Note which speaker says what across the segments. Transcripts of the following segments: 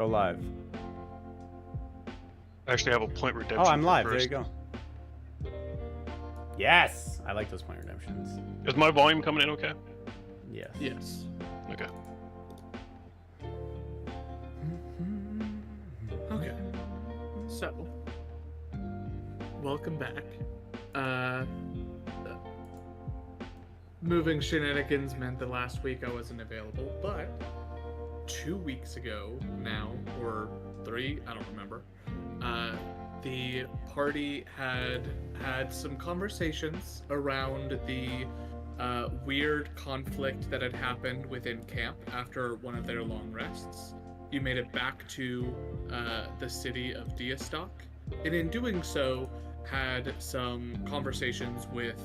Speaker 1: Go live.
Speaker 2: I actually have a point redemption.
Speaker 1: Oh, I'm live.
Speaker 2: First.
Speaker 1: There you go. Yes, I like those point redemptions.
Speaker 2: Is my volume coming in okay?
Speaker 1: Yes.
Speaker 3: Yes.
Speaker 2: Okay.
Speaker 3: Okay. So, welcome back. Moving shenanigans meant that last week I wasn't available, but 2 weeks ago now, or 3, I don't remember, the party had some conversations around the weird conflict that had happened within camp after one of their long rests. You made it back to the city of Diastock, and in doing so, had some conversations with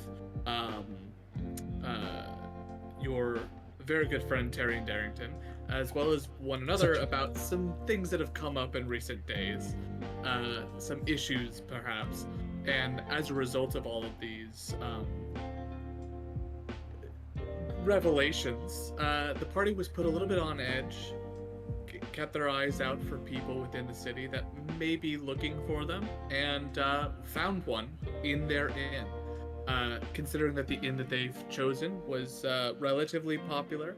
Speaker 3: your very good friend Terry Darrington, as well as one another about some things that have come up in recent days, some issues perhaps, and as a result of all of these revelations, the party was put a little bit on edge, kept their eyes out for people within the city that may be looking for them, and found one in their inn. Considering that the inn that they've chosen was relatively popular,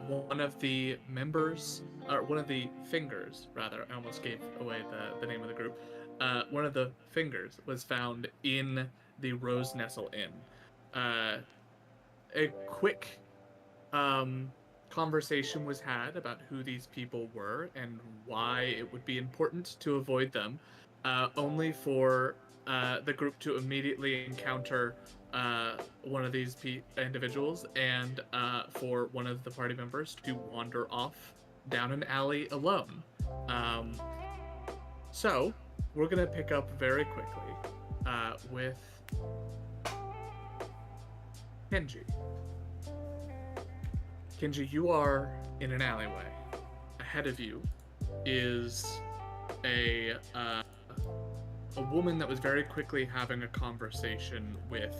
Speaker 3: one of the members, or one of the fingers, rather, I almost gave away the name of the group, one of the fingers was found in the Rose Nestle Inn. A quick conversation was had about who these people were and why it would be important to avoid them, only for the group to immediately encounter one of these individuals, and for one of the party members to wander off down an alley alone. So, we're going to pick up very quickly with Kenji. Kenji, you are in an alleyway. Ahead of you is a woman that was very quickly having a conversation with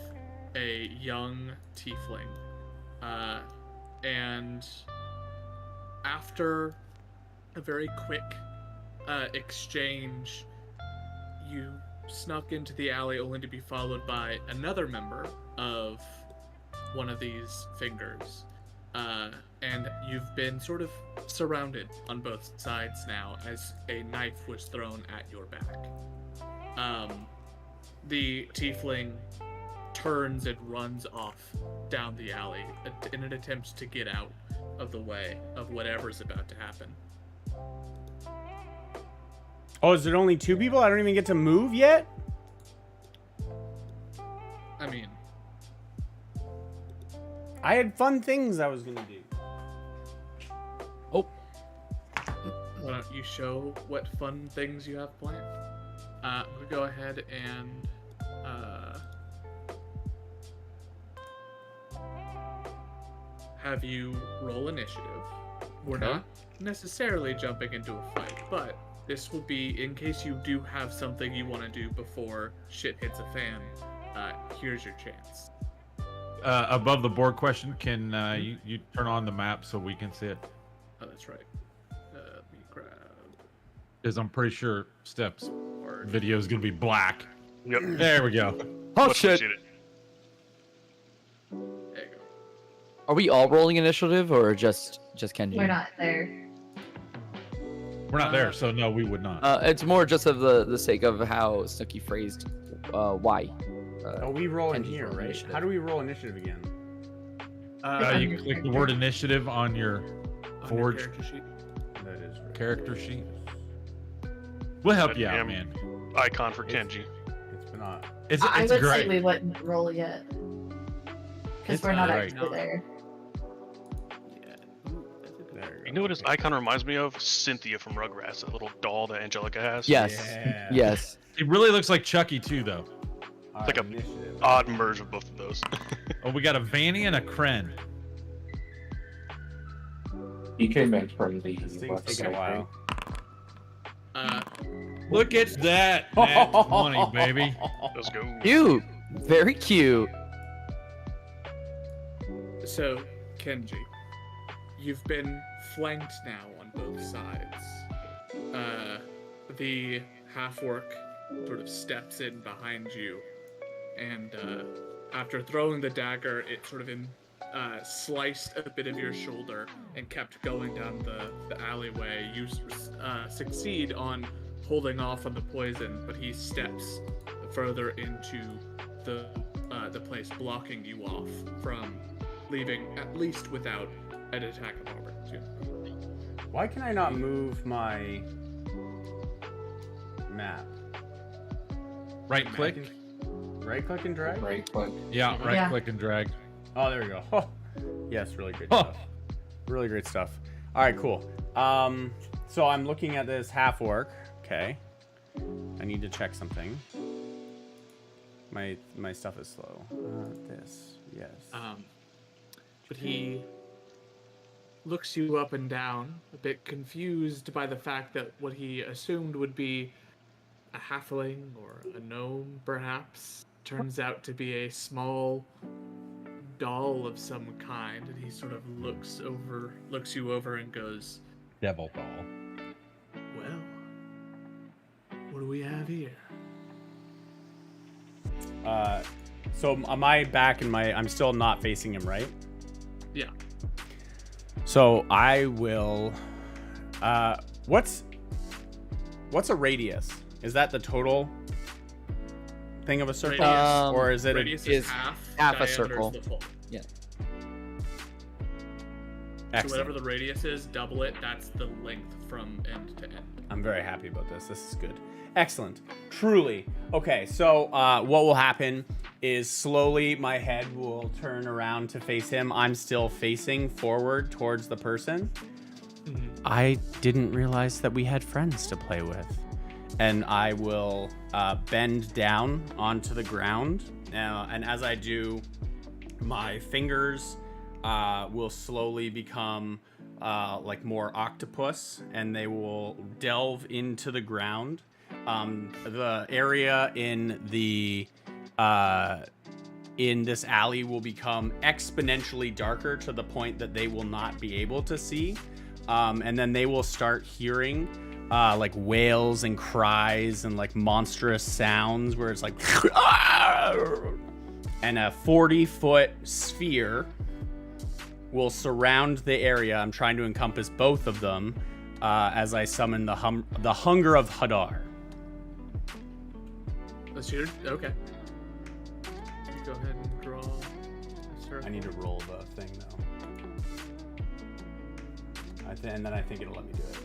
Speaker 3: a young tiefling. And after a very quick exchange, you snuck into the alley only to be followed by another member of one of these fingers. And you've been sort of surrounded on both sides now as a knife was thrown at your back. The tiefling turns and runs off down the alley in an attempt to get out of the way of whatever's about to happen.
Speaker 1: Oh, is it only 2 people? I don't even get to move yet?
Speaker 3: I mean,
Speaker 1: I had fun things I was gonna do.
Speaker 3: why don't you show what fun things you have planned? We'll go ahead and have you roll initiative. We're not necessarily jumping into a fight, but this will be in case you do have something you want to do before shit hits a fan. Here's your chance.
Speaker 4: Above the board question, can you turn on the map so we can see it?
Speaker 3: Oh, that's right. Let me grab.
Speaker 4: Because I'm pretty sure Steph's video is going to be black.
Speaker 2: Yep.
Speaker 4: There we go.
Speaker 5: Oh
Speaker 2: Much
Speaker 5: shit!
Speaker 2: appreciated.
Speaker 3: There you go.
Speaker 5: Are we all rolling initiative or just Kenji?
Speaker 6: We're not there.
Speaker 4: We're not there, so no, we would not.
Speaker 5: It's more just of the sake of how Snooki phrased why.
Speaker 1: Oh, we roll in
Speaker 5: Kenji's
Speaker 1: here,
Speaker 5: rolling
Speaker 1: right?
Speaker 5: initiative.
Speaker 1: How do we roll initiative again?
Speaker 4: You can click the word initiative on your
Speaker 3: On your
Speaker 4: Forge
Speaker 3: character sheet.
Speaker 1: That is right.
Speaker 4: character sheet. We'll help you out,
Speaker 2: Goddamn.
Speaker 4: man.
Speaker 2: Icon for Kenji.
Speaker 1: It's been on.
Speaker 4: It's
Speaker 6: I would say
Speaker 4: great.
Speaker 6: we wouldn't roll yet. Because
Speaker 4: It's
Speaker 6: we're not
Speaker 4: great.
Speaker 6: actually there.
Speaker 3: Yeah. Ooh, that's a good
Speaker 1: There
Speaker 2: You know what his icon reminds me of? Cynthia from Rugrats, that little doll that Angelica has.
Speaker 5: Yes.
Speaker 1: Yeah.
Speaker 5: Yes.
Speaker 4: It really looks like Chucky too, though.
Speaker 1: All
Speaker 2: like a
Speaker 1: initiative.
Speaker 2: Odd merge of both of those.
Speaker 4: Oh, we got a Vanny and a Kren.
Speaker 7: He came back from the
Speaker 1: These things
Speaker 7: left
Speaker 1: take a
Speaker 7: side,
Speaker 1: while.
Speaker 4: Look at that, Nat 20, baby.
Speaker 2: Let's go.
Speaker 5: Cute. Very cute.
Speaker 3: So, Kenji, you've been flanked now on both sides. the half-orc sort of steps in behind you, and after throwing the dagger, it sort of sliced a bit of your shoulder and kept going down the alleyway. You succeed on holding off on the poison, but he steps further into the place, blocking you off from leaving, at least without an attack of opportunity.
Speaker 1: Why can I not move my map?
Speaker 4: Right click.
Speaker 1: Right click and drag?
Speaker 7: Right click.
Speaker 4: Yeah, right
Speaker 6: Yeah.
Speaker 4: click and drag.
Speaker 1: Oh, there we go. Oh, yes, really great
Speaker 4: Huh.
Speaker 1: stuff. Really great stuff. All right, cool. So I'm looking at this half orc. Okay. I need to check something. My stuff is slow. This, yes.
Speaker 3: But he looks you up and down, a bit confused by the fact that what he assumed would be a halfling or a gnome, perhaps, turns out to be a small doll of some kind, and he sort of looks you over and goes,
Speaker 4: Devil doll.
Speaker 3: "Well, what do we have here?"
Speaker 1: So am I back in my? I'm still not facing him, right?
Speaker 3: Yeah.
Speaker 1: So I will. What's a radius? Is that the total thing of a circle,
Speaker 3: Radius.
Speaker 1: or is it?
Speaker 3: Radius
Speaker 5: is
Speaker 3: is half
Speaker 5: a
Speaker 3: diameter is
Speaker 5: circle.
Speaker 3: the full. So
Speaker 1: Excellent.
Speaker 3: whatever the radius is, double it. That's the length from end to end.
Speaker 1: I'm very happy about this. This is good. Excellent. Truly. Okay, so what will happen is slowly my head will turn around to face him. I'm still facing forward towards the person. I didn't realize that we had friends to play with. And I will bend down onto the ground. And as I do, my fingers will slowly become like more octopus, and they will delve into the ground. The area in this alley will become exponentially darker to the point that they will not be able to see. And then they will start hearing like wails and cries and like monstrous sounds where it's like and a 40-foot sphere will surround the area. I'm trying to encompass both of them as I summon the Hunger of Hadar.
Speaker 3: Let's shoot. Okay. Go ahead and draw a circle.
Speaker 1: I need to roll the thing though. And then I think it'll let me do it.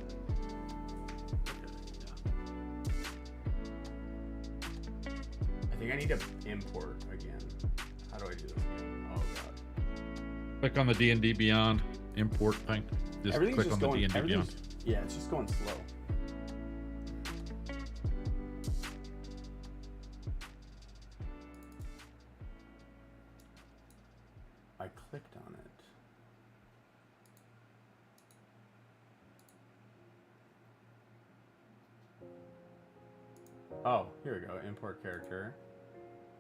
Speaker 1: I think I need to import again. How do I do this again? Oh god.
Speaker 4: Click on the D&D Beyond import thing. Just
Speaker 1: Everything's
Speaker 4: click
Speaker 1: just
Speaker 4: on the
Speaker 1: going.
Speaker 4: D&D Beyond.
Speaker 1: Everything's, yeah, it's just going slow. I clicked on it. Oh, here we go. Import character.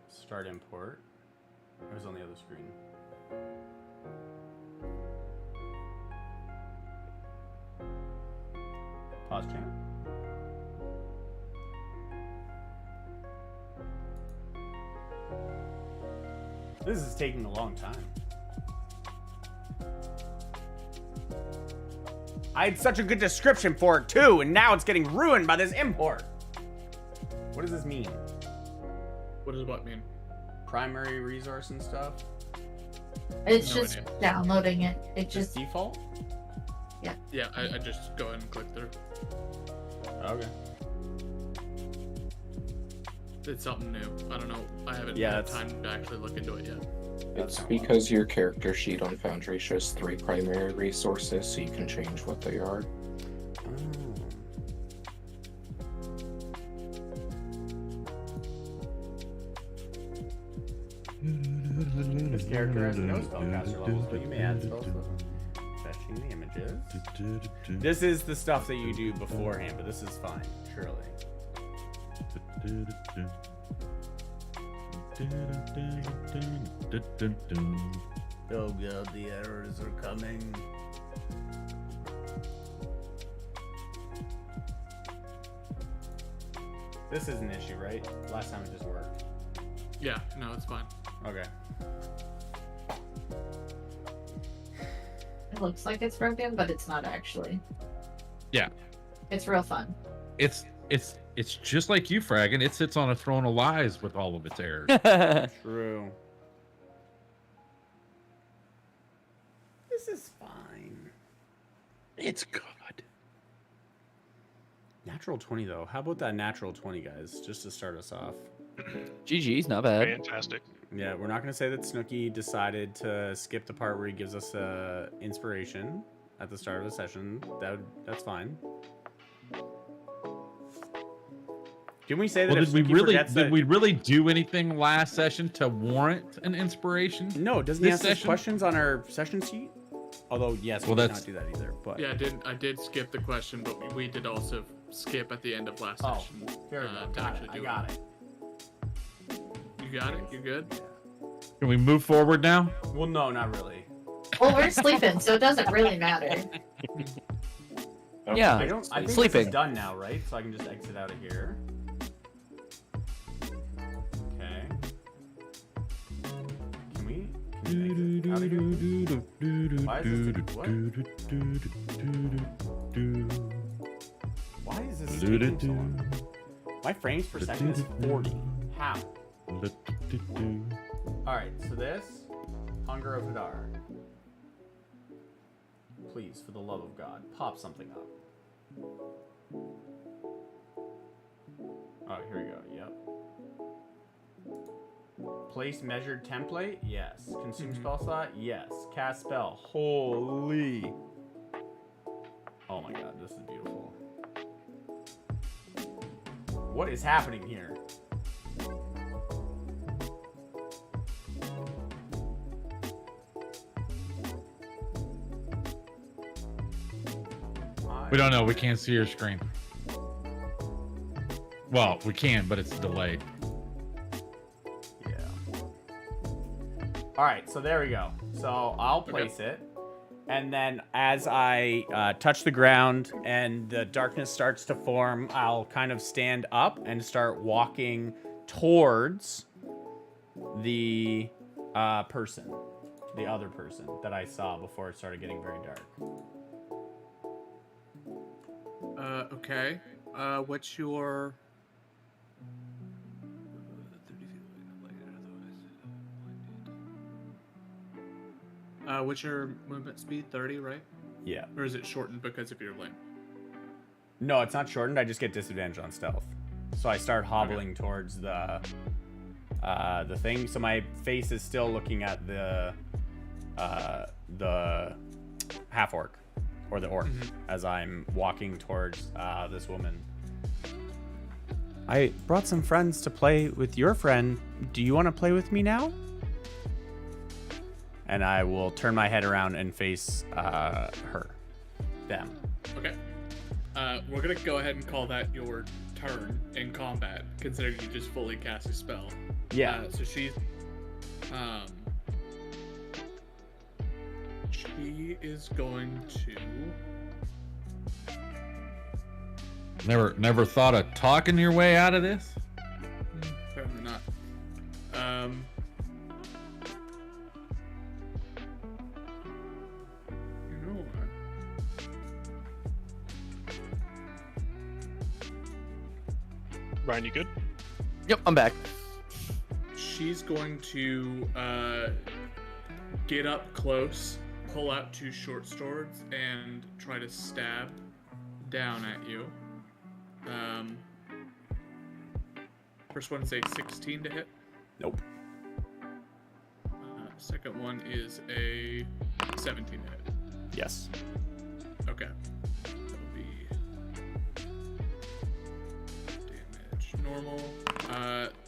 Speaker 1: Start import. It was on the other screen. Pause channel. This is taking a long time. I had such a good description for it too, and now it's getting ruined by this import. What does this mean?
Speaker 3: What does what mean?
Speaker 1: Primary resource and stuff?
Speaker 6: It's
Speaker 3: No
Speaker 6: just
Speaker 3: idea.
Speaker 6: downloading it. It
Speaker 1: Just
Speaker 6: just
Speaker 1: default?
Speaker 3: Yeah, I just go ahead and click through.
Speaker 1: Okay.
Speaker 3: It's something new. I don't know. I haven't
Speaker 1: Yeah,
Speaker 3: had
Speaker 1: it's-
Speaker 3: time to actually look into it yet.
Speaker 7: It's
Speaker 1: That's not
Speaker 7: because your character sheet on Foundry shows 3 primary resources, so you can change what they are.
Speaker 1: Oh. This character has no spellcaster levels, but you may add spells to them. Fetching the images. This is the stuff that you do beforehand, but this is fine, surely. Oh god, the errors are coming. This is an issue, right? Last time it just worked.
Speaker 3: Yeah, no, it's fine.
Speaker 1: Okay.
Speaker 6: It looks like it's broken, but it's not actually.
Speaker 4: Yeah.
Speaker 6: It's real fun.
Speaker 4: It's just like you, Fraggin. It sits on a throne of lies with all of its errors.
Speaker 1: True. This is fine.
Speaker 4: It's good.
Speaker 1: Natural 20 though. How about that natural 20, guys? Just to start us off.
Speaker 5: GG's not bad.
Speaker 2: Fantastic.
Speaker 1: Yeah, we're not gonna say that Snooki decided to skip the part where he gives us inspiration at the start of the session. That's fine. Can we say that
Speaker 4: Well,
Speaker 1: if Snooki forgets
Speaker 4: did
Speaker 1: that...
Speaker 4: we really do anything last session to warrant an inspiration?
Speaker 1: No, doesn't he
Speaker 4: this
Speaker 1: ask us
Speaker 4: session?
Speaker 1: questions on our session sheet? Although, yes,
Speaker 4: Well,
Speaker 1: we did
Speaker 4: that's-
Speaker 1: not do that either. But
Speaker 3: Yeah, I did skip the question, but we did also skip at the end of last
Speaker 1: oh,
Speaker 3: session.
Speaker 1: very
Speaker 3: to
Speaker 1: good. Got it.
Speaker 3: actually
Speaker 1: I
Speaker 3: do
Speaker 1: got it.
Speaker 3: You got it? You good?
Speaker 4: Can we move forward now?
Speaker 1: Well, no, not really.
Speaker 6: Well, we're sleeping, so it doesn't really matter.
Speaker 5: Yeah.
Speaker 1: I don't. I think this
Speaker 5: Sleeping.
Speaker 1: is done now, right? So I can just exit out of here. Okay. Can we exit out of here? Why is this Why is this taking so long? My frames per second is 40. How? Alright, so this, Hunger of Hadar. Please, for the love of God, pop something up. Oh, here we go, yep. Place measured template? Yes. Consume spell slot? Yes. Cast spell. Holy. Oh my god, this is beautiful. What is happening here?
Speaker 4: We don't know. We can't see your screen. Well, we can, but it's delayed.
Speaker 1: Yeah. All right, so there we go. So I'll place it. And then as I touch the ground and the darkness starts to form, I'll kind of stand up and start walking towards the person, the other person that I saw before it started getting very dark.
Speaker 3: Okay. What's your... what's your movement speed? 30, right?
Speaker 1: Yeah.
Speaker 3: Or is it shortened because of your limb?
Speaker 1: No, it's not shortened. I just get disadvantage on stealth. So I start hobbling towards the thing. So my face is still looking at the half orc or the orc as I'm walking towards this woman. I brought some friends to play with your friend. Do you want to play with me now? And I will turn my head around and face them.
Speaker 3: Okay. We're gonna go ahead and call that your turn in combat, considering you just fully cast a spell.
Speaker 1: Yeah.
Speaker 3: So she is going to.
Speaker 4: Never thought of talking your way out of this?
Speaker 3: Apparently not. You know what?
Speaker 2: Ryan, you good?
Speaker 5: Yep, I'm back.
Speaker 3: She's going to get up close, pull out two short swords, and try to stab down at you. First one is a 16 to hit.
Speaker 1: Nope.
Speaker 3: Second one is a 17 to hit.
Speaker 1: Yes.
Speaker 3: Okay. That'll be damage normal.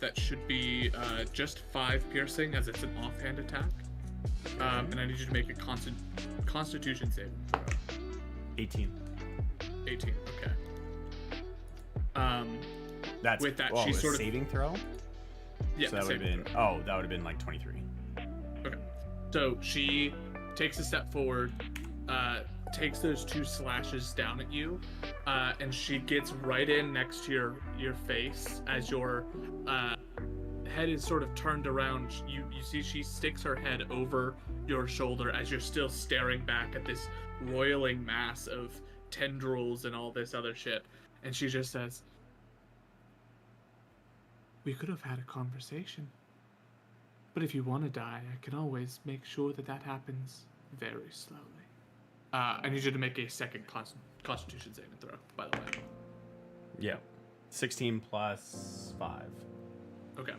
Speaker 3: That should be just 5 piercing, as it's an offhand attack. And I need you to make a Constitution saving throw.
Speaker 1: 18.
Speaker 3: 18. Okay.
Speaker 1: That's
Speaker 3: With that,
Speaker 1: oh,
Speaker 3: she's
Speaker 1: a
Speaker 3: sort of-
Speaker 1: saving throw.
Speaker 3: Yeah.
Speaker 1: So that would have
Speaker 3: saving
Speaker 1: been
Speaker 3: throw.
Speaker 1: that would have been like 23.
Speaker 3: Okay. So she takes a step forward, takes those 2 slashes down at you, and she gets right in next to your face as your head is sort of turned around. You see she sticks her head over your shoulder as you're still staring back at this roiling mass of tendrils and all this other shit, and she just says, "We could have had a conversation, but if you want to die, I can always make sure that happens very slowly." I need you to make a second Constitution saving throw, by the way.
Speaker 1: Yeah. 16 plus 5.
Speaker 3: Okay.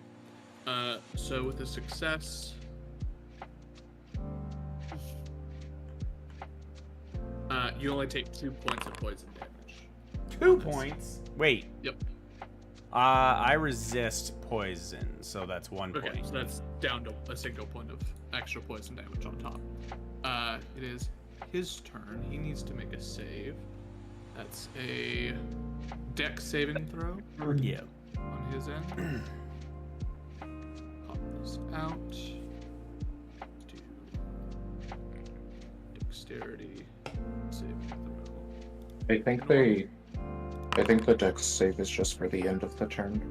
Speaker 3: So with a success, you only take 2 points of poison damage.
Speaker 1: 2 points? Wait.
Speaker 3: Yep.
Speaker 1: I resist poison, so that's 1
Speaker 3: Okay,
Speaker 1: point.
Speaker 3: so that's down to a single point of extra poison damage on top. It is his turn. He needs to make a save. That's a dex saving throw
Speaker 1: Yeah.
Speaker 3: on his end. Pop this out. Do dexterity saving throw.
Speaker 7: I think the dex save is just for the end of the turn.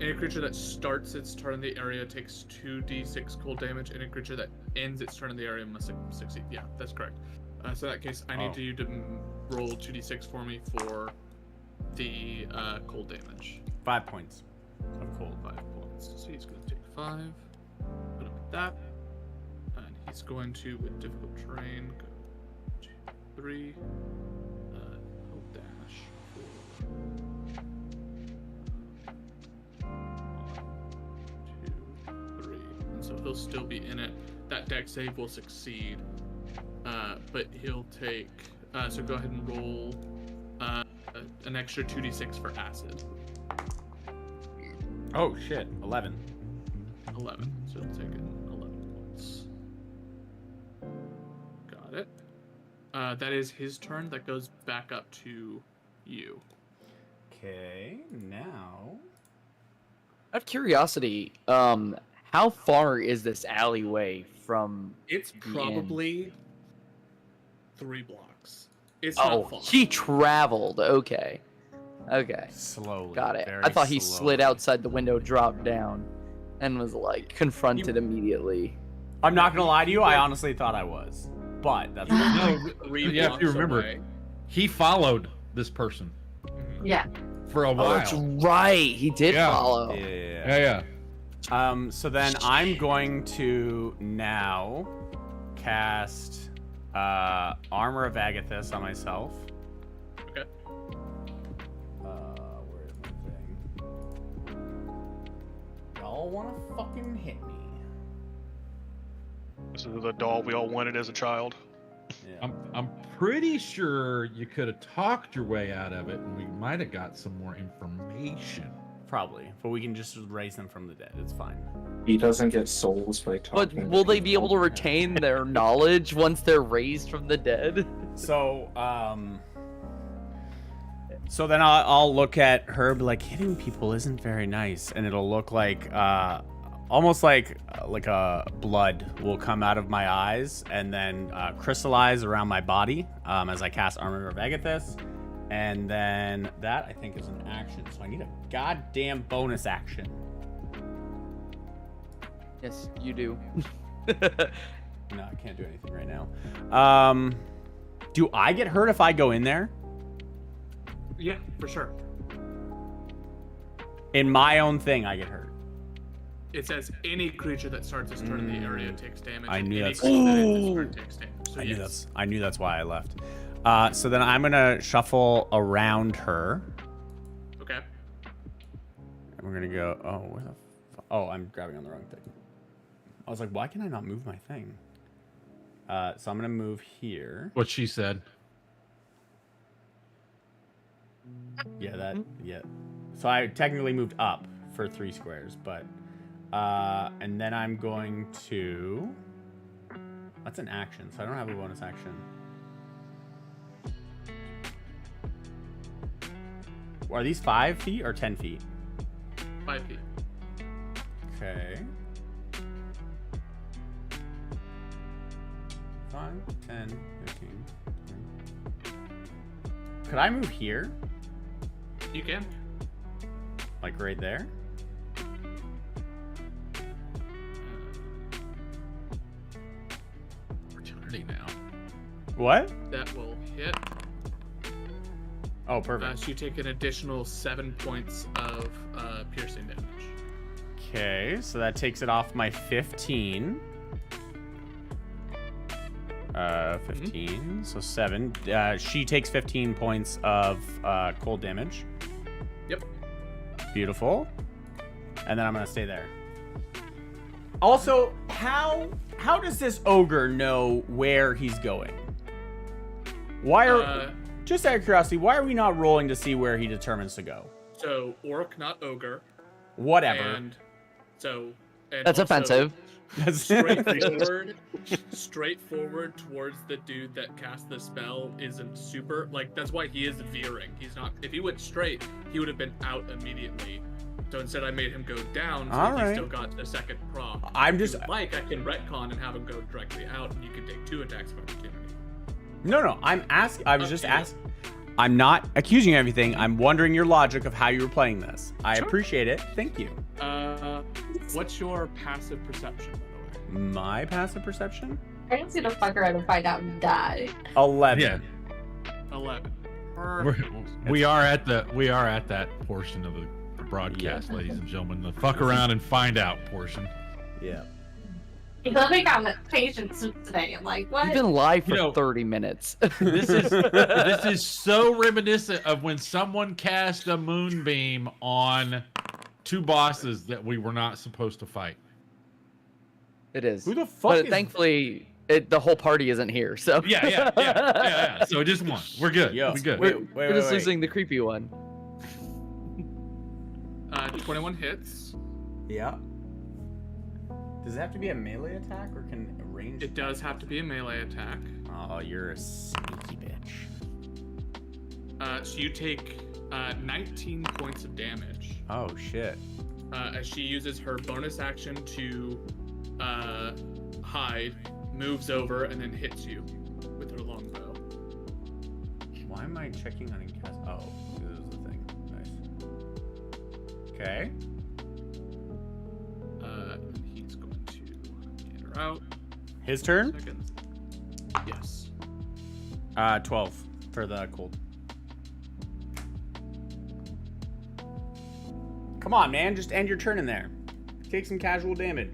Speaker 3: Any creature that starts its turn in the area takes 2d6 cold damage. Any creature that ends its turn in the area must succeed. Yeah, that's correct. So in that case, I need you to roll 2d6 for me for the cold damage.
Speaker 1: 5 points of cold.
Speaker 3: 5 points. So he's going to take 5. Put him at that. And he's going to, with difficult terrain, go 2, 3. Hold dash 4. 1, 2, 3. And so he'll still be in it. That dex save will succeed. But he'll take. So go ahead and roll an extra 2d6 for acid.
Speaker 1: Oh, shit. 11.
Speaker 3: 11. So he'll take 11 points. Got it. That is his turn. That goes back up to you.
Speaker 1: Okay, now...
Speaker 5: Out of curiosity, how far is this alleyway from?
Speaker 3: It's
Speaker 5: the
Speaker 3: probably 3 blocks. It's
Speaker 5: Oh,
Speaker 3: not far.
Speaker 5: he traveled. Okay. Okay.
Speaker 1: Slowly.
Speaker 5: Got it.
Speaker 1: very
Speaker 5: I thought he
Speaker 1: slowly.
Speaker 5: slid outside the window, dropped down, and was like confronted immediately.
Speaker 1: I'm not gonna lie to you, I honestly thought I was. But that's
Speaker 4: No,
Speaker 3: 3
Speaker 4: yeah, if
Speaker 3: blocks
Speaker 4: you remember,
Speaker 3: away.
Speaker 4: he followed this person
Speaker 6: Yeah.
Speaker 4: for a
Speaker 5: Oh,
Speaker 4: while.
Speaker 5: that's right. He did
Speaker 4: Yeah.
Speaker 5: follow.
Speaker 4: Yeah.
Speaker 1: So then I'm going to now cast Armor of Agathis on myself.
Speaker 3: Okay.
Speaker 1: Where is my thing? Y'all wanna fucking hit me?
Speaker 2: This is the doll we all wanted as a child.
Speaker 1: Yeah.
Speaker 4: I'm pretty sure you could have talked your way out of it, and we might have got some more information.
Speaker 1: Probably, but we can just raise them from the dead. It's fine.
Speaker 7: He doesn't get souls by
Speaker 5: But
Speaker 7: talking.
Speaker 5: will they be able to retain their knowledge once they're raised from the dead?
Speaker 1: So, so then I'll look at her, be like, hitting people isn't very nice, and it'll look like, almost like a blood will come out of my eyes and then crystallize around my body as I cast Armor of Agathis, and then that I think is an action. So I need a goddamn bonus action.
Speaker 5: Yes, you do.
Speaker 1: No, I can't do anything right now. Do I get hurt if I go in there?
Speaker 3: Yeah, for sure.
Speaker 1: In my own thing, I get hurt.
Speaker 3: It says any creature that starts its turn in the area takes damage.
Speaker 1: I
Speaker 3: and
Speaker 1: knew
Speaker 3: any
Speaker 1: that's-
Speaker 3: creature that ends its turn takes damage. So yes.
Speaker 1: I knew that's why I left. So then I'm gonna shuffle around her.
Speaker 3: Okay.
Speaker 1: And we're gonna go. Oh, where the? Oh, I'm grabbing on the wrong thing. I was like, why can I not move my thing? So I'm gonna move here.
Speaker 4: What she said.
Speaker 1: Yeah, that. Yeah. So I technically moved up for 3 squares, but. And then I'm going to. That's an action, so I don't have a bonus action. Are these 5 feet or 10 feet?
Speaker 3: 5 feet.
Speaker 1: Okay. 10, 15. 20. Could I move here?
Speaker 3: You can.
Speaker 1: Like right there?
Speaker 4: Opportunity now.
Speaker 1: What?
Speaker 3: That will hit.
Speaker 1: Oh, perfect.
Speaker 3: So you take an additional 7 points of piercing damage.
Speaker 1: Okay, so that takes it off my 15. 15, so 7. She takes 15 points of cold damage.
Speaker 3: Yep.
Speaker 1: Beautiful. And then I'm gonna stay there. Also, how does this ogre know where he's going? Why are just out of curiosity, why are we not rolling to see where he determines to go?
Speaker 3: So orc, not ogre.
Speaker 1: Whatever.
Speaker 3: And so. And
Speaker 5: That's
Speaker 3: also
Speaker 5: offensive.
Speaker 3: Straightforward towards the dude that cast the spell isn't super. Like, that's why he is veering. He's not. If he went straight, he would have been out immediately. So instead, I made him go down, so
Speaker 1: All
Speaker 3: he
Speaker 1: right.
Speaker 3: still got a second prop.
Speaker 1: I'm
Speaker 3: If
Speaker 1: just
Speaker 3: you would like, I can retcon and have him go directly out, and you can take 2 attacks of opportunity.
Speaker 1: No, I'm asking. I was
Speaker 3: Up
Speaker 1: just
Speaker 3: to you.
Speaker 1: asking. I'm not accusing you of anything. I'm wondering your logic of how you were playing this. I
Speaker 3: Sure.
Speaker 1: appreciate it. Thank you.
Speaker 3: What's your passive perception, by the way?
Speaker 1: My passive perception?
Speaker 6: I can see the fucker out and find out and die.
Speaker 1: 11.
Speaker 4: Yeah.
Speaker 3: 11.
Speaker 4: We are at that portion of the broadcast, ladies and gentlemen. The fuck around and find out portion.
Speaker 1: Yeah.
Speaker 6: You let me got patience today. I'm like, what?
Speaker 5: You've been live for
Speaker 4: You know-
Speaker 5: 30 minutes.
Speaker 4: This is so reminiscent of when someone cast a moonbeam on 2 bosses that we were not supposed to fight.
Speaker 5: It is.
Speaker 1: Who the fuck
Speaker 5: But
Speaker 1: is...
Speaker 5: thankfully, the whole party isn't here, so.
Speaker 4: Yeah. So just one. We're good.
Speaker 1: Yo,
Speaker 4: We're good.
Speaker 5: We're just losing the creepy one.
Speaker 3: 21 hits.
Speaker 1: Yeah. Does it have to be a melee attack or can a range?
Speaker 3: It does have to be a melee attack.
Speaker 1: Oh, you're a sneaky bitch.
Speaker 3: So you take 19 points of damage
Speaker 1: Oh, shit.
Speaker 3: as she uses her bonus action to hide, moves over, and then hits you with her longbow.
Speaker 1: Why am I checking on cast? Oh, this is the thing. Nice. Okay.
Speaker 3: And he's going to get her out.
Speaker 1: His turn?
Speaker 3: Seconds. Yes.
Speaker 1: 12 for the cold. Come on, man. Just end your turn in there. Take some casual damage.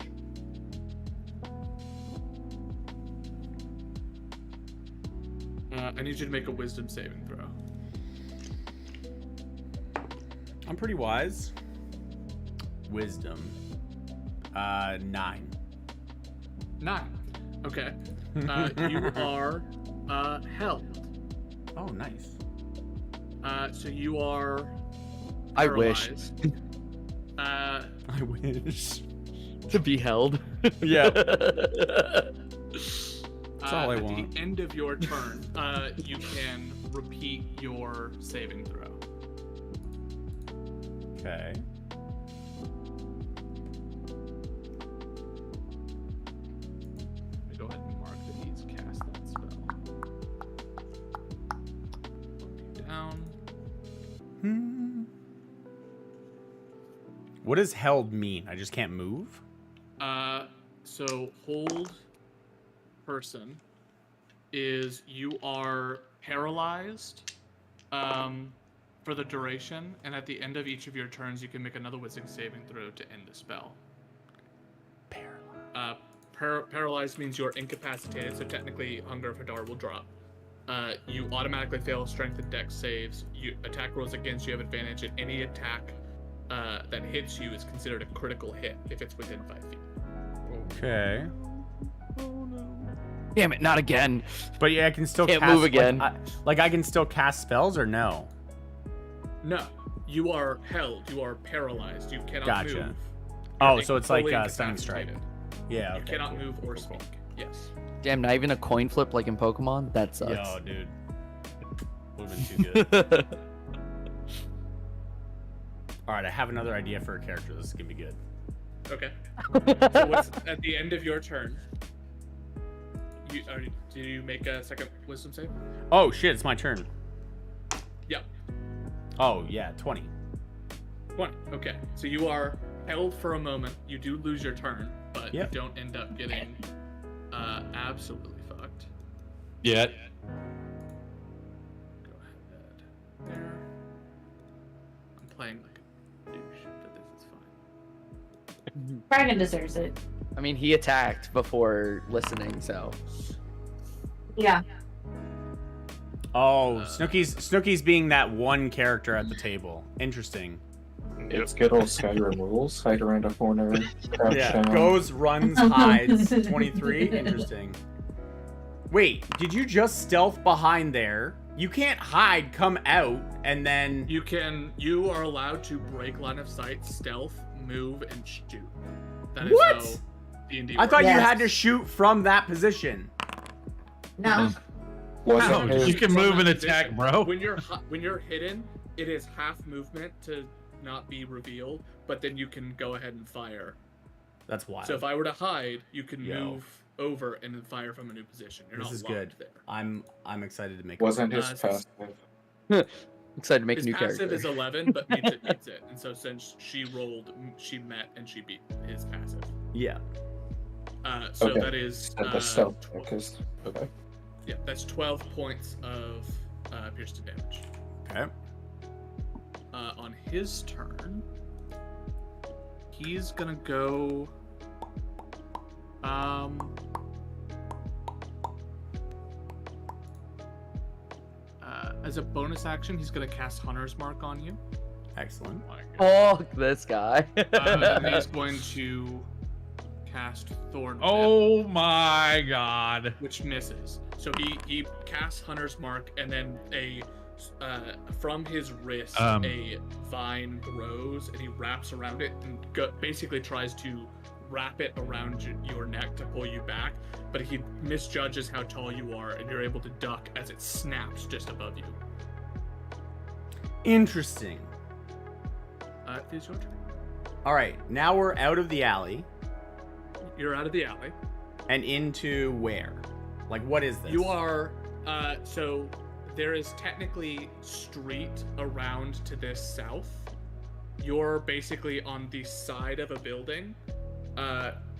Speaker 3: I need you to make a wisdom saving throw.
Speaker 1: I'm pretty wise. Wisdom. 9.
Speaker 3: 9. Okay. You are held.
Speaker 1: Oh, nice.
Speaker 3: So you are
Speaker 5: I wish
Speaker 3: paralyzed.
Speaker 1: I wish.
Speaker 5: to be held.
Speaker 1: Yeah.
Speaker 3: That's
Speaker 1: all I
Speaker 3: at
Speaker 1: want.
Speaker 3: the end of your turn, you can repeat your saving throw.
Speaker 1: Okay.
Speaker 3: Let me go ahead and mark that he's cast that spell. Bump you down.
Speaker 1: What does held mean? I just can't move?
Speaker 3: So hold person is you are paralyzed for the duration, and at the end of each of your turns, you can make another wisdom saving throw to end the spell.
Speaker 1: Paralyzed.
Speaker 3: Paralyzed means you're incapacitated, so technically Hunger of Hadar will drop. You automatically fail strength and dex saves. Attack rolls against you have advantage, and any attack that hits you is considered a critical hit if it's within 5 feet.
Speaker 1: Okay.
Speaker 5: Damn it, not again.
Speaker 1: But yeah, I can still
Speaker 5: Can't
Speaker 1: cast,
Speaker 5: move again.
Speaker 1: Like I can still cast spells or no?
Speaker 3: No, you are held. You are paralyzed. You cannot
Speaker 1: Gotcha.
Speaker 3: move.
Speaker 1: Oh,
Speaker 3: You're
Speaker 1: so it's like
Speaker 3: fully
Speaker 1: stunning strike.
Speaker 3: incapacitated.
Speaker 1: Yeah.
Speaker 3: You
Speaker 1: Okay.
Speaker 3: cannot move or speak. Yes.
Speaker 5: Damn, not even a coin flip like in Pokemon? That sucks.
Speaker 1: Yo, dude. Would have been too good. All right, I have another idea for a character. This is gonna be good.
Speaker 3: Okay. So what's at the end of your turn? do you make a second wisdom save?
Speaker 1: Oh shit, it's my turn.
Speaker 3: Yep.
Speaker 1: Oh yeah, 20.
Speaker 3: 20. Okay. So you are held for a moment. You do lose your turn, but
Speaker 1: Yep.
Speaker 3: you don't end up getting absolutely fucked.
Speaker 4: Yet.
Speaker 3: Go ahead. There. I'm playing like a douche, but this is fine.
Speaker 6: Dragon deserves it.
Speaker 5: I mean, he attacked before listening, so.
Speaker 6: Yeah.
Speaker 1: Oh, Snooky's being that one character at the table. Interesting.
Speaker 7: It's good old Skyrim rules. Hide around a corner. Crouch
Speaker 1: Yeah,
Speaker 7: down.
Speaker 1: goes, runs, hides. 23. Interesting. Wait, did you just stealth behind there? You can't hide, come out, and then.
Speaker 3: You are allowed to break line of sight, stealth, move, and shoot. That is
Speaker 1: What?
Speaker 3: how D&D
Speaker 1: I thought you
Speaker 6: Yes.
Speaker 1: had to shoot from that position.
Speaker 6: No.
Speaker 7: Wasn't
Speaker 4: No,
Speaker 7: his-
Speaker 4: you can
Speaker 3: From
Speaker 4: move
Speaker 3: that
Speaker 4: and attack,
Speaker 3: position.
Speaker 4: bro.
Speaker 3: When you're hidden, it is half movement to not be revealed, but then you can go ahead and fire.
Speaker 1: That's wild.
Speaker 3: So if I were to hide, you can
Speaker 1: Yo.
Speaker 3: move over and then fire from a new position. You're
Speaker 1: This
Speaker 3: not
Speaker 1: is
Speaker 3: locked
Speaker 1: good.
Speaker 3: there.
Speaker 1: I'm excited to make.
Speaker 7: Wasn't his
Speaker 3: it's-
Speaker 7: passive?
Speaker 5: Excited to make
Speaker 3: His
Speaker 5: a new
Speaker 3: passive
Speaker 5: character.
Speaker 3: is 11, but means it beats it. And so since she rolled, she met and she beat his passive.
Speaker 1: Yeah.
Speaker 3: So
Speaker 7: Okay.
Speaker 3: that is
Speaker 7: And the stealth check is okay.
Speaker 3: yeah, that's 12 points of piercing damage.
Speaker 1: Okay.
Speaker 3: On his turn, he's gonna go. As a bonus action, he's gonna cast Hunter's Mark on you.
Speaker 1: Excellent.
Speaker 5: Fuck this guy.
Speaker 3: And he's going to cast Thorn Whip,
Speaker 4: Oh my god.
Speaker 3: which misses. So he casts Hunter's Mark, and then from his wrist a vine grows, and he wraps around it and basically tries to wrap it around your neck to pull you back, but he misjudges how tall you are, and you're able to duck as it snaps just above you.
Speaker 1: Interesting.
Speaker 3: It is your turn.
Speaker 1: All right, now we're out of the alley
Speaker 3: You're out of the alley.
Speaker 1: and into where? Like, what is this?
Speaker 3: You are so there is technically street around to this south. You're basically on the side of a building,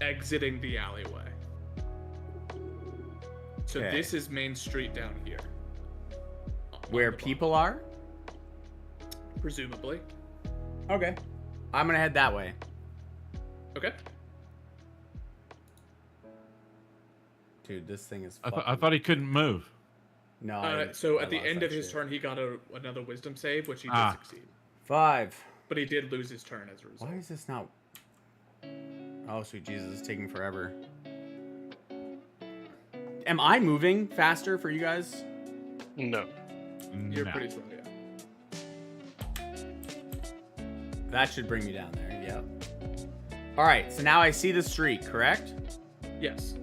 Speaker 3: exiting the alleyway. So
Speaker 1: Okay.
Speaker 3: this is Main Street down here. On
Speaker 1: where
Speaker 3: the bottom,
Speaker 1: people are.
Speaker 3: presumably.
Speaker 1: Okay. I'm gonna head that way.
Speaker 3: Okay.
Speaker 1: Dude, this thing is.
Speaker 4: I
Speaker 1: fucking-
Speaker 4: thought he couldn't move.
Speaker 1: No.
Speaker 3: So
Speaker 1: I
Speaker 3: at the
Speaker 1: lost
Speaker 3: end
Speaker 1: that
Speaker 3: of his
Speaker 1: shit.
Speaker 3: turn, he got another Wisdom save, which he did
Speaker 4: Ah.
Speaker 3: succeed.
Speaker 1: 5.
Speaker 3: But he did lose his turn as a result.
Speaker 1: Why is this not? Oh, sweet Jesus, it's taking forever. Am I moving faster for you guys?
Speaker 2: No.
Speaker 3: You're
Speaker 4: No.
Speaker 3: pretty slow, yeah.
Speaker 1: That should bring me down there. Yep. All right, so now I see the street, correct?
Speaker 3: Yes.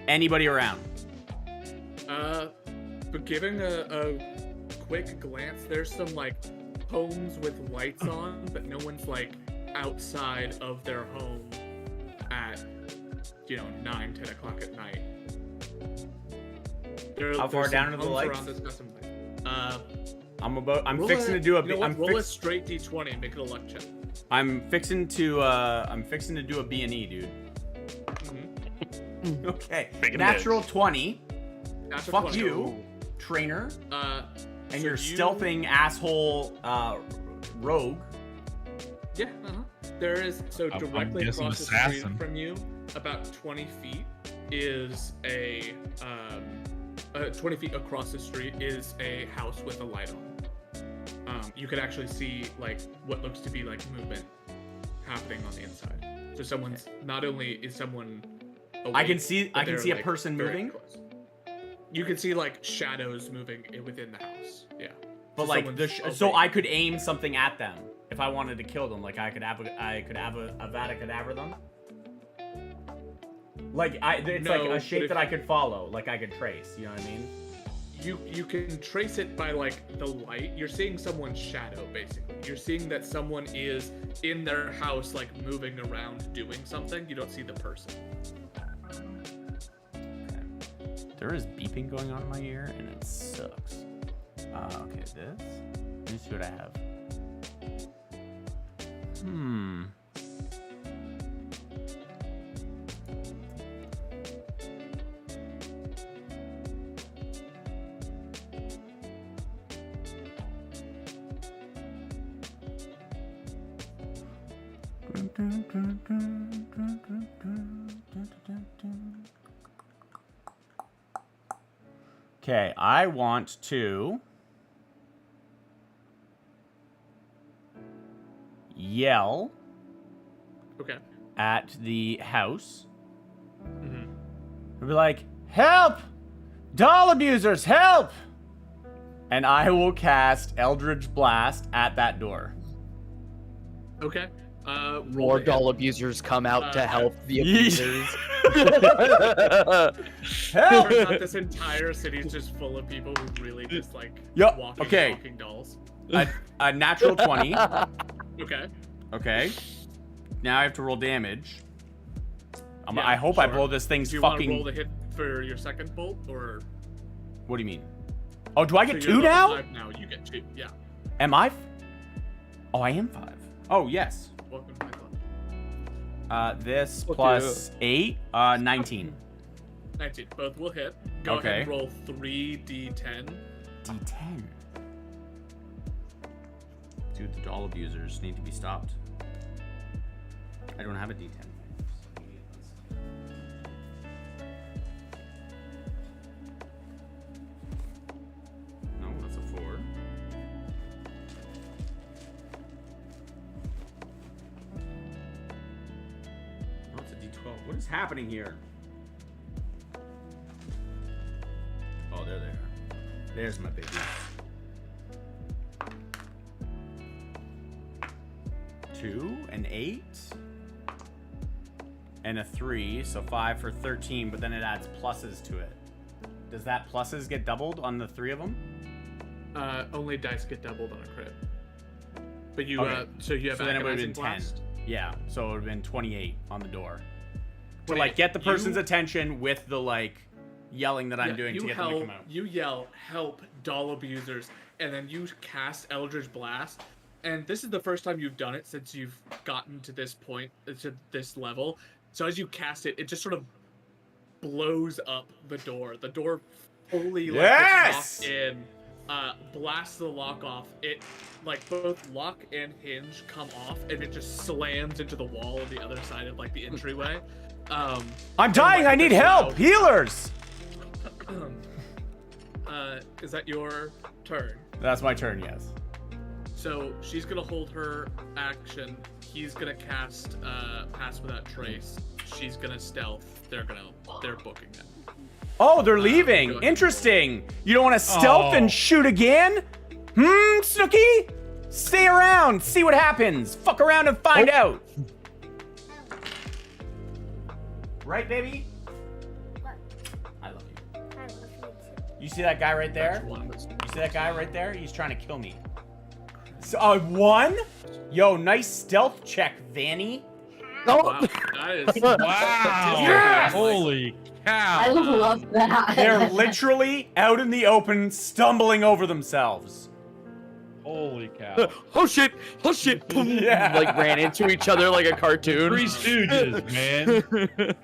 Speaker 1: Anybody around?
Speaker 3: But giving a quick glance, there's some like homes with lights on, but no one's like outside of their home at 9, 10 o'clock at night.
Speaker 1: How far
Speaker 3: there's
Speaker 1: down
Speaker 3: some
Speaker 1: are the
Speaker 3: homes
Speaker 1: lights?
Speaker 3: around that's got some lights.
Speaker 1: I'm
Speaker 3: Roll
Speaker 1: fixing to do a.
Speaker 3: You know what?
Speaker 1: I'm
Speaker 3: Roll a
Speaker 1: fix,
Speaker 3: straight d20 and make it a luck check.
Speaker 1: I'm fixing to do a B&E, dude.
Speaker 3: Mm-hmm.
Speaker 1: Okay.
Speaker 2: Big and
Speaker 1: Natural 20.
Speaker 3: Natural
Speaker 1: Fuck
Speaker 3: 20.
Speaker 1: you, trainer,
Speaker 3: And
Speaker 1: and your stealthing asshole rogue.
Speaker 3: Yeah, There is, so
Speaker 4: I'm
Speaker 3: directly
Speaker 4: guessing
Speaker 3: across the
Speaker 4: assassin.
Speaker 3: street from you, about 20 feet, is 20 feet across the street is a house with a light on. You can actually see like what looks to be like movement happening on the inside. So someone's, not only is someone
Speaker 1: I can
Speaker 3: awake,
Speaker 1: see
Speaker 3: but they're,
Speaker 1: a
Speaker 3: like,
Speaker 1: person
Speaker 3: very
Speaker 1: moving,
Speaker 3: close. You can see like shadows moving within the house. Yeah.
Speaker 1: but
Speaker 3: So
Speaker 1: like
Speaker 3: someone's
Speaker 1: so
Speaker 3: awake.
Speaker 1: I could aim something at them if I wanted to kill them. Like I could have a Avada Kedavra them. Like it's like
Speaker 3: No,
Speaker 1: a
Speaker 3: but
Speaker 1: shape
Speaker 3: if
Speaker 1: that I
Speaker 3: you-
Speaker 1: could follow. Like I could trace. You know what I mean?
Speaker 3: You can trace it by like the light. You're seeing someone's shadow basically. You're seeing that someone is in their house like moving around doing something. You don't see the person.
Speaker 1: There is beeping going on in my ear, and it sucks. Okay, this. Let me see what I have. Okay, I want to yell
Speaker 3: Okay.
Speaker 1: at the house.
Speaker 3: Mm-hmm.
Speaker 1: I'll be like, help! Doll abusers, help! And I will cast Eldritch Blast at that door.
Speaker 3: Okay. Roll
Speaker 5: More
Speaker 3: to
Speaker 5: doll
Speaker 3: hit.
Speaker 5: abusers come out to help the
Speaker 1: Yeesh.
Speaker 5: abusers.
Speaker 1: Help!
Speaker 3: Turns out this entire city is just full of people who really just like
Speaker 1: Yup,
Speaker 3: walking,
Speaker 1: okay.
Speaker 3: talking dolls.
Speaker 1: A natural 20.
Speaker 3: Okay.
Speaker 1: Okay. Now I have to roll damage.
Speaker 3: Yeah,
Speaker 1: I hope I
Speaker 3: sure.
Speaker 1: blow this thing's
Speaker 3: Do you want to
Speaker 1: fucking...
Speaker 3: roll the hit for your second bolt, or
Speaker 1: What do you mean? Oh, do I get
Speaker 3: so you're
Speaker 1: 2
Speaker 3: level
Speaker 1: now?
Speaker 3: 5 now? You get 2. Yeah.
Speaker 1: Am I? Oh, I am 5. Oh, yes.
Speaker 3: Welcome to my club.
Speaker 1: This
Speaker 5: Fuck
Speaker 1: plus 8, 19.
Speaker 3: 19. Both will hit. Go
Speaker 1: Okay.
Speaker 3: ahead and roll 3d10.
Speaker 1: D10. Dude, the doll abusers need to be stopped. I don't have a D10. No, that's a 4. Oh, it's a D12. What is happening here? Oh, there they are. There's my baby. 2, an 8, and a 3, so 5 for 13, but then it adds pluses to it. Does that pluses get doubled on the 3 of them?
Speaker 3: Only dice get doubled on a crit. But you,
Speaker 1: Okay.
Speaker 3: so you have
Speaker 1: So then it would've
Speaker 3: agonizing
Speaker 1: been 10.
Speaker 3: blast.
Speaker 1: Yeah, so it would have been 28 on the door. To
Speaker 3: Wait,
Speaker 1: like get the person's
Speaker 3: you-
Speaker 1: attention with the like yelling that I'm
Speaker 3: Yeah,
Speaker 1: doing
Speaker 3: you
Speaker 1: to get them to come out.
Speaker 3: You yell, help, doll abusers, and then you cast Eldritch Blast. And this is the first time you've done it since you've gotten to this point, to this level. So as you cast it, it just sort of blows up the door. The door fully like
Speaker 1: Yes!
Speaker 3: gets locked in, blasts the lock off. It like both lock and hinge come off, and it just slams into the wall on the other side of like the entryway.
Speaker 1: I'm dying,
Speaker 3: like,
Speaker 1: I need
Speaker 3: this
Speaker 1: help!
Speaker 3: loud-
Speaker 1: Healers!
Speaker 3: Is that your turn?
Speaker 1: That's my turn, yes.
Speaker 3: So she's gonna hold her action. He's gonna cast Pass Without Trace. She's gonna stealth. They're booking it.
Speaker 1: Oh, they're leaving.
Speaker 3: good.
Speaker 1: Interesting. You don't want to stealth
Speaker 4: Oh.
Speaker 1: and shoot again? Snooky? Stay around, see what happens. Fuck around and find out. Right, baby? I love you. You see that guy right there? You see that guy right there? He's trying to kill me. So, 1? Yo, nice stealth check, Vanny.
Speaker 3: Wow, that is
Speaker 4: Wow.
Speaker 1: Yes!
Speaker 4: Holy cow.
Speaker 6: I love that.
Speaker 1: They're literally out in the open, stumbling over themselves.
Speaker 4: Holy cow.
Speaker 5: Oh shit! Oh shit! Boom.
Speaker 1: Yeah.
Speaker 5: Like ran into each other like a cartoon.
Speaker 4: Three Stooges, man.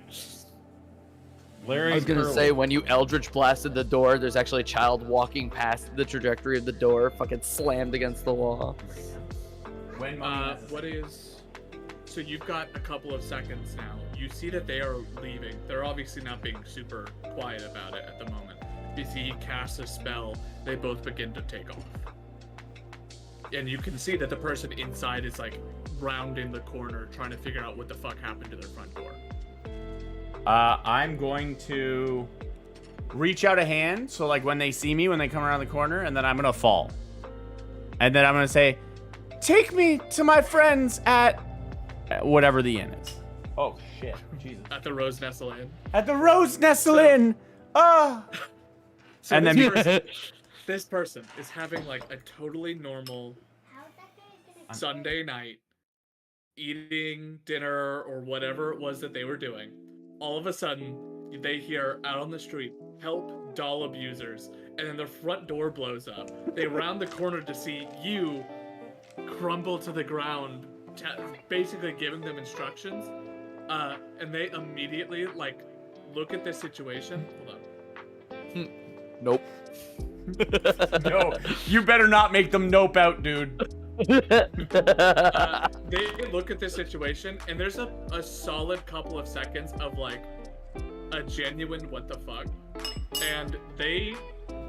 Speaker 4: Larry
Speaker 5: I was gonna
Speaker 4: Curly.
Speaker 5: say, when you Eldritch blasted the door, there's actually a child walking past the trajectory of the door, fucking slammed against the wall.
Speaker 1: When
Speaker 3: what is? So you've got a couple of seconds now. You see that they are leaving. They're obviously not being super quiet about it at the moment. You see he casts a spell. They both begin to take off. And you can see that the person inside is like rounding the corner trying to figure out what the fuck happened to their front door.
Speaker 1: I'm going to reach out a hand, so like when they see me, when they come around the corner, and then I'm gonna fall. And then I'm gonna say, take me to my friends at whatever the inn is. Oh shit, Jesus.
Speaker 3: At the Rose Nestle Inn.
Speaker 1: At the Rose Nestle Inn! Ah!
Speaker 3: So
Speaker 1: And
Speaker 3: this
Speaker 1: then-
Speaker 3: person, this person is having like a totally normal Sunday night, eating dinner or whatever it was that they were doing. All of a sudden, they hear out on the street, help doll abusers, and then their front door blows up. They round the corner to see you crumble to the ground, basically giving them instructions, and they immediately like look at this situation. Hold on.
Speaker 5: Nope.
Speaker 1: No, you better not make them nope out, dude.
Speaker 3: They look at this situation, and there's a solid couple of seconds of like a genuine what the fuck, and they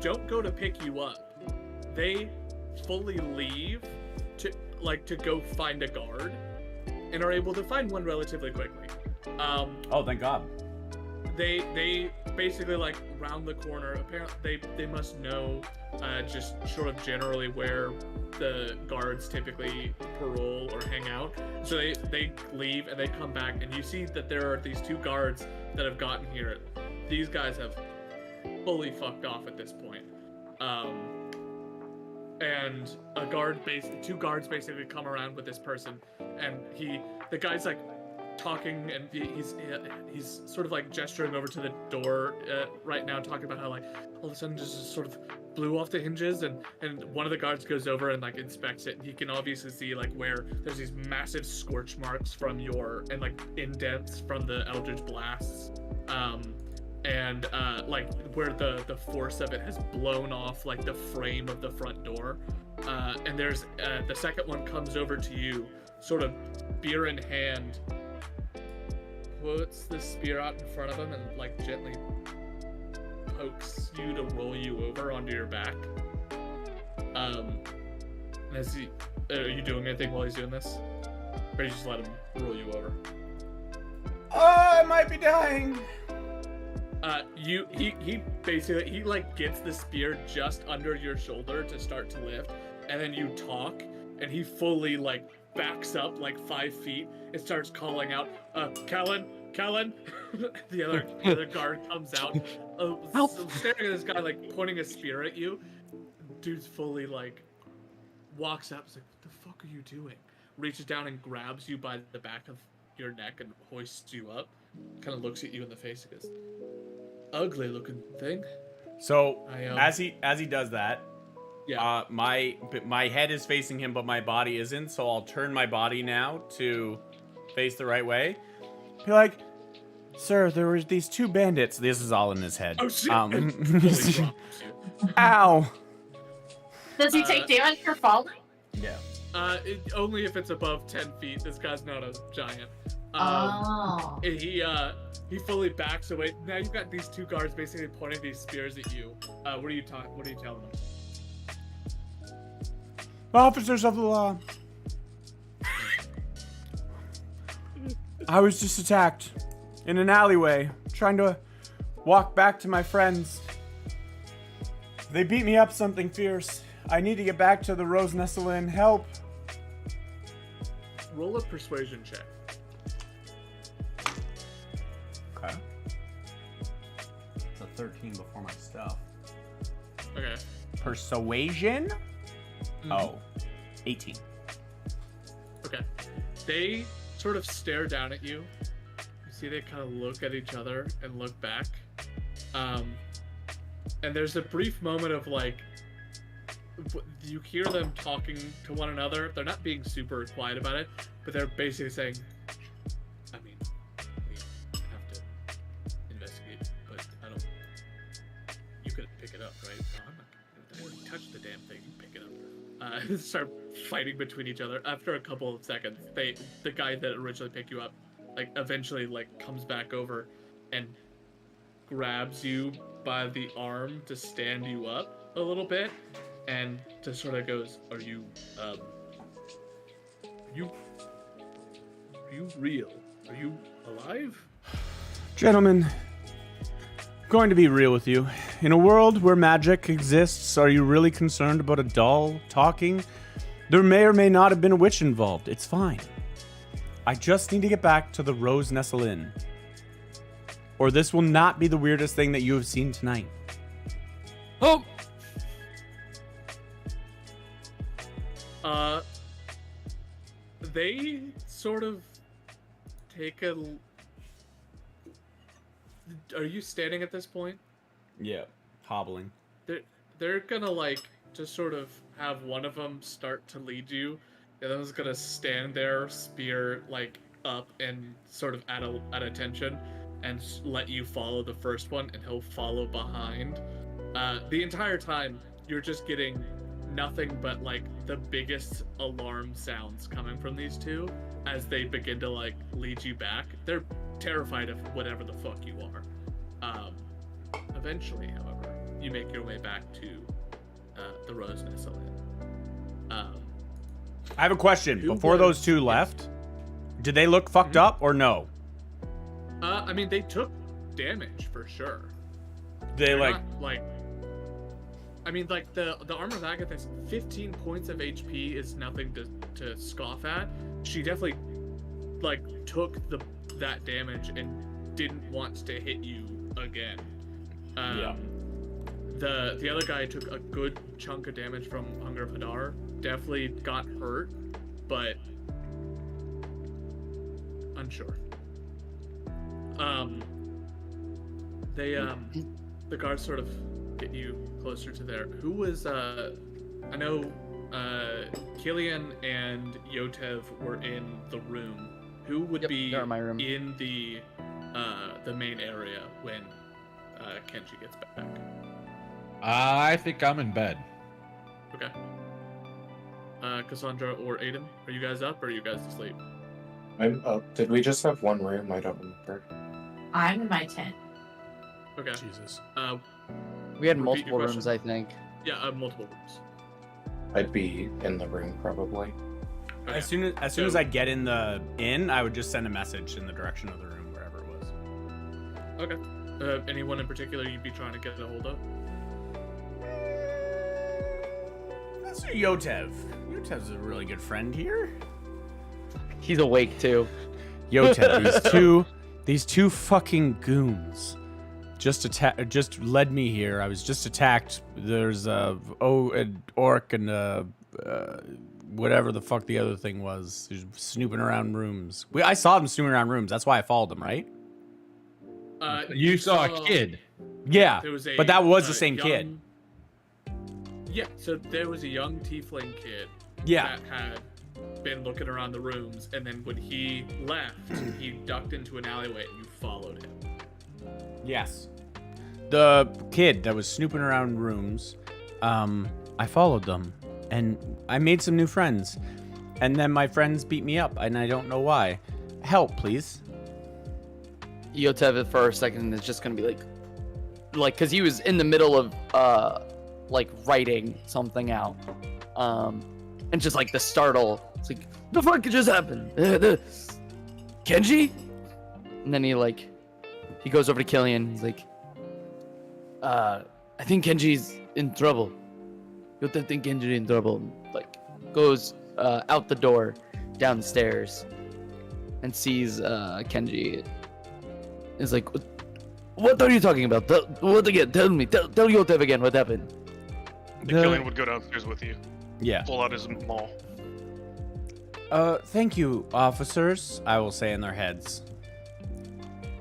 Speaker 3: don't go to pick you up. They fully leave to go find a guard, and are able to find one relatively quickly.
Speaker 1: Oh, thank God.
Speaker 3: They basically like round the corner. Apparently they must know just sort of generally where the guards typically parole or hang out. So they leave and they come back, and you see that there are these two guards that have gotten here. These guys have fully fucked off at this point. And two guards basically come around with this person, and the guy's like talking, and he's sort of like gesturing over to the door right now, talking about how like all of a sudden just sort of blew off the hinges, and one of the guards goes over and like inspects it, and he can obviously see like where there's these massive scorch marks from and like indents from the Eldritch blasts, and like where the force of it has blown off like the frame of the front door, and there's the second one comes over to you, sort of spear in hand, puts the spear out in front of him, and like gently pokes you to roll you over onto your back. Are you doing anything while he's doing this, or you just let him roll you over?
Speaker 1: Oh, I might be dying.
Speaker 3: He basically like gets the spear just under your shoulder to start to lift, and then you talk, and he fully like backs up like 5 feet and starts calling out, Kellen. the other guard comes out, staring at this guy like pointing a spear at you. Dude's fully like walks up, is like, what the fuck are you doing? Reaches down and grabs you by the back of your neck and hoists you up. Kind of looks at you in the face and goes, ugly looking thing.
Speaker 1: So as he does that,
Speaker 3: Yeah.
Speaker 1: My head is facing him, but my body isn't. So I'll turn my body now to face the right way. Be like, sir, there were these two bandits. This is all in his head.
Speaker 3: Oh shit!
Speaker 1: Ow.
Speaker 6: Does he take damage for falling?
Speaker 1: Yeah.
Speaker 3: Only if it's above 10 feet. This guy's not a giant.
Speaker 6: Oh.
Speaker 3: And he fully backs away. Now you've got these two guards basically pointing these spears at you. What are you telling them?
Speaker 1: Officers of the law. I was just attacked in an alleyway, trying to walk back to my friends. They beat me up something fierce. I need to get back to the Rose Nestle Inn. Help.
Speaker 3: Roll a persuasion check.
Speaker 1: Okay. It's a 13 before my stuff.
Speaker 3: Okay.
Speaker 1: Persuasion?
Speaker 3: Mhm.
Speaker 1: Oh, 18.
Speaker 3: Okay. They sort of stare down at you. You see they kind of look at each other and look back. And there's a brief moment of like, you hear them talking to one another. They're not being super quiet about it, but they're basically saying, I mean, we have to investigate, but you could pick it up, right? No, I'm not gonna touch the damn thing. Pick it up. Start fighting between each other. After a couple of seconds, the guy that originally picked you up, like eventually like comes back over and grabs you by the arm to stand you up a little bit, and just sort of goes, are you real? Are you alive?
Speaker 1: Gentlemen, I'm going to be real with you. In a world where magic exists, are you really concerned about a doll talking? There may or may not have been a witch involved. It's fine. I just need to get back to the Rose Nestle Inn, or this will not be the weirdest thing that you have seen tonight.
Speaker 5: Oh,
Speaker 3: They sort of take a... Are you standing at this point?
Speaker 1: Yeah, hobbling.
Speaker 3: They're gonna like just sort of have one of them start to lead you. The other one's gonna stand there, spear like up and sort of at attention, and let you follow the first one, and he'll follow behind. The entire time, you're just getting nothing but like the biggest alarm sounds coming from these two as they begin to like lead you back. They're terrified of whatever the fuck you are. Eventually, however, you make your way back to the Rose Nestle Inn.
Speaker 1: I have a question.
Speaker 3: Who
Speaker 1: Before
Speaker 3: was-
Speaker 1: those two left, did they look fucked up or no?
Speaker 3: I mean, they took damage for sure.
Speaker 1: They
Speaker 3: They're
Speaker 1: like
Speaker 3: not, like. I mean, like the armor of Agathis, 15 points of HP is nothing to scoff at. She definitely like took that damage and didn't want to hit you again.
Speaker 1: Yeah.
Speaker 3: The other guy took a good chunk of damage from Hunger of Hadar. Definitely got hurt, but unsure. The guards sort of get you closer to there. Who was I know Killian and Yotev were in the room. Who would
Speaker 5: Yep,
Speaker 3: be
Speaker 5: they're in my room.
Speaker 3: in the main area when Kenji gets back?
Speaker 4: I think I'm in bed.
Speaker 3: Okay. Cassandra or Aiden, are you guys up or are you guys asleep?
Speaker 7: I'm up. Did we just have one room? I don't remember.
Speaker 6: I'm in my tent.
Speaker 3: Okay.
Speaker 1: Jesus.
Speaker 5: We had
Speaker 3: Repeat
Speaker 5: multiple
Speaker 3: your
Speaker 5: rooms,
Speaker 3: question.
Speaker 5: I think.
Speaker 3: Yeah, multiple rooms.
Speaker 7: I'd be in the room probably.
Speaker 3: Okay.
Speaker 1: As soon as
Speaker 3: So-
Speaker 1: I get in the inn, I would just send a message in the direction of the room, wherever it was.
Speaker 3: Okay. Anyone in particular you'd be trying to get a hold of?
Speaker 1: That's Yotev. Yotev's a really good friend here.
Speaker 5: He's awake too.
Speaker 1: Yotev, these two fucking goons just led me here. I was just attacked. There's an orc and whatever the fuck the other thing was. He's snooping around rooms. I saw them snooping around rooms. That's why I followed them, right?
Speaker 4: You saw a kid.
Speaker 1: Yeah,
Speaker 3: There was
Speaker 1: but that was the same
Speaker 3: young-
Speaker 1: kid.
Speaker 3: Yeah, so there was a young tiefling kid
Speaker 1: Yeah,
Speaker 3: that had been looking around the rooms, and then when he left, he ducked into an alleyway and you followed him.
Speaker 1: yes. The kid that was snooping around rooms, I followed them, and I made some new friends. And then my friends beat me up, and I don't know why. Help, please.
Speaker 5: Yotev for a second is just gonna be like, cause he was in the middle of like writing something out, and just like the startle. It's like, the fuck just happened? Kenji? And then he goes over to Killian. He's like, I think Kenji's in trouble. Yotev think Kenji's in trouble. Like, goes out the door, downstairs, and sees Kenji. Is like, what are you talking about? What again? Tell me. Tell Yotev again what happened.
Speaker 2: The Killian would go downstairs with you,
Speaker 1: Yeah.
Speaker 2: pull out his maul.
Speaker 1: Thank you, officers, I will say in their heads.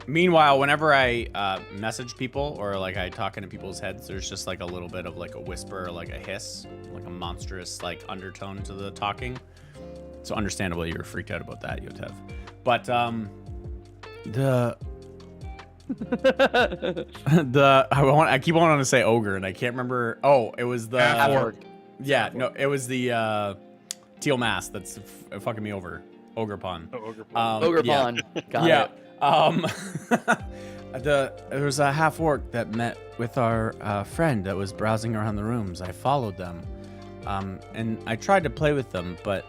Speaker 1: Meanwhile, whenever I message people or like I talk into people's heads, there's just like a little bit of like a whisper, like a hiss, like a monstrous like undertone to the talking. So understandably, you're freaked out about that, Yotev. But I keep wanting to say ogre and I can't remember. Oh, it was the
Speaker 4: Half-orc.
Speaker 1: Yeah, no, it was the teal mask that's fucking me over. Ogre Pond.
Speaker 2: Oh, ogre.
Speaker 5: Ogre
Speaker 1: yeah.
Speaker 5: Pond. Got
Speaker 1: Yeah.
Speaker 5: it.
Speaker 1: There was a half orc that met with our friend that was browsing around the rooms. I followed them, and I tried to play with them, but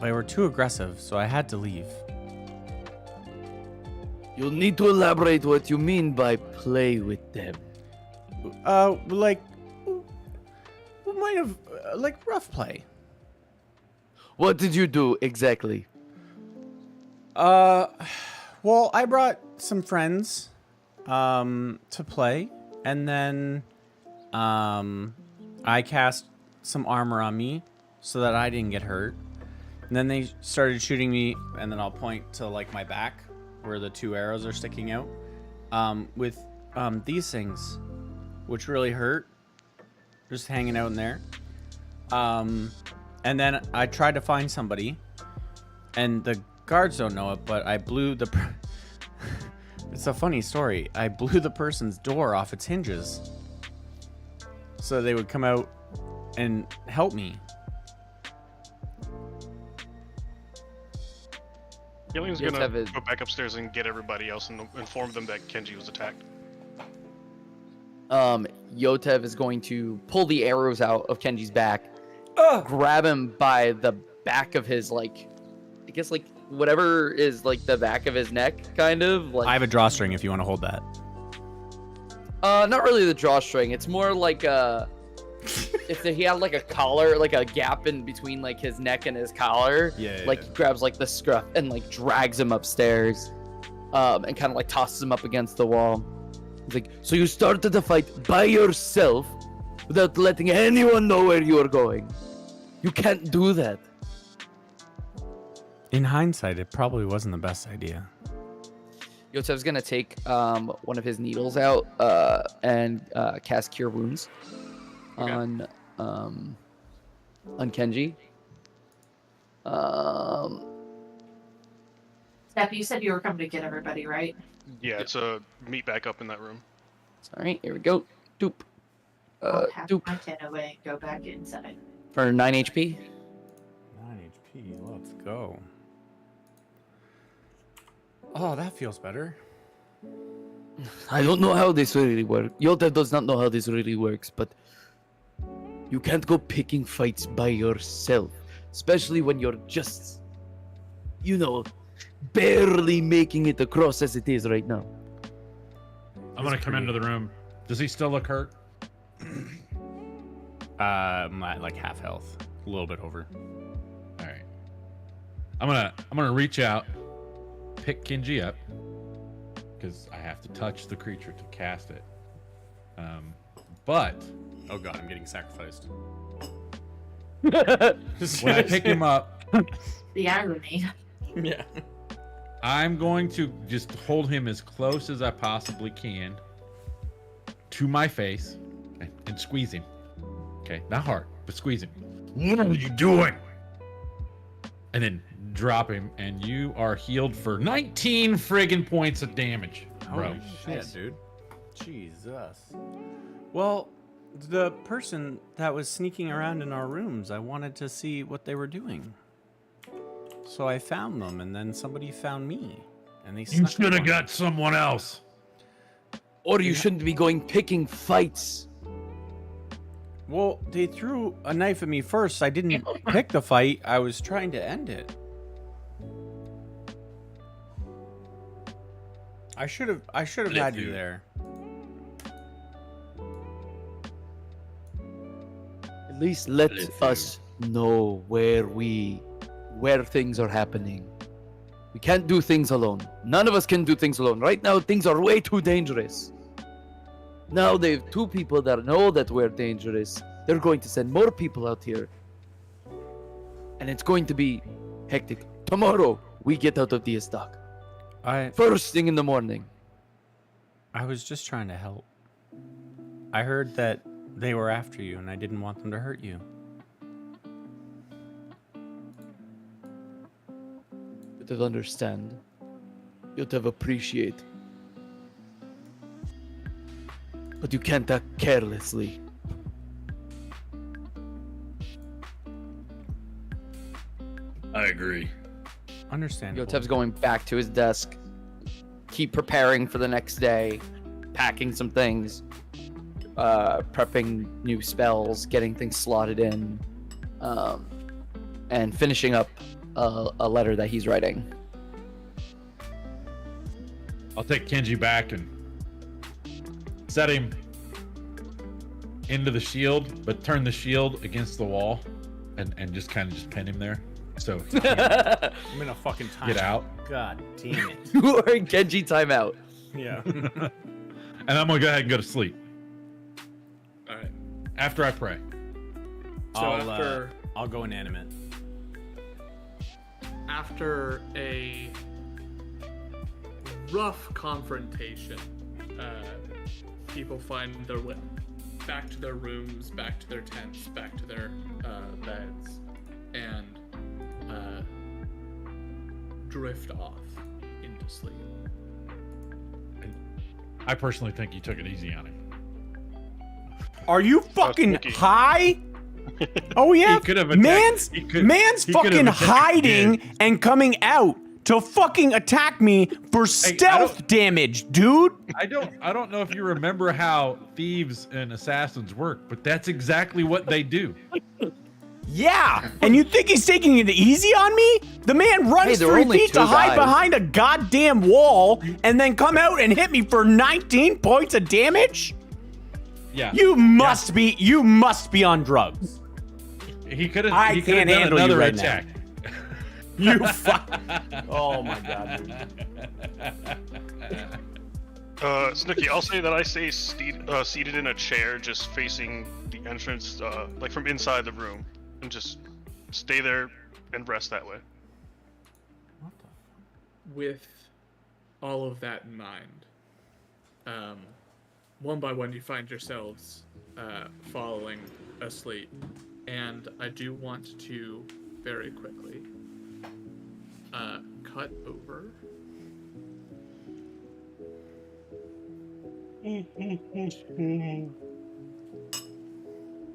Speaker 1: they were too aggressive, so I had to leave.
Speaker 5: You'll need to elaborate what you mean by play with them.
Speaker 1: Like, we might have like rough play.
Speaker 5: What did you do exactly?
Speaker 1: Well, I brought some friends to play, and then I cast some armor on me so that I didn't get hurt. And then they started shooting me, and then I'll point to like my back where the two arrows are sticking out with these things, which really hurt, just hanging out in there. And then I tried to find somebody, and the guards don't know it, but I blew the... It's a funny story. I blew the person's door off its hinges so they would come out and help me.
Speaker 2: Gillian's
Speaker 5: Yes,
Speaker 2: gonna
Speaker 5: have it.
Speaker 2: go back upstairs and get everybody else and inform them that Kenji was attacked.
Speaker 5: Yotev is going to pull the arrows out of Kenji's back, grab him by the back of his, like, I guess, like, whatever is, like, the back of his neck, kind of. Like,
Speaker 1: I have a drawstring if you want to hold that.
Speaker 5: not really the drawstring. It's more like if he had, like, a collar, like, a gap in between, like, his neck and his collar.
Speaker 1: Yeah,
Speaker 5: Like, he grabs, like, the scruff and, like, drags him upstairs, and kind of, like, tosses him up against the wall. He's like, so you started the fight by yourself without letting anyone know where you are going. You can't do that.
Speaker 1: In hindsight, it probably wasn't the best idea.
Speaker 5: Yotev's gonna take one of his needles out and cast Cure Wounds on Kenji.
Speaker 6: Steph, you said you were coming to get everybody, right?
Speaker 2: Yeah, it's a meet back up in that room.
Speaker 5: Sorry, here we go. Doop.
Speaker 6: I'll have
Speaker 5: Doop.
Speaker 6: my 10 away and go back inside.
Speaker 5: For 9 HP.
Speaker 1: 9 HP, let's go. Oh, that feels better.
Speaker 5: I don't know how this really works. Yotev does not know how this really works, but you can't go picking fights by yourself, especially when you're just, barely making it across as it is right now.
Speaker 4: I'm gonna come into the room. Does he still look hurt?
Speaker 1: Like half health, a little bit over.
Speaker 4: All right. I'm gonna reach out, pick Kenji up, because I have to touch the creature to cast it. But
Speaker 1: Oh god, I'm getting sacrificed.
Speaker 4: when I pick him up,
Speaker 6: The irony.
Speaker 1: Yeah.
Speaker 4: I'm going to just hold him as close as I possibly can to my face and squeeze him. Okay, not hard, but squeeze him. What are you doing? And then drop him, and you are healed for 19 friggin' points of damage, bro.
Speaker 1: Holy shit, dude. Jesus. Well, the person that was sneaking around in our rooms, I wanted to see what they were doing. So I found them, and then somebody found me. And they
Speaker 4: You
Speaker 1: snuck
Speaker 4: should have
Speaker 1: up.
Speaker 4: got someone else.
Speaker 5: Or you shouldn't be going picking fights.
Speaker 1: Well, they threw a knife at me first. I didn't pick the fight. I was trying to end it. I should have had you there.
Speaker 5: At least let us know where things are happening. We can't do things alone. None of us can do things alone. Right now, things are way too dangerous. Now they have 2 people that know that we're dangerous. They're going to send more people out here. And it's going to be hectic. Tomorrow, we get out of the stock. First thing in the morning.
Speaker 1: I was just trying to help. I heard that they were after you, and I didn't want them to hurt you.
Speaker 5: You have to understand. You have to appreciate. But you can't act carelessly.
Speaker 4: I agree.
Speaker 1: Understandable.
Speaker 5: Yotev's going back to his desk. Keep preparing for the next day. Packing some things. Prepping new spells. Getting things slotted in. And finishing up a letter that he's writing.
Speaker 4: I'll take Kenji back and set him into the shield, but turn the shield against the wall and just kind of just pin him there. So he can't
Speaker 1: I'm in a fucking time.
Speaker 4: get out.
Speaker 1: God damn it.
Speaker 5: You are in Kenji timeout.
Speaker 1: Yeah.
Speaker 4: And I'm gonna go ahead and go to sleep
Speaker 3: All right.
Speaker 4: after I pray.
Speaker 3: So after
Speaker 1: I'll go inanimate.
Speaker 3: after a rough confrontation, people find their way back to their rooms, back to their tents, back to their beds, and drift off into sleep.
Speaker 4: I personally think you took it easy on him.
Speaker 1: Are you fucking
Speaker 2: spooky.
Speaker 1: high? Oh yeah,
Speaker 4: He could have attacked-
Speaker 1: man's
Speaker 4: he could have
Speaker 1: fucking
Speaker 4: attacked
Speaker 1: hiding
Speaker 4: again.
Speaker 1: and coming out to fucking attack me for stealth damage, dude.
Speaker 4: I don't know if you remember how thieves and assassins work, but that's exactly what they do.
Speaker 1: Yeah, and you think he's taking it easy on me? The man runs
Speaker 5: Hey, there were
Speaker 1: 3
Speaker 5: only
Speaker 1: feet to
Speaker 5: 2
Speaker 1: hide
Speaker 5: guys.
Speaker 1: behind a goddamn wall and then come out and hit me for 19 points of damage?
Speaker 4: Yeah.
Speaker 1: You must be on drugs.
Speaker 4: He could have.
Speaker 1: I
Speaker 4: He could have
Speaker 1: can't
Speaker 4: done
Speaker 1: handle you
Speaker 4: another
Speaker 1: right now.
Speaker 4: attack.
Speaker 1: You fuck. Oh my god, dude.
Speaker 2: Snooky, I'll say that I stay seated in a chair, just facing the entrance, like from inside the room, and just stay there and rest that way.
Speaker 3: With all of that in mind, one by one you find yourselves falling asleep, and I do want to very quickly cut over.
Speaker 5: Let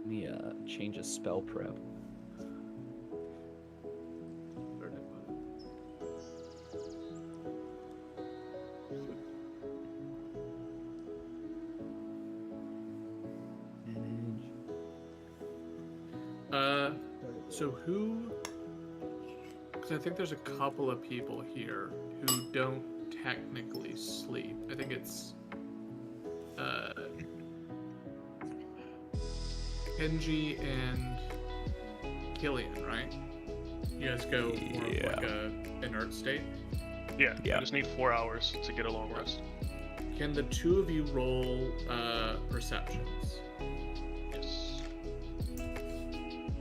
Speaker 5: me change a spell prep.
Speaker 3: So who? Because I think there's a couple of people here who don't technically sleep. I think it's Kenji and Killian, right? You guys go more of like a inert state.
Speaker 2: Yeah,
Speaker 1: Yeah.
Speaker 2: I just need 4 hours to get a long rest.
Speaker 3: Can the two of you roll perceptions?
Speaker 2: Yes.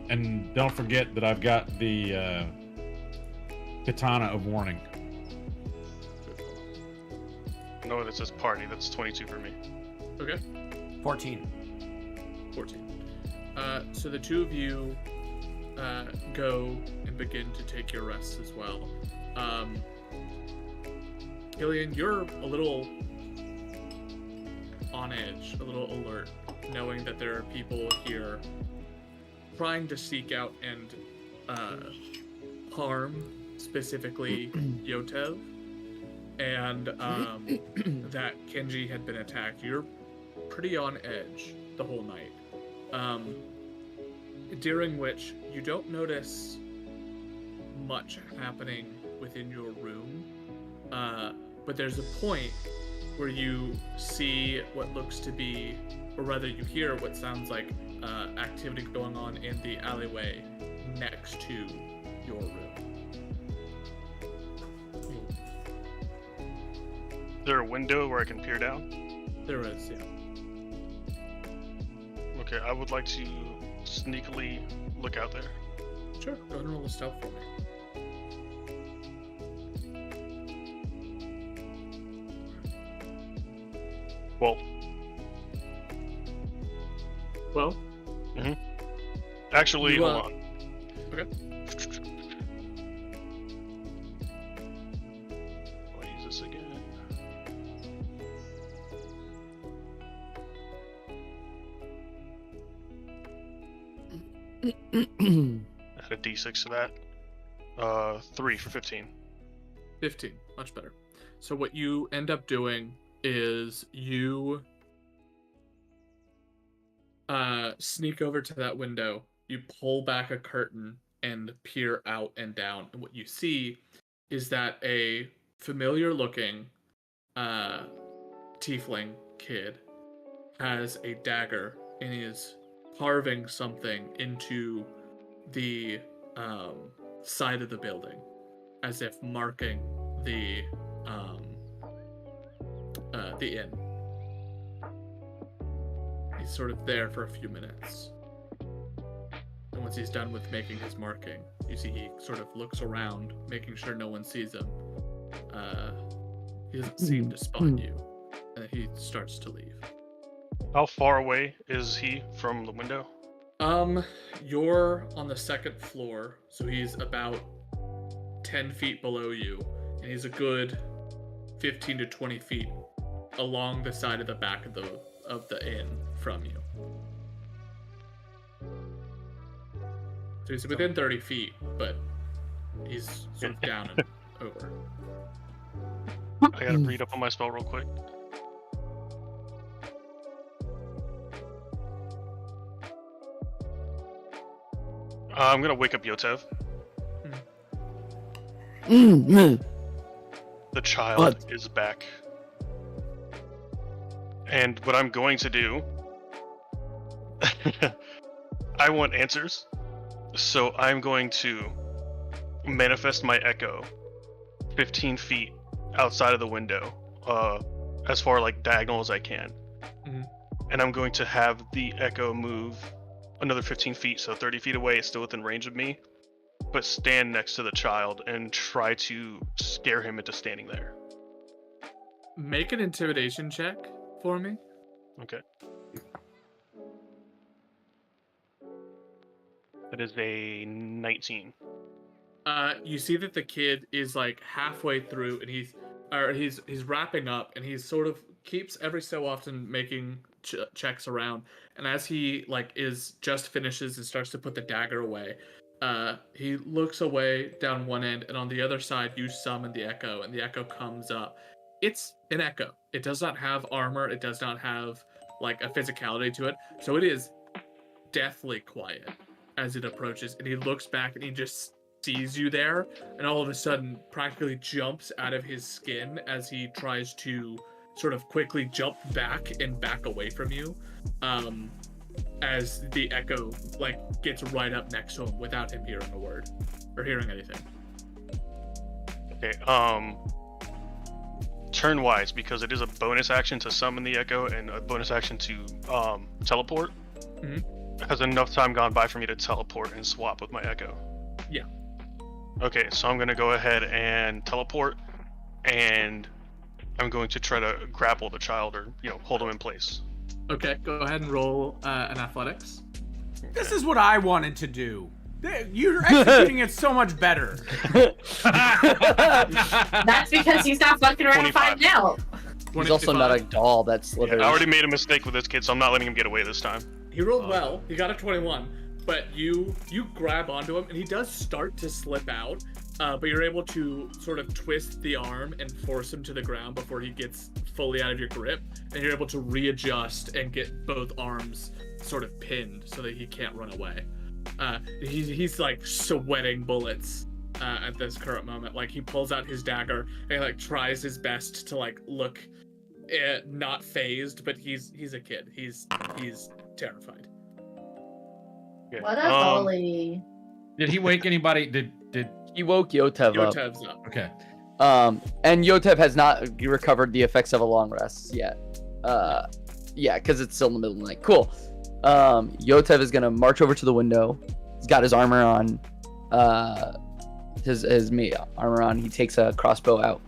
Speaker 4: And don't forget that I've got the katana of warning.
Speaker 2: No, that says party. That's 22 for me.
Speaker 3: Okay.
Speaker 1: 14.
Speaker 3: 14. So the two of you go and begin to take your rests as well. Killian, you're a little on edge, a little alert, knowing that there are people here trying to seek out and harm, specifically Yotev, and that Kenji had been attacked. You're pretty on edge the whole night. During which you don't notice much happening within your room, but there's a point where you see what looks to be, or rather you hear what sounds like activity going on in the alleyway next to your room.
Speaker 2: Is there a window where I can peer down?
Speaker 3: There is, yeah.
Speaker 2: Okay, I would like to sneakily look out there.
Speaker 3: Sure, go ahead and roll a stealth for me.
Speaker 2: Well,
Speaker 3: Well,
Speaker 2: actually,
Speaker 3: You,
Speaker 2: hold
Speaker 3: uh,
Speaker 2: on.
Speaker 3: okay.
Speaker 2: I'll use this again. Add a d6 to that. 3 for 15.
Speaker 3: 15, much better. So what you end up doing is you sneak over to that window, you pull back a curtain and peer out and down, and what you see is that a familiar looking tiefling kid has a dagger and is carving something into the side of the building, as if marking the inn. He's sort of there for a few minutes, and once he's done with making his marking, you see he sort of looks around, making sure no one sees him. He doesn't seem to spot you, and then he starts to leave.
Speaker 2: How far away is he from the window?
Speaker 3: You're on the second floor, so he's about 10 feet below you, and he's a good 15 to 20 feet along the side of the back of the inn from you. So he's within 30 feet, but he's sort of down and over.
Speaker 2: I gotta read up on my spell real quick. I'm gonna wake up Yotev. The child
Speaker 5: What?
Speaker 2: is back. And what I'm going to do... I want answers. So I'm going to manifest my echo 15 feet outside of the window, as far like diagonal as I can.
Speaker 3: Mhm.
Speaker 2: And I'm going to have the echo move another 15 feet, so 30 feet away. It's still within range of me, but stand next to the child and try to scare him into standing there.
Speaker 3: Make an intimidation check for me.
Speaker 2: Okay. That is a 19.
Speaker 3: You see that the kid is like halfway through, and he's wrapping up, and he sort of keeps every so often making checks around. And as he like is just finishes and starts to put the dagger away, he looks away down one end, and on the other side you summon the echo, and the echo comes up. It's an echo. It does not have armor. It does not have like a physicality to it. So it is deathly quiet as it approaches, and he looks back and he just sees you there, and all of a sudden practically jumps out of his skin as he tries to sort of quickly jump back and back away from you, as the echo like gets right up next to him without him hearing a word or hearing anything.
Speaker 2: Okay, turn wise, because it is a bonus action to summon the echo and a bonus action to teleport.
Speaker 3: Mhm.
Speaker 2: Has enough time gone by for me to teleport and swap with my echo?
Speaker 3: Yeah.
Speaker 2: Okay, so I'm gonna go ahead and teleport, and I'm going to try to grapple the child, or hold him in place.
Speaker 3: Okay, go ahead and roll an athletics.
Speaker 1: This is what I wanted to do. You're executing it so much better.
Speaker 6: That's because he's not fucking around and
Speaker 2: 25.
Speaker 6: finding out.
Speaker 5: He's also not a doll that
Speaker 2: I
Speaker 5: slithers.
Speaker 2: already made a mistake with this kid, so I'm not letting him get away this time.
Speaker 3: He rolled well. He got a 21, but you grab onto him, and he does start to slip out. But you're able to sort of twist the arm and force him to the ground before he gets fully out of your grip, and you're able to readjust and get both arms sort of pinned so that he can't run away. He's like sweating bullets at this current moment. Like he pulls out his dagger and he like tries his best to like look not phased, but he's a kid. He's terrified.
Speaker 2: Okay.
Speaker 6: What a bully.
Speaker 4: Did he wake anybody? Did
Speaker 5: He woke Yotev up.
Speaker 3: Yotev's up.
Speaker 4: okay.
Speaker 5: And Yotev has not recovered the effects of a long rest yet. Yeah, because it's still in the middle of the night. Cool. Yotev is gonna march over to the window. He's got his armor on. His armor on. He takes a crossbow out.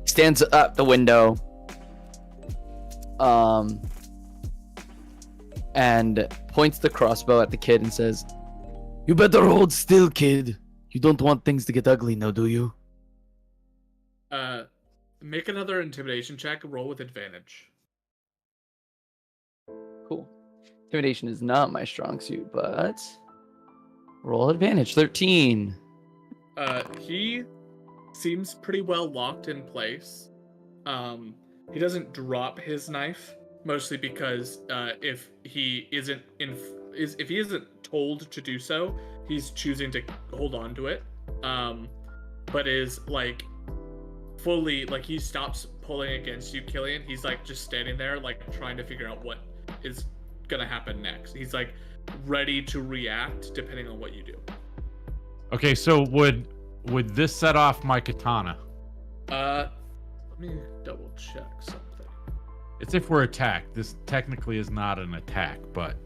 Speaker 5: Stands at the window. And points the crossbow at the kid and says, "You better hold still, kid. You don't want things to get ugly now, do you?"
Speaker 3: Make another intimidation check. Roll with advantage.
Speaker 5: Cool. Intimidation is not my strong suit, but roll advantage. 13.
Speaker 3: He seems pretty well locked in place. He doesn't drop his knife, mostly because if he isn't told to do so, he's choosing to hold on to it. But is like fully like he stops pulling against you, Killian. He's like just standing there, like trying to figure out what is gonna happen next. He's like ready to react depending on what you do.
Speaker 4: Okay, so would this set off my katana?
Speaker 3: Let me double check something.
Speaker 4: It's if we're attacked. This technically is not an attack, but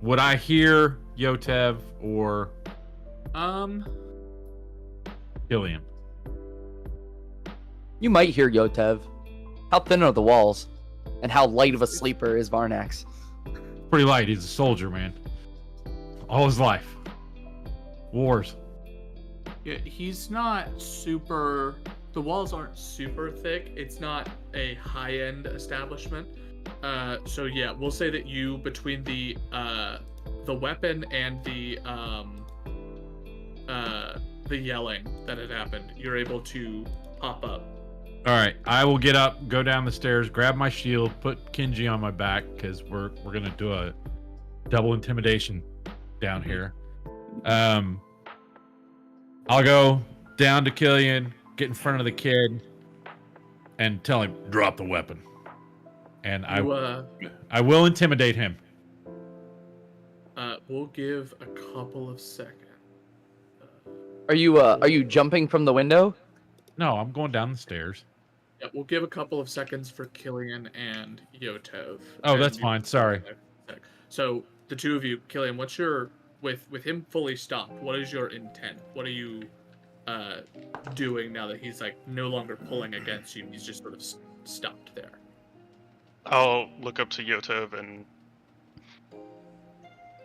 Speaker 4: would I hear Yotev or Killian?
Speaker 5: You might hear Yotev. How thin are the walls? And how light of a sleeper is Varnax?
Speaker 4: Pretty light. He's a soldier, man. All his life. Wars.
Speaker 3: Yeah, he's not super. The walls aren't super thick. It's not a high-end establishment. So yeah, we'll say that you between the weapon and the yelling that had happened, you're able to pop up.
Speaker 4: All right, I will get up, go down the stairs, grab my shield, put Kenji on my back because we're gonna do a double intimidation down here. I'll go down to Killian, get in front of the kid, and tell him drop the weapon. And I will intimidate him.
Speaker 3: We'll give a couple of seconds.
Speaker 5: Are you jumping from the window?
Speaker 4: No, I'm going down the stairs.
Speaker 3: Yeah, we'll give a couple of seconds for Killian and Yotov.
Speaker 4: Oh,
Speaker 3: And
Speaker 4: that's
Speaker 3: you-
Speaker 4: fine. Sorry.
Speaker 3: So the two of you, Killian, what's your with him fully stopped? What is your intent? What are you doing now that he's like no longer pulling against you? He's just sort of stopped there.
Speaker 2: I'll look up to Yotov and.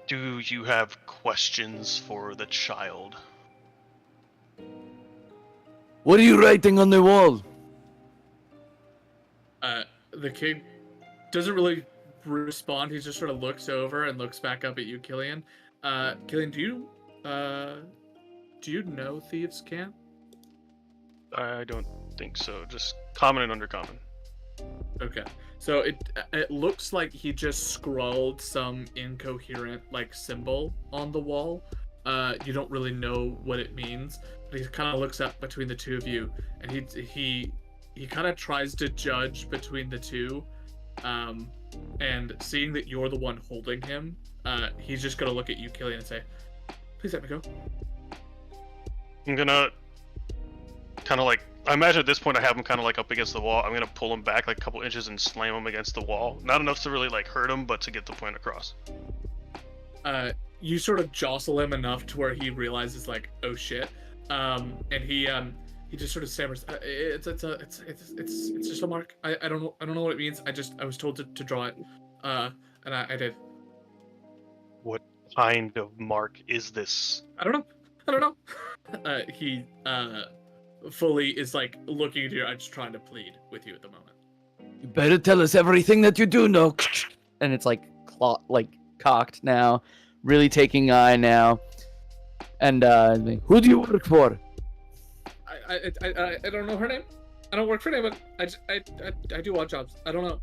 Speaker 2: Do you have questions for the child?
Speaker 5: What are you writing on the wall?
Speaker 3: The kid doesn't really respond. He just sort of looks over and looks back up at you, Killian. Killian, do you know Thieves' Camp?
Speaker 2: I don't think so. Just common and undercommon.
Speaker 3: Okay, so it looks like he just scrawled some incoherent like symbol on the wall. You don't really know what it means, but he kind of looks up between the two of you, and he kind of tries to judge between the two, and seeing that you're the one holding him, he's just gonna look at you, Killian, and say, "Please let me go."
Speaker 2: I'm gonna kind of like. I imagine at this point I have him kind of like up against the wall. I'm gonna pull him back like a couple inches and slam him against the wall. Not enough to really like hurt him, but to get the point across.
Speaker 3: You sort of jostle him enough to where he realizes like, oh shit, and he just sort of stammers. It's just a mark. I don't know what it means. I was told to draw it, and I did.
Speaker 2: What kind of mark is this?
Speaker 3: I don't know. He fully is like looking at you. I'm just trying to plead with you at the moment.
Speaker 5: You better tell us everything that you do know. And it's like cocked now, really taking eye now. And who do you work for?
Speaker 3: I don't know her name. I don't work for anyone. I do odd jobs. I don't know.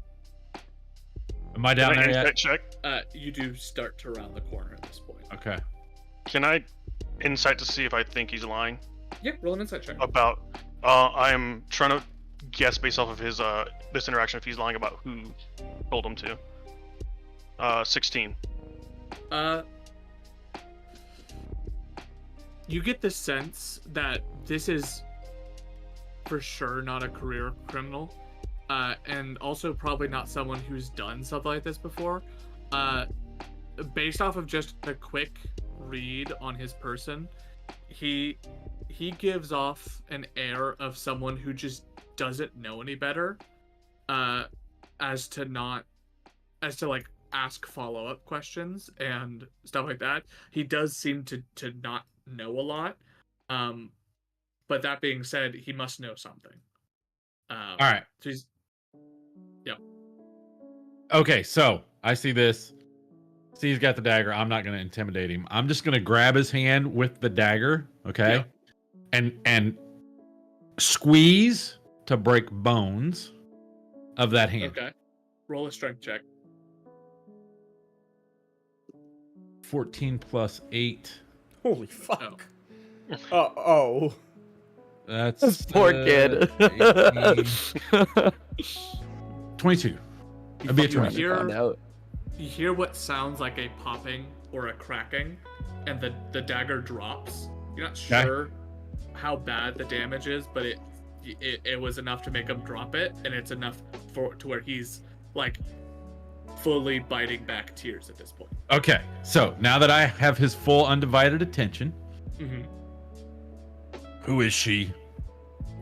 Speaker 4: Am I down
Speaker 2: Can I
Speaker 4: there yet?
Speaker 2: insight check?
Speaker 3: You do start to round the corner at this point.
Speaker 4: Okay.
Speaker 2: Can I insight to see if I think he's lying?
Speaker 3: Yeah, roll an insight check.
Speaker 2: About I am trying to guess based off of his this interaction if he's lying about who told him to. 16.
Speaker 3: You get the sense that this is for sure not a career criminal, and also probably not someone who's done something like this before. Based off of just a quick read on his person, he gives off an air of someone who just doesn't know any better, as to like ask follow-up questions and stuff like that. He does seem to not know a lot, but that being said, he must know something.
Speaker 4: All right.
Speaker 3: So he's
Speaker 4: Okay, so I see this. See, he's got the dagger. I'm not going to intimidate him. I'm just going to grab his hand with the dagger, okay?
Speaker 3: Yeah.
Speaker 4: And squeeze to break bones of that hand.
Speaker 3: okay. Roll a strength check.
Speaker 4: 14 plus 8.
Speaker 1: Holy fuck. Oh.
Speaker 4: That's
Speaker 5: This poor kid.
Speaker 4: 18. 22. That'd be a
Speaker 3: You
Speaker 4: 20.
Speaker 3: hear, you hear what sounds like a popping or a cracking, and the dagger drops. You're not
Speaker 4: Okay.
Speaker 3: sure how bad the damage is, but it was enough to make him drop it, and it's enough to where he's like fully biting back tears at this point.
Speaker 4: Okay, so now that I have his full undivided attention,
Speaker 3: Mm-hmm.
Speaker 4: who is she?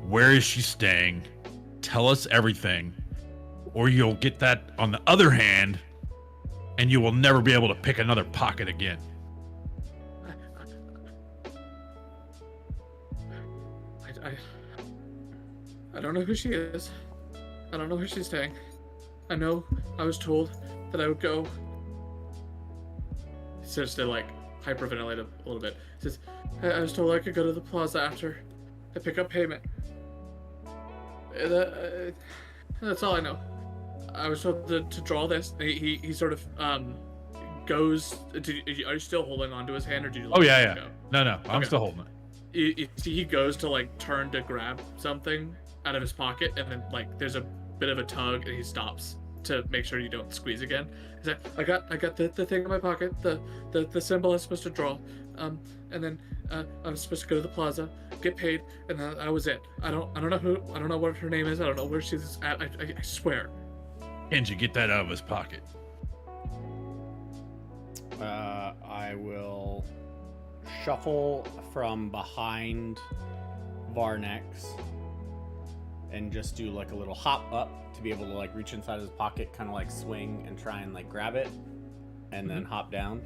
Speaker 4: Where is she staying? Tell us everything. or you'll get that on the other hand, and you will never be able to pick another pocket again.
Speaker 3: I don't know who she is. I don't know where she's staying. I know I was told that I would go. He starts to like hyperventilate a little bit. He says, I was told I could go to the plaza after I pick up payment. That's all I know. I was told to draw this. He sort of goes. Are you still holding on to his hand, or do you?
Speaker 4: Oh yeah, yeah.
Speaker 3: Go?
Speaker 4: No, I'm
Speaker 3: Okay.
Speaker 4: still holding it.
Speaker 3: You see, he goes to like turn to grab something out of his pocket, and then like there's a bit of a tug, and he stops to make sure you don't squeeze again. He's like, I got the thing in my pocket, the symbol I'm supposed to draw, and then I was supposed to go to the plaza, get paid, and that was it. I don't know what her name is. I don't know where she's at. I swear.
Speaker 4: Kenji, get that out of his pocket.
Speaker 1: I will shuffle from behind Varnex and just do like a little hop up to be able to like reach inside his pocket, kind of like swing and try and like grab it, and then hop down.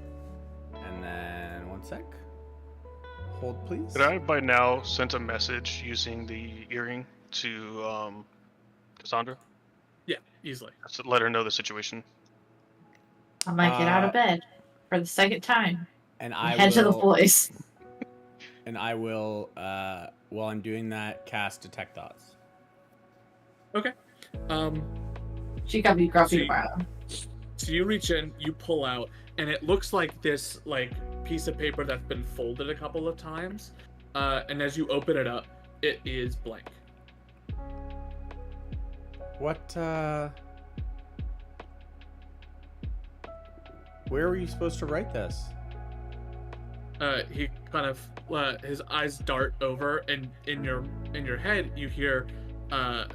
Speaker 1: And then 1 sec. Hold, please.
Speaker 2: Could I by now send a message using the earring to Cassandra?
Speaker 3: Yeah, easily.
Speaker 2: To let her know the situation.
Speaker 6: I might get out of bed for the second time.
Speaker 1: And I
Speaker 6: Head to the
Speaker 1: will,
Speaker 6: boys.
Speaker 1: and I will, while I'm doing that, cast Detect Thoughts.
Speaker 3: Okay.
Speaker 6: She got me grumpy
Speaker 3: See-
Speaker 6: about
Speaker 3: So you reach in, you pull out, and it looks like this like piece of paper that's been folded a couple of times. And as you open it up, it is blank.
Speaker 1: What, where were you supposed to write this?
Speaker 3: He kind of his eyes dart over, and in your head you hear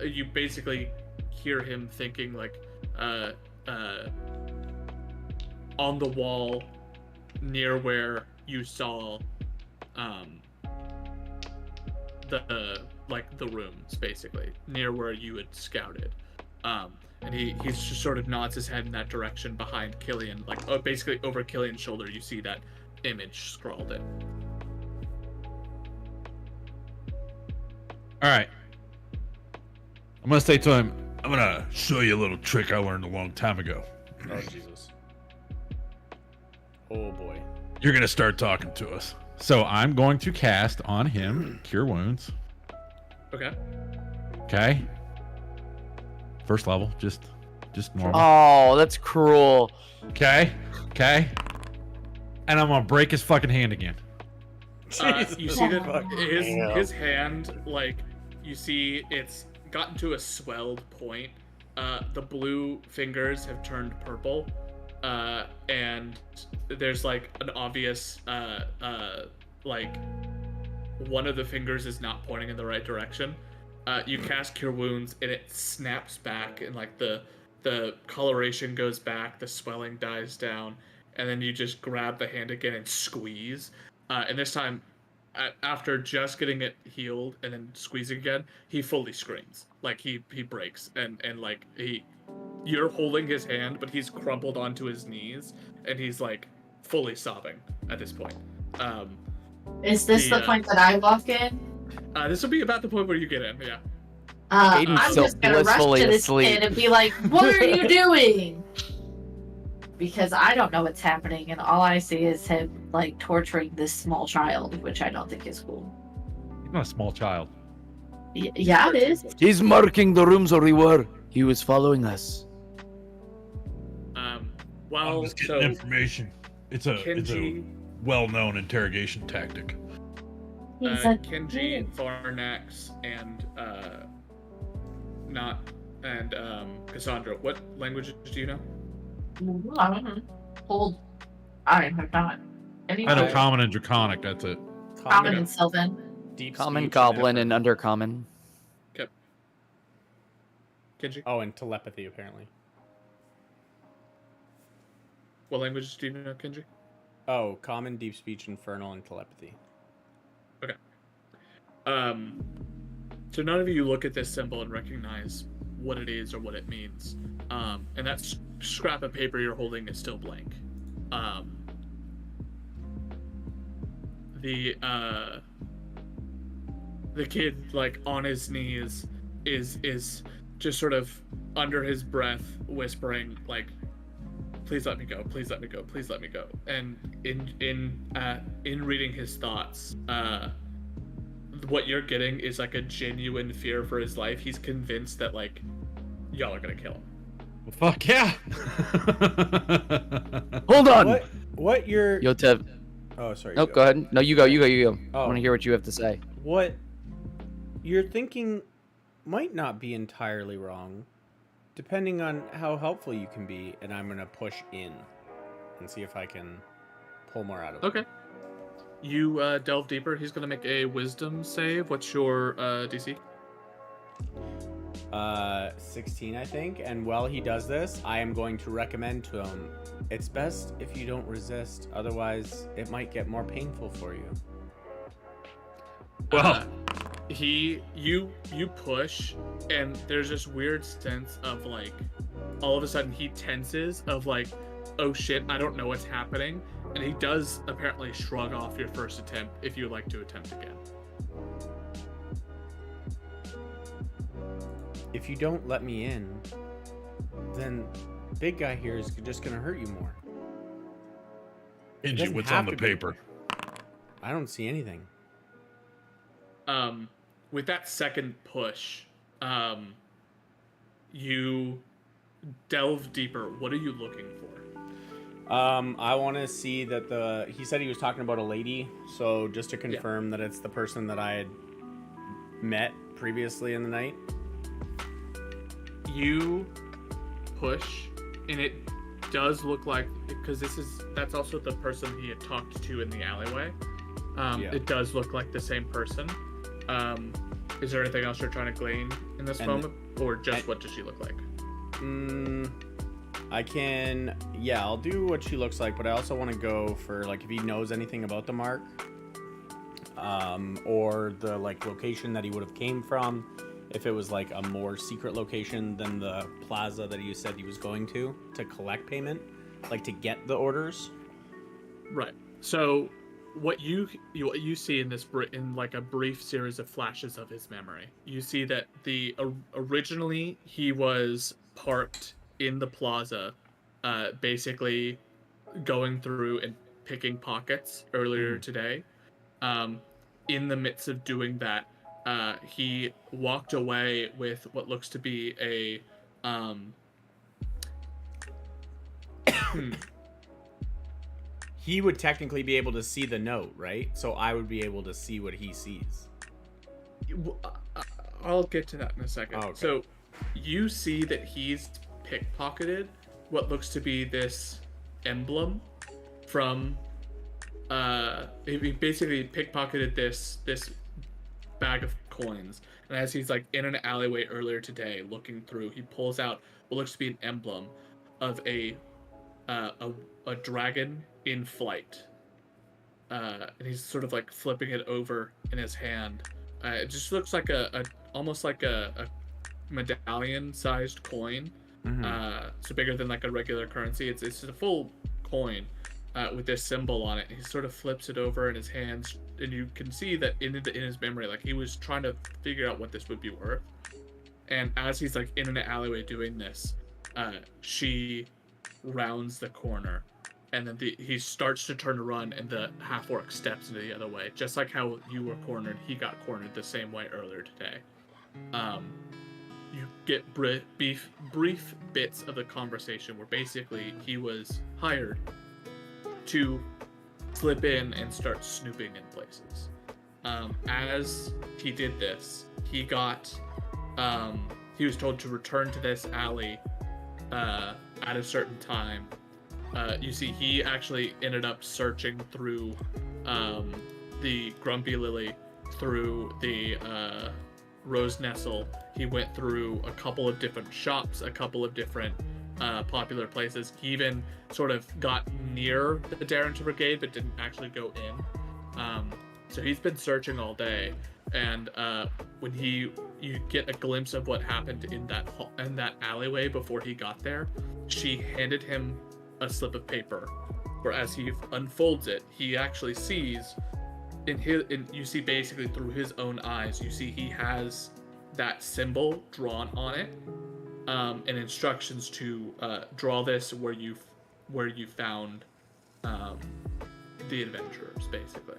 Speaker 3: you basically hear him thinking like on the wall near where you saw the rooms, basically near where you had scouted, and he just sort of nods his head in that direction behind Killian, like basically over Killian's shoulder. You see that image scrawled in.
Speaker 4: All right. I'm gonna say to him, I'm gonna show you a little trick I learned a long time ago.
Speaker 1: Oh, Jesus. Oh, boy.
Speaker 4: You're gonna start talking to us. So I'm going to cast on him Cure Wounds.
Speaker 3: Okay.
Speaker 4: Okay. First level, just normal.
Speaker 5: Oh, that's cruel.
Speaker 4: Okay. And I'm gonna break his fucking hand again.
Speaker 3: You see that
Speaker 7: Damn.
Speaker 3: his hand, like, you see it's gotten to a swelled point. The blue fingers have turned purple, and there's like an obvious like one of the fingers is not pointing in the right direction. You cast Cure Wounds, and it snaps back, and like the coloration goes back, the swelling dies down, and then you just grab the hand again and squeeze. And this time, after just getting it healed and then squeezing again, he fully screams. Like he breaks, and like you're holding his hand, but he's crumpled onto his knees, and he's like fully sobbing at this point.
Speaker 6: Is this the
Speaker 3: the,
Speaker 6: point that I walk in?
Speaker 3: This will be about the point where you get in. Yeah.
Speaker 5: Aiden's
Speaker 6: I'm
Speaker 5: still
Speaker 6: just gonna rush
Speaker 5: blissfully
Speaker 6: to this
Speaker 5: asleep.
Speaker 6: kid and be like, "What are you doing?" Because I don't know what's happening, and all I see is him like torturing this small child, which I don't think is cool.
Speaker 4: He's not a small child.
Speaker 6: Yeah, it is.
Speaker 5: He's marking the rooms where we were. He was following us.
Speaker 3: Well,
Speaker 4: I'm just getting
Speaker 3: so
Speaker 4: information. It's a
Speaker 3: Kenji,
Speaker 4: well-known interrogation tactic.
Speaker 6: He's a
Speaker 3: Kenji,
Speaker 6: kid.
Speaker 3: Varnax, and Cassandra. What languages do you know?
Speaker 6: I don't know. Hold. I have not. Any
Speaker 4: I know
Speaker 1: Right.
Speaker 4: Common and Draconic. That's it.
Speaker 6: common and Sylvan.
Speaker 1: Deep
Speaker 5: Common,
Speaker 1: speech,
Speaker 5: Goblin,
Speaker 1: effort.
Speaker 5: and Undercommon.
Speaker 3: Kenji,
Speaker 1: Oh, and telepathy, apparently.
Speaker 3: what languages do you know, Kenji?
Speaker 1: Oh, common, deep speech, infernal, and telepathy.
Speaker 3: So none of you look at this symbol and recognize what it is or what it means. And that scrap of paper you're holding is still blank. The kid, like, on his knees is just sort of under his breath whispering, like, please let me go, please let me go, please let me go. And in reading his thoughts, what you're getting is like a genuine fear for his life. He's convinced that, like, y'all are gonna kill him.
Speaker 4: Well, fuck yeah.
Speaker 5: Hold on.
Speaker 1: What you're...
Speaker 5: Yo, Tev.
Speaker 1: Oh, sorry.
Speaker 5: Nope, go ahead. No, you go. I
Speaker 1: Oh.
Speaker 5: want to hear what you have to say.
Speaker 1: What you're thinking might not be entirely wrong, depending on how helpful you can be, and I'm gonna push in and see if I can pull more out of it.
Speaker 3: Okay. You delve deeper. He's gonna make a wisdom save. What's your DC?
Speaker 1: 16, I think. And while he does this, I am going to recommend to him, it's best if you don't resist, otherwise it might get more painful for you.
Speaker 4: Well,
Speaker 3: you push, and there's this weird sense of, like, all of a sudden he tenses of, like, oh shit, I don't know what's happening, and he does apparently shrug off your first attempt if you'd like to attempt again.
Speaker 1: If you don't let me in, then big guy here is just gonna hurt you more.
Speaker 4: Benji,
Speaker 1: doesn't
Speaker 4: what's
Speaker 1: have
Speaker 4: on the
Speaker 1: to be.
Speaker 4: paper?
Speaker 1: I don't see anything.
Speaker 3: With that second push, you delve deeper. What are you looking for?
Speaker 1: I want to see that he said he was talking about a lady, so just to confirm that it's the person that I had met previously in the night.
Speaker 3: You push, and it does look like, because that's also the person he had talked to in the alleyway. It does look like the same person. Is there anything else you're trying to glean in this moment, or just what does she look like?
Speaker 1: I'll do what she looks like, but I also want to go for, like, if he knows anything about the mark, or the, like, location that he would have came from, if it was, like, a more secret location than the plaza that he said he was going to collect payment, like, to get the orders.
Speaker 3: Right. So what you see in this in like a brief series of flashes of his memory, you see that originally he was parked in the plaza, basically going through and picking pockets earlier today. In the midst of doing that, he walked away with what looks to be a
Speaker 1: He would technically be able to see the note, right? So I would be able to see what he sees.
Speaker 3: I'll get to that in a second.
Speaker 1: Oh, okay.
Speaker 3: So you see that he's pickpocketed what looks to be this emblem from he basically pickpocketed this bag of coins, and as he's, like, in an alleyway earlier today looking through, he pulls out what looks to be an emblem of a dragon in flight, and he's sort of, like, flipping it over in his hand. It just looks like almost like a medallion-sized coin. So bigger than, like, a regular currency. It's a full coin with this symbol on it. He sort of flips it over in his hands, and you can see that in his memory, like, he was trying to figure out what this would be worth. And as he's, like, in an alleyway doing this, she rounds the corner, and then he starts to turn to run, and the half-orc steps into the other way. Just like how you were cornered, he got cornered the same way earlier today. You get brief bits of the conversation where basically he was hired to slip in and start snooping in places. As he did this, he was told to return to this alley at a certain time. You see, he actually ended up searching through the Grumpy Lily, through the Rose Nestle. He went through a couple of different shops, a couple of different popular places. He even sort of got near the Darrington Brigade, but didn't actually go in. So he's been searching all day, and when you get a glimpse of what happened in that alleyway before he got there, she handed him a slip of paper, where as he unfolds it, he actually sees you see basically through his own eyes, you see he has that symbol drawn on it, and instructions to draw this where you found the adventurers, basically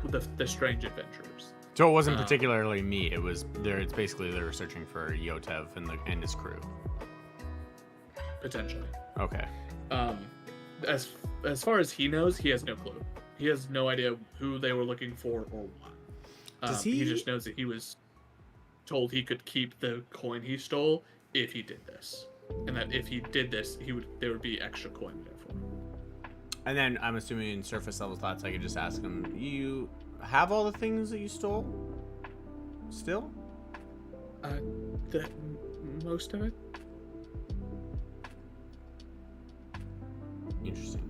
Speaker 3: the strange adventurers.
Speaker 1: So it wasn't particularly me. It was there. It's basically they were searching for Yotev and his crew.
Speaker 3: Potentially.
Speaker 1: Okay.
Speaker 3: As far as he knows, he has no clue. He has no idea who they were looking for or what. He just knows that he was told he could keep the coin he stole if he did this, and that if he did this, there would be extra coin there for him.
Speaker 1: And then I'm assuming in surface level thoughts, I could just ask him, "You have all the things that you stole? Still?"
Speaker 3: Most of it.
Speaker 1: Interesting.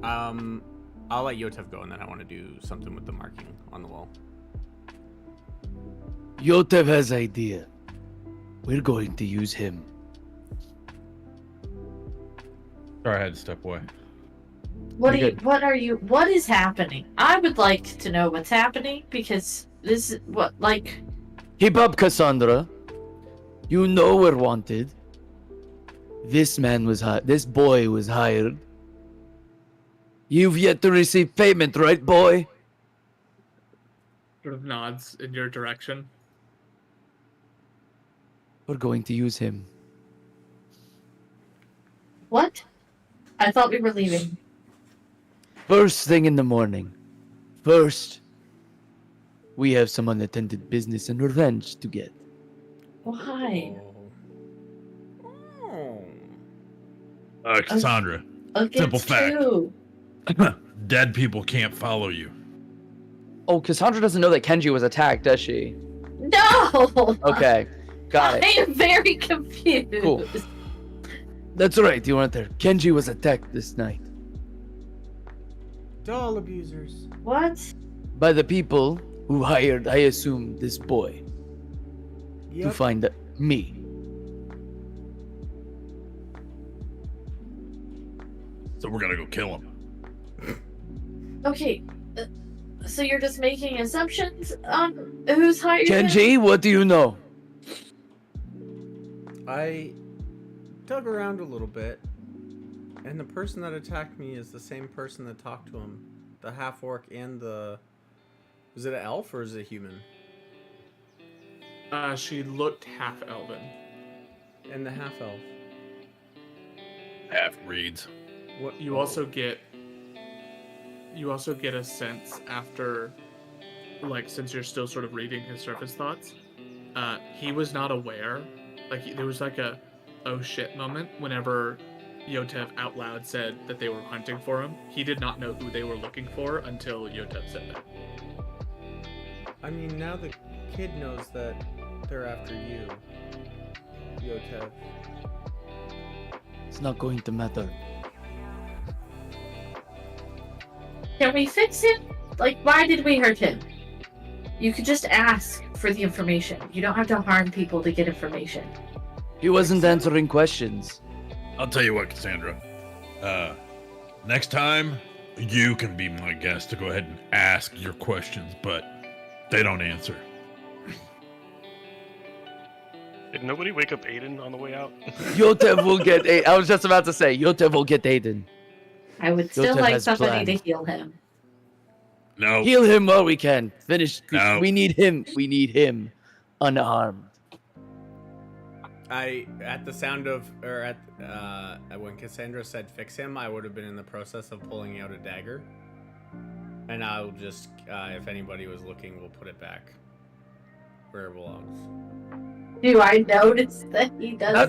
Speaker 1: I'll let Yotev go, and then I want to do something with the marking on the wall.
Speaker 5: Yotev has idea. We're going to use him.
Speaker 4: Sorry, I had to step away.
Speaker 6: What is happening? I would like to know what's happening, because this is
Speaker 5: Keep up, Cassandra. You know we're wanted. This boy was hired. You've yet to receive payment, right, boy?
Speaker 3: Sort of nods in your direction.
Speaker 5: We're going to use him.
Speaker 6: What? I thought we were leaving.
Speaker 5: First thing in the morning. First, we have some unattended business and revenge to get.
Speaker 6: Why?
Speaker 4: Cassandra,
Speaker 6: Against
Speaker 4: simple fact.
Speaker 6: who?
Speaker 4: Dead people can't follow you.
Speaker 5: Oh, Cassandra doesn't know that Kenji was attacked, does she?
Speaker 6: No.
Speaker 5: Okay, got it.
Speaker 6: I am very confused.
Speaker 5: Cool. That's right, you weren't there. Kenji was attacked this night.
Speaker 1: Doll abusers.
Speaker 6: What?
Speaker 5: By the people who hired, I assume, this boy. To find me.
Speaker 4: So we're gonna go kill him.
Speaker 6: Okay. So you're just making assumptions on who's hired him?
Speaker 5: Kenji, what do you know?
Speaker 1: I dug around a little bit, and the person that attacked me is the same person that talked to him. The half-orc and the... Was it an elf or is it a human?
Speaker 3: She looked half-elven.
Speaker 1: And the half-elf.
Speaker 4: Half-breeds.
Speaker 3: What you also get a sense after, since you're still sort of reading his surface thoughts, he was not aware. There was a oh shit moment whenever Yotev out loud said that they were hunting for him. He did not know who they were looking for until Yotev said that.
Speaker 1: I mean, now the kid knows that they're after you, Yotev.
Speaker 5: It's not going to matter.
Speaker 6: Can we fix him? Why did we hurt him? You could just ask for the information. You don't have to harm people to get information.
Speaker 5: He wasn't answering questions.
Speaker 4: I'll tell you what, Cassandra. Next time, you can be my guest to go ahead and ask your questions, but they don't answer.
Speaker 2: Did nobody wake up Aiden on the way out?
Speaker 5: Yotev will get Aiden. I was just about to say, Yotev will get Aiden.
Speaker 6: I would still
Speaker 5: Yotev
Speaker 6: like
Speaker 5: has
Speaker 6: somebody
Speaker 5: plans.
Speaker 6: to heal him.
Speaker 4: No.
Speaker 5: Heal him while we can. Finish.
Speaker 4: No.
Speaker 5: We need him. We need him unharmed.
Speaker 1: At the sound of, when Cassandra said fix him, I would have been in the process of pulling out a dagger. And I'll just, if anybody was looking, we'll put it back where it belongs.
Speaker 6: Do I notice that he does?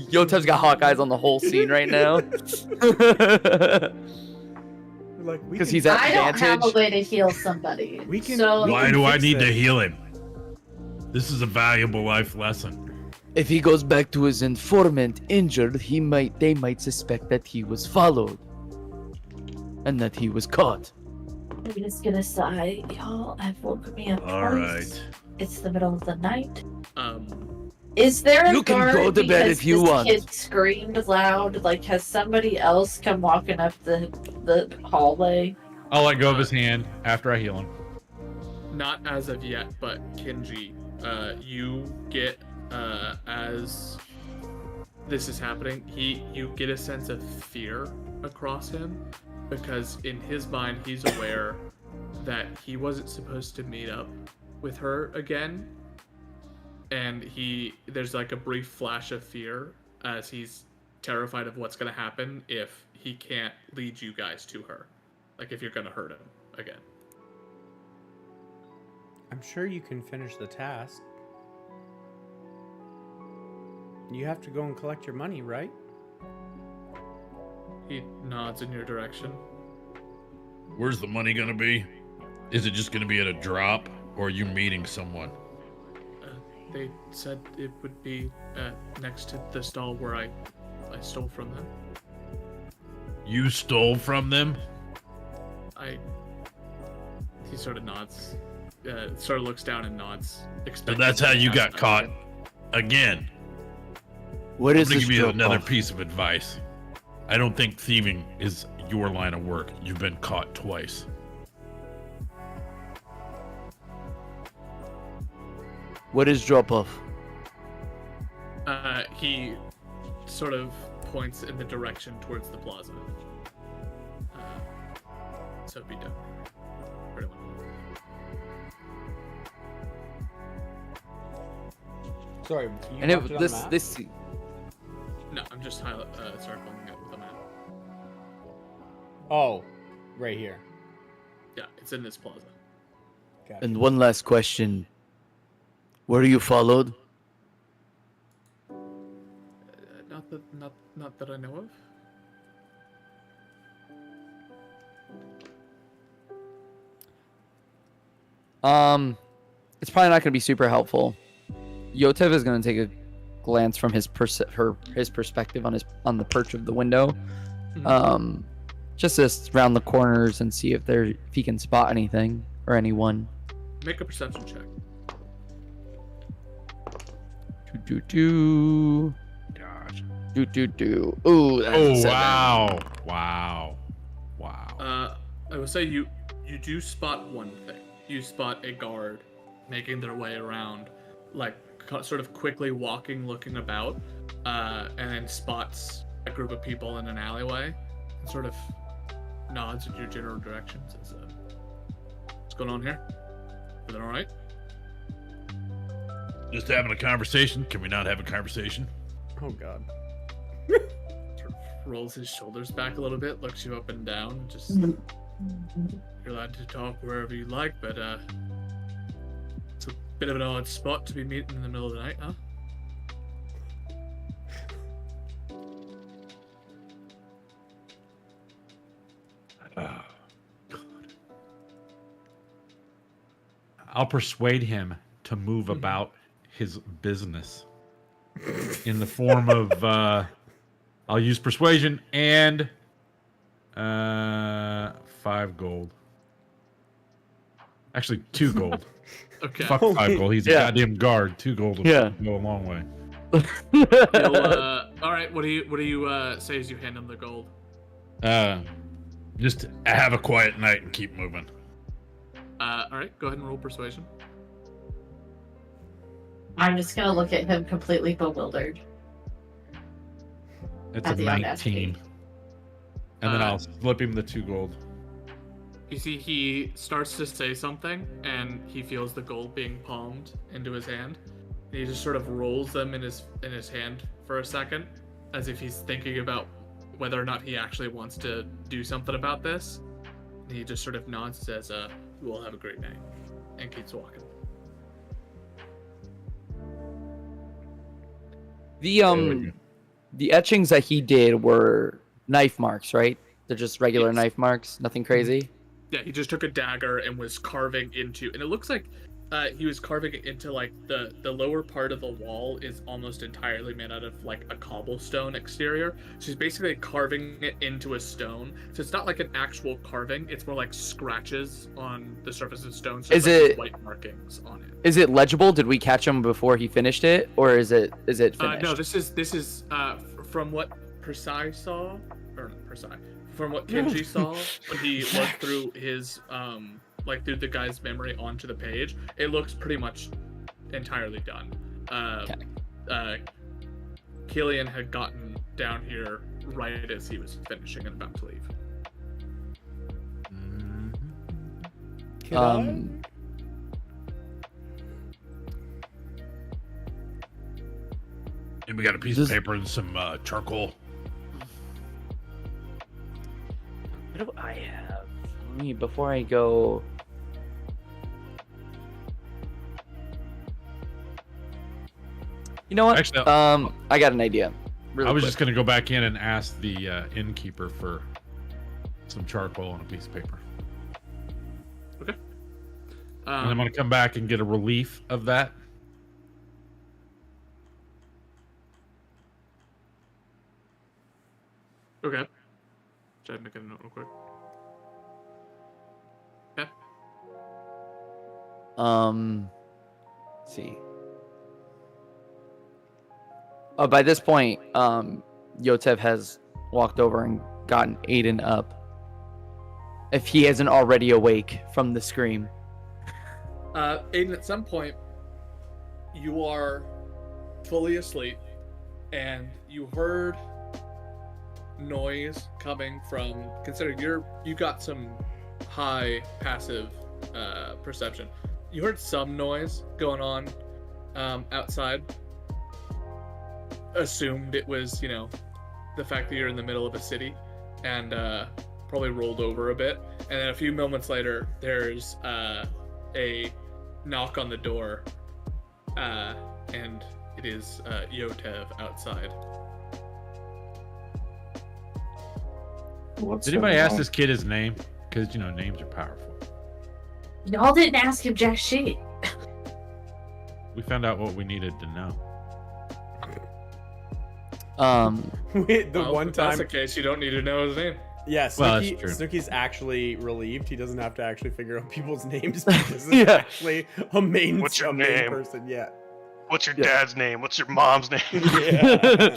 Speaker 5: Yotev's got hawk eyes on the whole scene right now. Because he's at
Speaker 6: I don't have a
Speaker 5: advantage.
Speaker 6: way to heal somebody.
Speaker 1: We can-
Speaker 6: So
Speaker 4: Why do I
Speaker 1: fix
Speaker 4: need to
Speaker 1: it.
Speaker 4: heal him? This is a valuable life lesson.
Speaker 5: If he goes back to his informant injured, they might suspect that he was followed. and that he was caught.
Speaker 6: I'm just gonna sigh, y'all. I've woken me up
Speaker 4: All
Speaker 6: twice.
Speaker 4: right.
Speaker 6: It's the middle of the night.
Speaker 3: Is
Speaker 6: there a
Speaker 5: You can
Speaker 6: guard
Speaker 5: go to bed
Speaker 6: because
Speaker 5: if you
Speaker 6: this
Speaker 5: want.
Speaker 6: kid screamed loud? Like, has somebody else come walking up the hallway?
Speaker 4: I'll let go of his hand after I heal him.
Speaker 3: Not as of yet, but Kinji, you get as this is happening, you get a sense of fear across him because in his mind he's aware that he wasn't supposed to meet up with her again, and there's like a brief flash of fear as he's terrified of what's gonna happen if he can't lead you guys to her, like if you're gonna hurt him again.
Speaker 1: I'm sure you can finish the task. You have to go and collect your money, right?
Speaker 3: He nods in your direction.
Speaker 4: Where's the money gonna be? Is it just gonna be at a drop, or are you meeting someone?
Speaker 3: They said it would be next to the stall where I stole from them.
Speaker 4: You stole from them?
Speaker 3: He sort of nods, sort of looks down and nods.
Speaker 4: So that's how you got caught again.
Speaker 5: What
Speaker 4: I'm
Speaker 5: is
Speaker 4: gonna
Speaker 5: this
Speaker 4: give you
Speaker 5: drop
Speaker 4: another
Speaker 5: off?
Speaker 4: piece of advice. I don't think thieving is your line of work. You've been caught twice.
Speaker 5: What is drop off?
Speaker 3: He sort of points in the direction towards the plaza. So it'd be done. For anyone.
Speaker 1: Sorry, you
Speaker 5: And
Speaker 1: marked it
Speaker 5: it,
Speaker 1: on the map?
Speaker 5: this
Speaker 3: No, I'm just circling it with a map.
Speaker 1: Oh, right here.
Speaker 3: Yeah, it's in this plaza.
Speaker 1: Gotcha.
Speaker 5: and one last question. Were you followed?
Speaker 3: Not that I know of.
Speaker 5: It's probably not going to be super helpful. Yotev is going to take a glance from his perspective on the perch of the window, just to round the corners and see if he can spot anything or anyone.
Speaker 3: Make a perception check.
Speaker 5: Do.
Speaker 4: Gosh.
Speaker 5: Do. Ooh, that's a
Speaker 4: Oh
Speaker 5: 7.
Speaker 4: wow.
Speaker 3: I will say you do spot one thing. You spot a guard making their way around, like sort of quickly walking, looking about, and then spots a group of people in an alleyway, and sort of nods in your general direction. Says, "What's going on here? Everything all right?"
Speaker 4: Just having a conversation. Can we not have a conversation?
Speaker 1: Oh god.
Speaker 3: Sort of rolls his shoulders back a little bit, looks you up and down. Just you're allowed to talk wherever you like, but it's a bit of an odd spot to be meeting in the middle of the night, huh?
Speaker 4: I'll persuade him to move about his business in the form of I'll use persuasion and 5 gold. Actually, 2 gold.
Speaker 3: Okay.
Speaker 4: Fuck 5 gold. He's a
Speaker 5: Yeah.
Speaker 4: goddamn guard. 2 gold will
Speaker 5: Yeah.
Speaker 4: go a long way.
Speaker 3: All right. What do you say as you hand him the gold?
Speaker 4: Just have a quiet night and keep moving.
Speaker 3: All right. Go ahead and roll persuasion.
Speaker 6: I'm just gonna look at him completely bewildered.
Speaker 4: It's
Speaker 6: At
Speaker 4: a
Speaker 6: the
Speaker 4: 19.
Speaker 6: audacity.
Speaker 4: And then
Speaker 3: Uh,
Speaker 4: I'll slip him the 2 gold.
Speaker 3: You see, he starts to say something, and he feels the gold being palmed into his hand. And he just sort of rolls them in his hand for a second, as if he's thinking about whether or not he actually wants to do something about this. And he just sort of nods and says, "You all have a great night," and keeps walking.
Speaker 5: The etchings that he did were knife marks, right? They're just regular
Speaker 3: Yes.
Speaker 5: knife marks, nothing crazy.
Speaker 3: Yeah, he just took a dagger and was carving into, and it looks like he was carving it into like the lower part of the wall is almost entirely made out of like a cobblestone exterior. So he's basically carving it into a stone. So it's not like an actual carving. It's more like scratches on the surface of stone. So
Speaker 5: Is
Speaker 3: there's, like,
Speaker 5: it-
Speaker 3: white markings on it?
Speaker 5: Is it legible? Did we catch him before he finished it, or is it finished?
Speaker 3: No, this is from what Persai saw, or not Persai, from what Kenji saw when he looked through his like through the guy's memory onto the page. It looks pretty much entirely done. Killian had gotten down here right as he was finishing and about to leave.
Speaker 4: And we got a piece of paper and some charcoal.
Speaker 5: What do I have? Let me, before I go. You know what?
Speaker 4: Actually,
Speaker 5: I got an idea.
Speaker 4: I was just gonna go back in and ask the innkeeper for some charcoal on a piece of paper, and I'm gonna come back and get a relief of that.
Speaker 3: Okay. Try to make a note real quick. Okay.
Speaker 5: Let's see. Oh, by this point, Yotev has walked over and gotten Aiden up. If he isn't already awake from the scream.
Speaker 3: Aiden, at some point, you are fully asleep, and you heard noise coming from. Consider you got some high passive perception. You heard some noise going on outside. Assumed it was, the fact that you're in the middle of a city, and probably rolled over a bit. And then a few moments later, there's a knock on the door, and it is Yotev outside.
Speaker 7: What's
Speaker 4: Did anybody
Speaker 7: going
Speaker 4: ask
Speaker 7: on?
Speaker 4: this kid his name? Because names are powerful.
Speaker 6: Y'all didn't ask him jack shit.
Speaker 4: We found out what we needed to know.
Speaker 1: Wait, the
Speaker 3: Well,
Speaker 1: one
Speaker 3: if that's
Speaker 1: time,
Speaker 3: the case, you don't need to know his name.
Speaker 1: yeah,
Speaker 4: Well, that's
Speaker 1: Snooki,
Speaker 4: true.
Speaker 1: Snooki's actually relieved. He doesn't have to actually figure out people's names because it's
Speaker 5: Yeah.
Speaker 1: actually a main,
Speaker 2: What's your
Speaker 1: a main
Speaker 2: name?
Speaker 1: person. Yeah.
Speaker 2: What's your
Speaker 5: Yeah.
Speaker 2: dad's name? What's your mom's name?
Speaker 1: Yeah.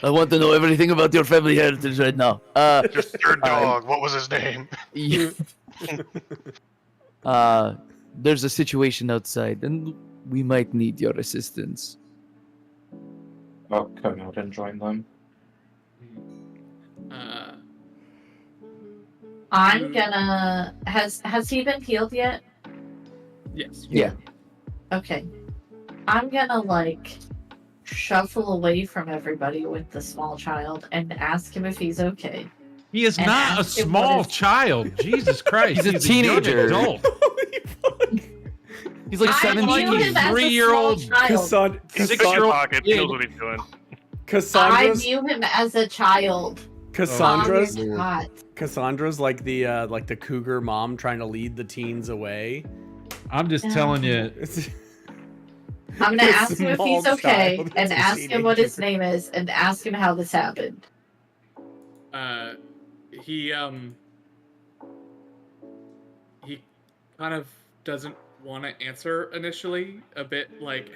Speaker 5: I want to know everything about your family heritage right now.
Speaker 2: Your third dog. What was his name?
Speaker 5: There's a situation outside, and we might need your assistance.
Speaker 7: I'll come out and join them.
Speaker 6: I'm gonna. Has he been healed yet?
Speaker 3: Yes.
Speaker 5: Yeah.
Speaker 6: Okay. I'm gonna shuffle away from everybody with the small child and ask him if he's okay.
Speaker 4: He is
Speaker 6: And
Speaker 4: not a
Speaker 6: ask him
Speaker 4: small
Speaker 6: what is-
Speaker 4: child. Jesus Christ.
Speaker 5: He's a
Speaker 4: young
Speaker 5: teenager.
Speaker 4: adult.
Speaker 1: Holy fuck.
Speaker 5: He's like
Speaker 6: I
Speaker 5: 17.
Speaker 6: view him as a
Speaker 4: 3-year-old
Speaker 6: small child.
Speaker 2: Six-year-old pocket
Speaker 4: kid.
Speaker 2: knows what he's doing.
Speaker 6: I
Speaker 1: Cassandra's
Speaker 6: view him as a child.
Speaker 1: Cassandra's
Speaker 6: Calm your spot.
Speaker 1: Cassandra's like the cougar mom trying to lead the teens away.
Speaker 4: I'm just telling you.
Speaker 6: I'm gonna ask him if
Speaker 1: Small
Speaker 6: he's okay
Speaker 1: child
Speaker 6: and
Speaker 1: is a
Speaker 6: ask him what his
Speaker 1: teenager.
Speaker 6: name is and ask him how this happened.
Speaker 3: He kind of doesn't want to answer initially, a bit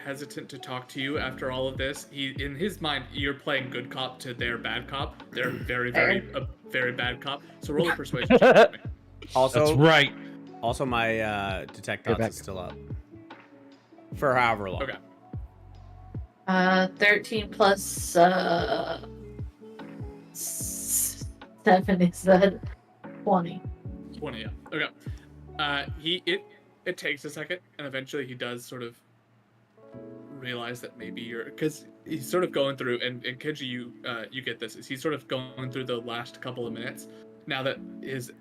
Speaker 3: hesitant to talk to you after all of this. He, in his mind, you're playing good cop to their bad cop. They're very very bad cop. So roll a persuasion check. For me.
Speaker 1: Also,
Speaker 4: That's right.
Speaker 1: Also, my detect
Speaker 5: Get
Speaker 1: dots
Speaker 5: back.
Speaker 1: is still up for however long.
Speaker 3: Okay.
Speaker 6: 13 plus 7 is that 20.
Speaker 3: 20, yeah. Okay. It takes a second, and eventually he does sort of realize that maybe you're, because he's sort of going through, and Kenji, you get this, is he's sort of going through the last couple of minutes now that his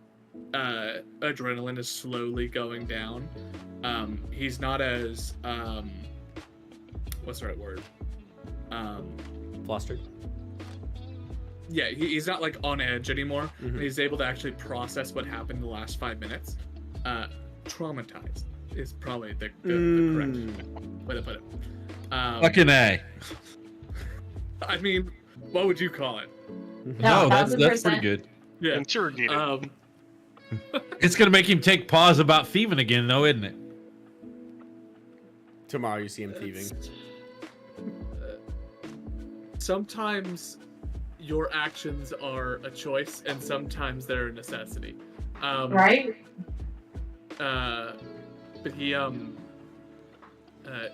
Speaker 3: adrenaline is slowly going down. He's not as what's the right word?
Speaker 1: Flustered.
Speaker 3: Yeah, he's not on edge anymore.
Speaker 1: Mhm.
Speaker 3: He's able to actually process what happened in the last 5 minutes. Traumatized. is probably the correct way to put it.
Speaker 4: Fucking A.
Speaker 3: I mean, what would you call it?
Speaker 4: No, that's pretty
Speaker 6: 1000%.
Speaker 4: good.
Speaker 3: Yeah.
Speaker 2: Interrogated.
Speaker 4: It's gonna make him take pause about thieving again, though, isn't it?
Speaker 1: Tomorrow you see him thieving.
Speaker 3: Sometimes your actions are a choice, and sometimes they're a necessity.
Speaker 6: Right?
Speaker 3: But he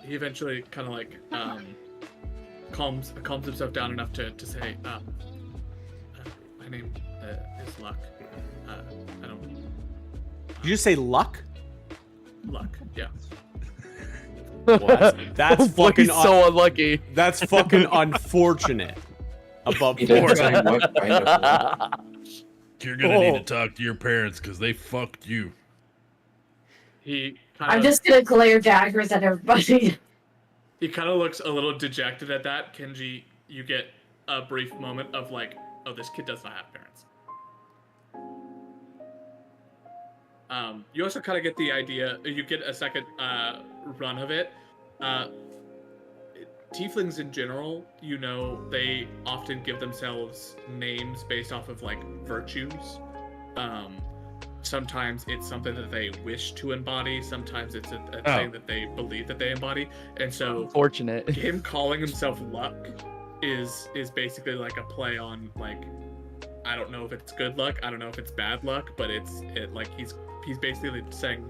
Speaker 3: eventually kind of like calms himself down enough to say, my name is Luck. I don't.
Speaker 1: Did you say luck?
Speaker 3: Luck. Yeah.
Speaker 1: Well, that's fucking
Speaker 5: He's so unlucky.
Speaker 1: that's fucking unfortunate. Above
Speaker 7: He didn't
Speaker 1: board.
Speaker 7: say what kind of luck.
Speaker 4: You're
Speaker 1: gonna need to
Speaker 4: talk to your parents because they fucked you.
Speaker 3: He kind
Speaker 6: I'm
Speaker 3: of
Speaker 6: just gonna glare daggers at everybody.
Speaker 3: he kind of looks a little dejected at that. Kenji, you get a brief moment of like, oh, this kid does not have parents. You also kind of get the idea. You get a second run of it. Tieflings in general, you know, they often give themselves names based off of like virtues. Sometimes it's something that they wish to embody. Sometimes it's a thing that they believe that they embody. And so,
Speaker 5: Unfortunate.
Speaker 3: him calling himself Luck is basically like a play on like, I don't know if it's good luck, I don't know if it's bad luck, but like he's basically saying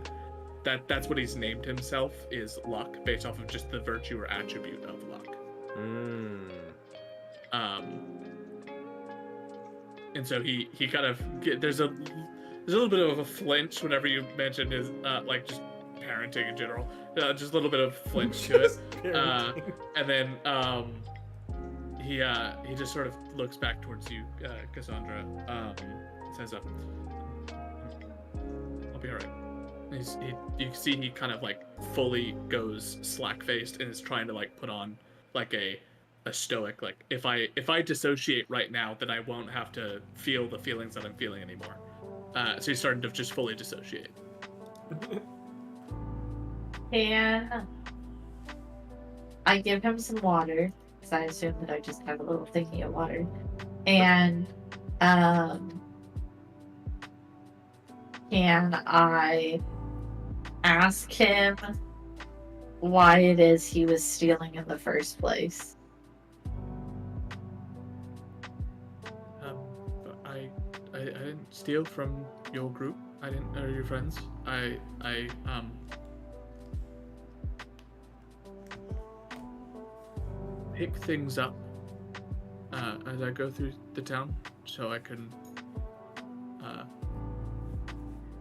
Speaker 3: that that's what he's named himself is Luck, based off of just the virtue or attribute of luck. And so he kind of there's a little bit of a flinch whenever you mention his like just parenting in general, just a little bit of flinch to it, and then he just sort of looks back towards you, Cassandra, and says, "I'll be alright." You can see he kind of like fully goes slack-faced and is trying to like put on like a stoic, like if I dissociate right now, then I won't have to feel the feelings that I'm feeling anymore. So he's starting to just fully dissociate.
Speaker 6: Can I give him some water? Because I assume that I just have a little thingy of water. And can I ask him why it is he was stealing in the first place?
Speaker 3: I didn't steal from your group. I didn't, or your friends. I pick things up as I go through the town, so I can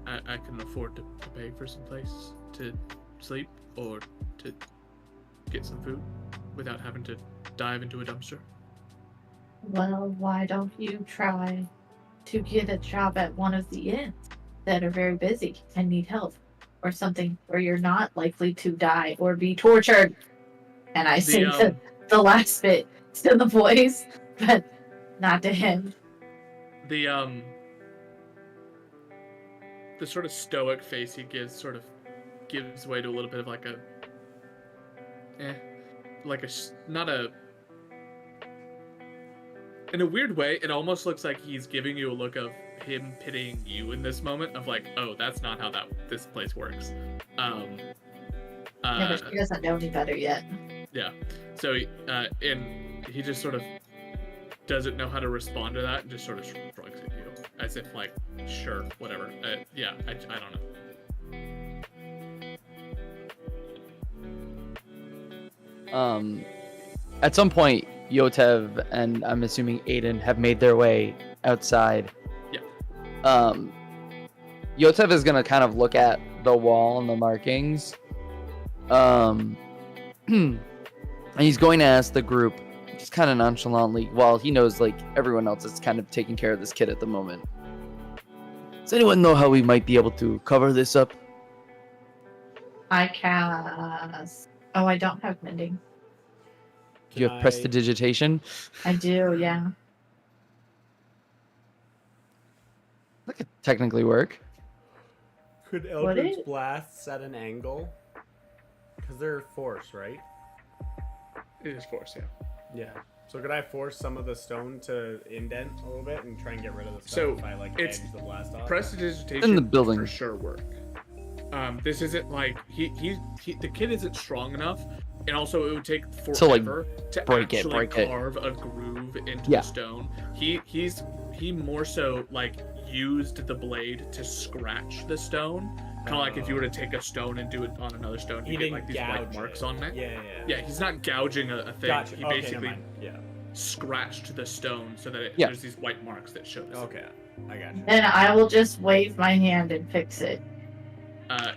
Speaker 3: I can afford to pay for some place to sleep or to get some food without having to dive into a dumpster.
Speaker 6: Well, why don't you try to get a job at one of the inns that are very busy and need help, or something where you're not likely to die or be tortured? And I say the last bit to the boys, but not to him.
Speaker 3: The sort of stoic face he gives sort of gives way to a little bit of like a not a, in a weird way, it almost looks like he's giving you a look of him pitying you in this moment of like, oh, that's not how this place works.
Speaker 6: Yeah, but she doesn't know any better yet.
Speaker 3: Yeah. So and he just sort of doesn't know how to respond to that and just sort of shrugs at you as if like, sure, whatever. Yeah, I don't know.
Speaker 5: At some point, Yotev and I'm assuming Aiden have made their way outside.
Speaker 3: Yeah.
Speaker 5: Yotev is gonna kind of look at the wall and the markings. And he's going to ask the group, just kind of nonchalantly, while he knows like everyone else is kind of taking care of this kid at the moment. Does anyone know how we might be able to cover this up?
Speaker 6: I cast. Oh, I don't have mending.
Speaker 5: Do you have prestidigitation?
Speaker 6: I do, yeah.
Speaker 5: That could technically work.
Speaker 1: Could
Speaker 6: Would
Speaker 1: Eldritch
Speaker 6: it?
Speaker 1: blasts at an angle? Because they're force, right?
Speaker 3: It is force, yeah.
Speaker 1: Yeah. So could I force some of the stone to indent a little bit and try and get rid of the stuff
Speaker 3: So,
Speaker 1: if I like
Speaker 3: it's
Speaker 1: edge the blast off?
Speaker 3: Prestidigitation
Speaker 5: In the
Speaker 3: would
Speaker 5: building.
Speaker 3: for sure work. This isn't like he the kid isn't strong enough, and also it would take
Speaker 5: To, like,
Speaker 3: forever to
Speaker 5: break it,
Speaker 3: actually
Speaker 5: break it.
Speaker 3: carve a groove into
Speaker 5: Yeah.
Speaker 3: the stone. He more so like used the blade to scratch the stone, kind of like if you were to take a stone and do it on another stone,
Speaker 1: He
Speaker 3: you get
Speaker 1: didn't
Speaker 3: like these
Speaker 1: gouge
Speaker 3: white marks
Speaker 1: it.
Speaker 3: on it.
Speaker 1: Yeah.
Speaker 3: Yeah, he's not gouging a thing.
Speaker 1: Gotcha.
Speaker 3: He
Speaker 1: Okay,
Speaker 3: basically
Speaker 1: never mind. Yeah.
Speaker 3: scratched the stone so that
Speaker 5: Yeah.
Speaker 3: there's these white marks that show this.
Speaker 1: Okay. I got you.
Speaker 6: Then I will just wave my hand and fix it.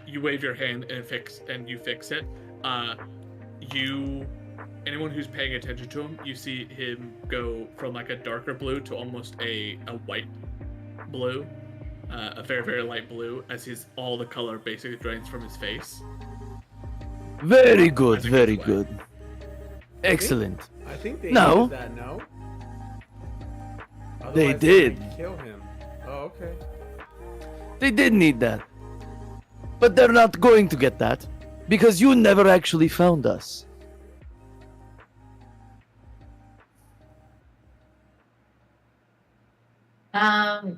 Speaker 3: You wave your hand and you fix it. Anyone who's paying attention to him, you see him go from like a darker blue to almost a white blue, a very very light blue, as all the color basically drains from his face.
Speaker 5: Very good,
Speaker 3: That's a
Speaker 5: very
Speaker 3: way.
Speaker 5: good. Excellent.
Speaker 1: I think they
Speaker 5: No.
Speaker 1: needed that, no?
Speaker 5: They
Speaker 1: Otherwise,
Speaker 5: did.
Speaker 1: might kill him. Oh, okay.
Speaker 5: They did need that. But they're not going to get that. Because you never actually found us.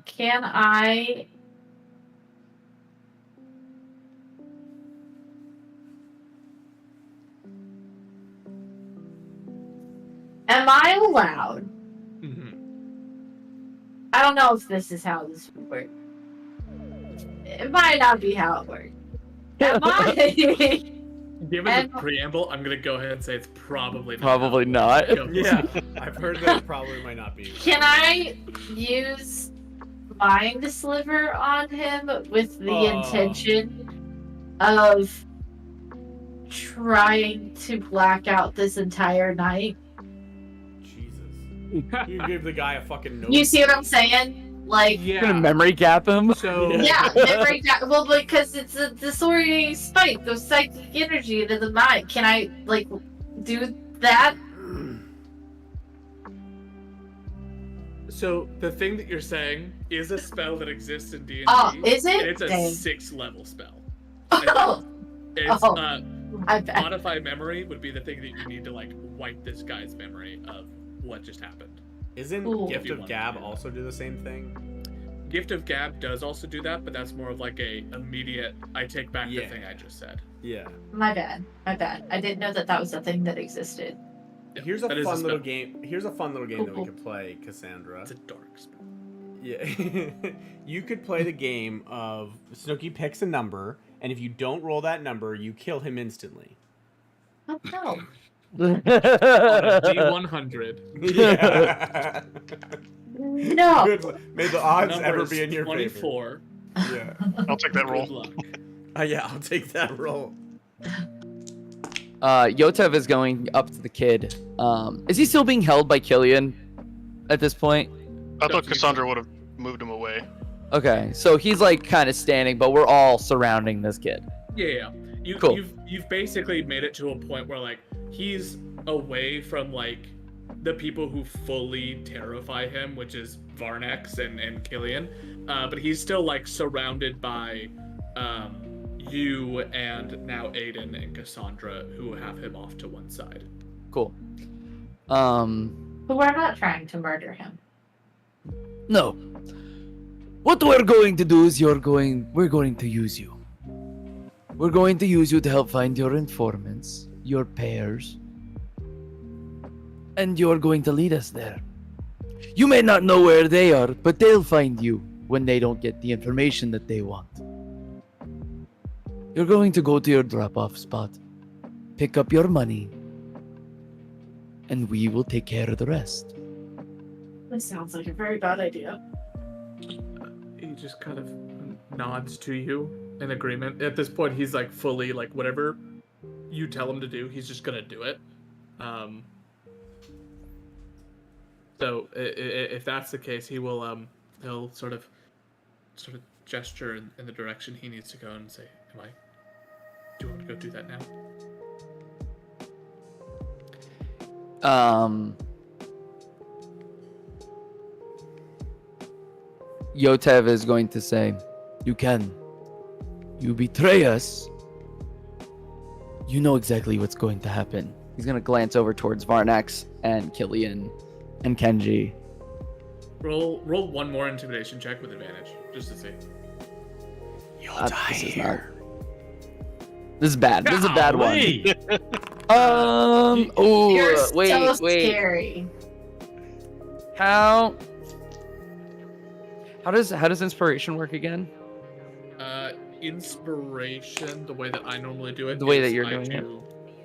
Speaker 6: Can I? Am I allowed?
Speaker 3: Mm-hmm.
Speaker 6: I don't know if this is how this would work. It might not be how it works. Am I?
Speaker 3: Given
Speaker 6: And-
Speaker 3: the preamble, I'm gonna go ahead and say it's probably not.
Speaker 5: Probably not.
Speaker 3: Go.
Speaker 1: Yeah. I've heard that it probably might not be.
Speaker 6: Can I use Mind Sliver on him with the
Speaker 1: Oh.
Speaker 6: intention of trying to black out this entire night?
Speaker 1: Jesus. You give the guy a fucking note.
Speaker 6: You see what I'm saying? Like,
Speaker 5: You're gonna memory gap him?
Speaker 3: So
Speaker 6: yeah, memory well, because it's a disorientating spike, the psychic energy to the mind. Can I, like, do that?
Speaker 3: So the thing that you're saying is a spell that exists in D&D.
Speaker 6: Oh, is it?
Speaker 3: And it's a
Speaker 6: Dang.
Speaker 3: 6th level spell.
Speaker 6: Oh,
Speaker 3: It's
Speaker 6: Oh.
Speaker 3: modify
Speaker 6: I bet.
Speaker 3: memory would be the thing that you need to like wipe this guy's memory of what just happened.
Speaker 1: Isn't
Speaker 6: Cool.
Speaker 1: Gift
Speaker 3: If you
Speaker 1: of
Speaker 3: wanna
Speaker 1: Gab
Speaker 3: do that.
Speaker 1: also do the same thing?
Speaker 3: Gift of Gab does also do that, but that's more of like a immediate. I take back
Speaker 1: Yeah.
Speaker 3: the thing I just said.
Speaker 1: Yeah.
Speaker 6: My bad. My bad. I didn't know that that was a thing that existed.
Speaker 3: Yeah,
Speaker 1: Here's a
Speaker 3: that is
Speaker 1: fun little
Speaker 3: spell.
Speaker 1: game. Here's a fun little game that we
Speaker 6: Cool.
Speaker 1: could play, Cassandra.
Speaker 3: It's a dark spell.
Speaker 1: Yeah. You could play the game of Snooky picks a number, and if you don't roll that number, you kill him instantly.
Speaker 6: Oh no.
Speaker 3: On a D100.
Speaker 1: Yeah.
Speaker 6: No.
Speaker 1: Good. May the odds
Speaker 3: Number
Speaker 1: ever
Speaker 3: is
Speaker 1: be in your
Speaker 3: 24.
Speaker 1: favor. Yeah.
Speaker 2: I'll take that
Speaker 3: Good
Speaker 2: roll.
Speaker 3: luck.
Speaker 1: Yeah, I'll take that roll.
Speaker 5: Yotev is going up to the kid. Is he still being held by Killian at this point?
Speaker 2: I thought Cassandra would have moved him away.
Speaker 5: Okay, so he's like kind of standing, but we're all surrounding this kid.
Speaker 3: Yeah.
Speaker 5: Cool.
Speaker 3: You've basically made it to a point where like he's away from like the people who fully terrify him, which is Varnex and Killian. But he's still like surrounded by you and now Aiden and Cassandra, who have him off to one side.
Speaker 5: Cool.
Speaker 6: But we're not trying to murder him.
Speaker 5: No. What we're going to do is we're going to use you. We're going to use you to help find your informants, your pairs, and you're going to lead us there. You may not know where they are, but they'll find you when they don't get the information that they want. You're going to go to your drop-off spot, pick up your money, and we will take care of the rest.
Speaker 6: This sounds like a very bad idea.
Speaker 3: He just kind of nods to you in agreement. At this point, he's like fully like whatever you tell him to do, he's just gonna do it. So if that's the case, he will he'll sort of gesture in the direction he needs to go and say, do you want to go do that now?
Speaker 5: Yotev is going to say, you can. you betray us, you know exactly what's going to happen. He's gonna glance over towards Varnax and Killian and Kenji.
Speaker 3: Roll one more intimidation check with advantage, just to see.
Speaker 5: This is not. This is bad. This is a bad one.
Speaker 4: Golly.
Speaker 5: Oh,
Speaker 6: You're so
Speaker 5: wait.
Speaker 6: scary.
Speaker 5: How does inspiration work again?
Speaker 3: Inspiration, the way that I normally do it.
Speaker 5: The way
Speaker 3: is
Speaker 5: that you're
Speaker 3: I
Speaker 5: doing it.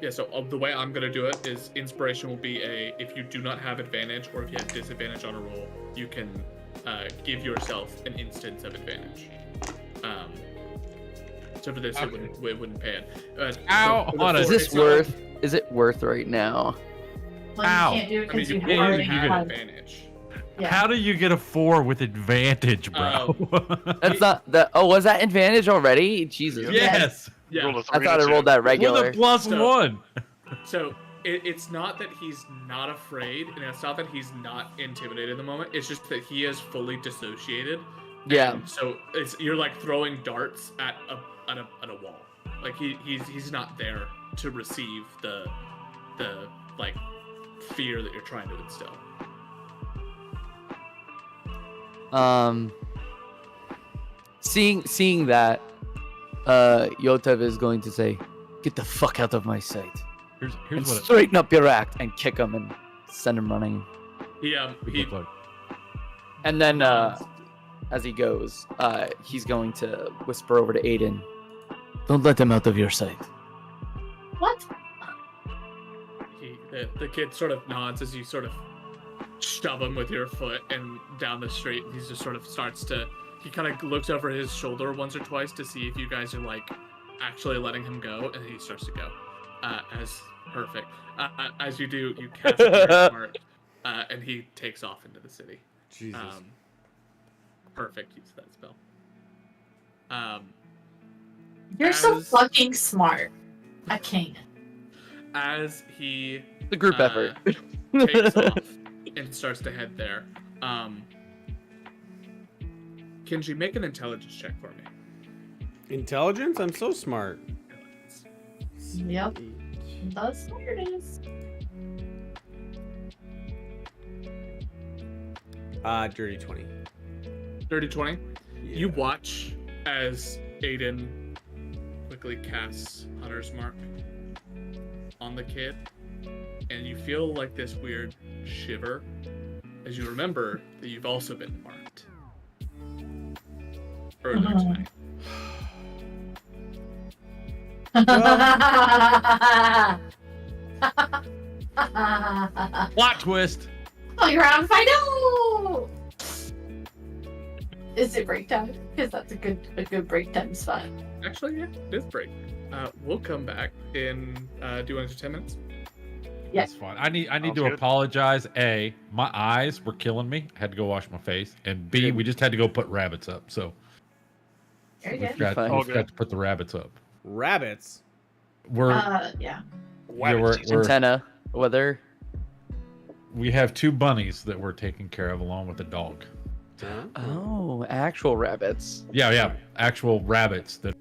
Speaker 3: Yeah, so the way I'm gonna do it is inspiration will be if you do not have advantage or if you have disadvantage on a roll, you can give yourself an instance of advantage. So for this,
Speaker 4: Okay.
Speaker 3: it wouldn't pay it.
Speaker 4: Ow,
Speaker 3: for the
Speaker 4: on
Speaker 3: four,
Speaker 4: it.
Speaker 5: Is this
Speaker 3: it's not like-
Speaker 5: worth? Is it worth right now?
Speaker 6: Well,
Speaker 4: Ow.
Speaker 6: you can't do it
Speaker 3: I mean,
Speaker 6: because
Speaker 3: you
Speaker 6: you
Speaker 3: can
Speaker 6: already
Speaker 3: have
Speaker 6: have.
Speaker 3: advantage.
Speaker 6: Yeah.
Speaker 4: How do you get a 4 with advantage, bro?
Speaker 5: That's not that. Oh, was that advantage already? Jesus.
Speaker 4: yes.
Speaker 3: Yeah.
Speaker 2: Rolled a
Speaker 5: I
Speaker 2: 3
Speaker 5: thought
Speaker 2: and
Speaker 5: I
Speaker 2: a
Speaker 5: rolled
Speaker 2: 2.
Speaker 5: that regular.
Speaker 4: With a +1.
Speaker 3: So it's not that he's not afraid, and it's not that he's not intimidated at the moment. It's just that he is fully dissociated.
Speaker 5: Yeah.
Speaker 3: And so you're like throwing darts at a wall. Like he's not there to receive the like fear that you're trying to instill.
Speaker 5: Seeing that, Yotev is going to say, "Get the fuck out of my sight and
Speaker 4: Here's what
Speaker 5: straighten up your act," and kick him and send him running.
Speaker 3: He
Speaker 4: it
Speaker 3: he
Speaker 4: looked like.
Speaker 5: And then, as he goes, he's going to whisper over to Aiden, "Don't let him out of your sight."
Speaker 6: What?
Speaker 3: the kid sort of nods as you sort of shove him with your foot and down the street. He just sort of starts to. He kind of looks over his shoulder once or twice to see if you guys are like actually letting him go, and he starts to go. As perfect. As you do, you cast Mirror Smart, and he takes off into the city.
Speaker 1: Jesus.
Speaker 3: Perfect use of that spell.
Speaker 6: You're so
Speaker 3: As-
Speaker 6: fucking smart. I can't.
Speaker 3: As he
Speaker 5: The group effort.
Speaker 3: takes off and starts to head there, Kenji, make an intelligence check for me.
Speaker 1: Intelligence? I'm so smart.
Speaker 6: Yep. That's what it is.
Speaker 1: Dirty 20.
Speaker 3: Dirty 20.
Speaker 1: Yeah.
Speaker 3: You watch as Aiden quickly casts Hunter's Mark on the kid, and you feel like this weird shiver as you remember that you've also been marked earlier tonight.
Speaker 4: Plot twist.
Speaker 6: Playground Fido! Is it break time? Because that's a good break time spot.
Speaker 3: Actually, yeah, it is break. We'll come back in. Do you want to do 10 minutes?
Speaker 6: Yeah.
Speaker 4: That's fine. I need
Speaker 2: Sounds
Speaker 4: to
Speaker 2: good.
Speaker 4: apologize. A, my eyes were killing me. I had to go wash my face. And B, we just had to go put rabbits up. So
Speaker 6: Very
Speaker 4: we
Speaker 6: good.
Speaker 4: forgot,
Speaker 5: Fine.
Speaker 4: we
Speaker 2: All
Speaker 4: forgot
Speaker 2: good.
Speaker 4: to put the rabbits up.
Speaker 1: Rabbits.
Speaker 4: We're
Speaker 6: Yeah.
Speaker 4: yeah,
Speaker 2: Wabbit season.
Speaker 5: Antenna, whether
Speaker 4: we have 2 bunnies that we're taking care of along with the dog.
Speaker 5: oh, actual rabbits.
Speaker 4: Yeah, actual rabbits that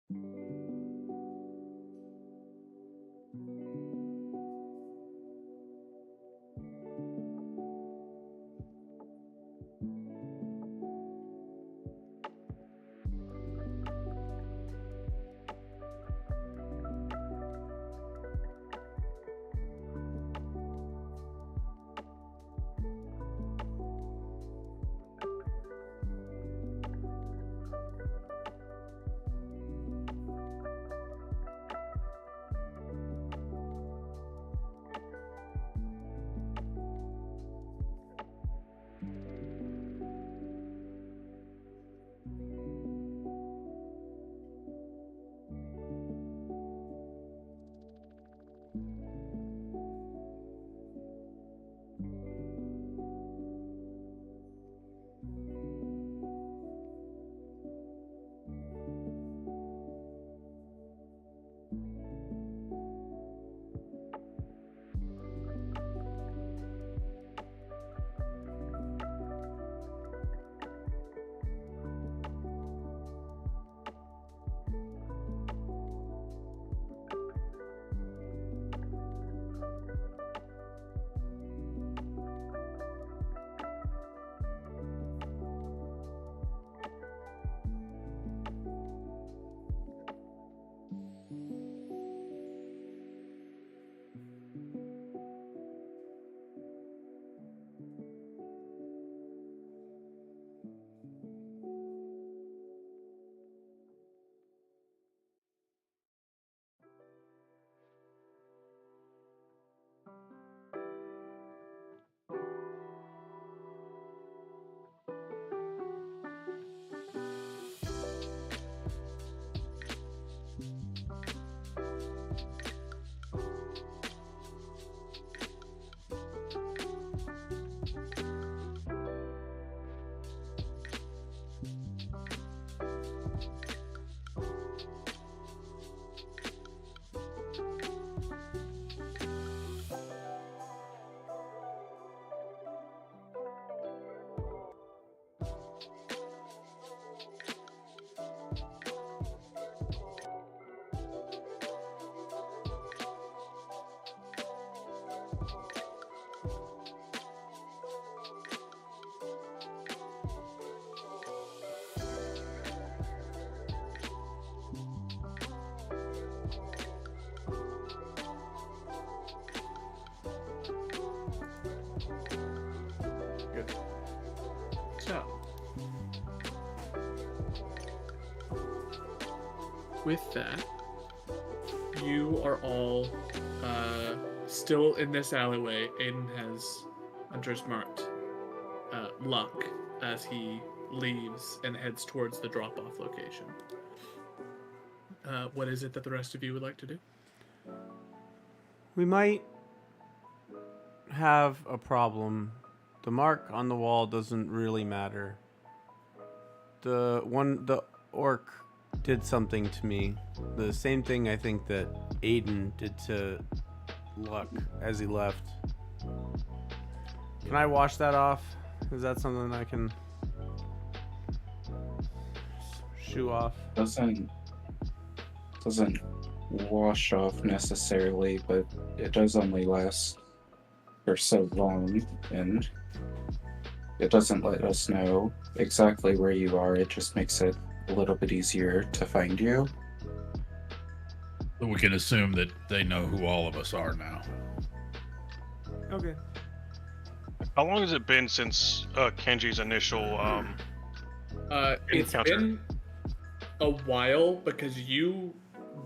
Speaker 3: So, with that, you are all still in this alleyway. Aiden has Hunter's marked luck as he leaves and heads towards the drop-off location. What is it that the rest of you would like to do?
Speaker 1: We might have a problem. The mark on the wall doesn't really matter. The orc did something to me. The same thing I think that Aiden did to Luck as he left. Can I wash that off? Is that something I can shoo off?
Speaker 7: Doesn't wash off necessarily, but it does only last for so long, and it doesn't let us know exactly where you are. It just makes it a little bit easier to find you.
Speaker 4: So we can assume that they know who all of us are now.
Speaker 1: Okay.
Speaker 2: How long has it been since Kenji's initial
Speaker 3: It's
Speaker 2: encounter?
Speaker 3: been a while because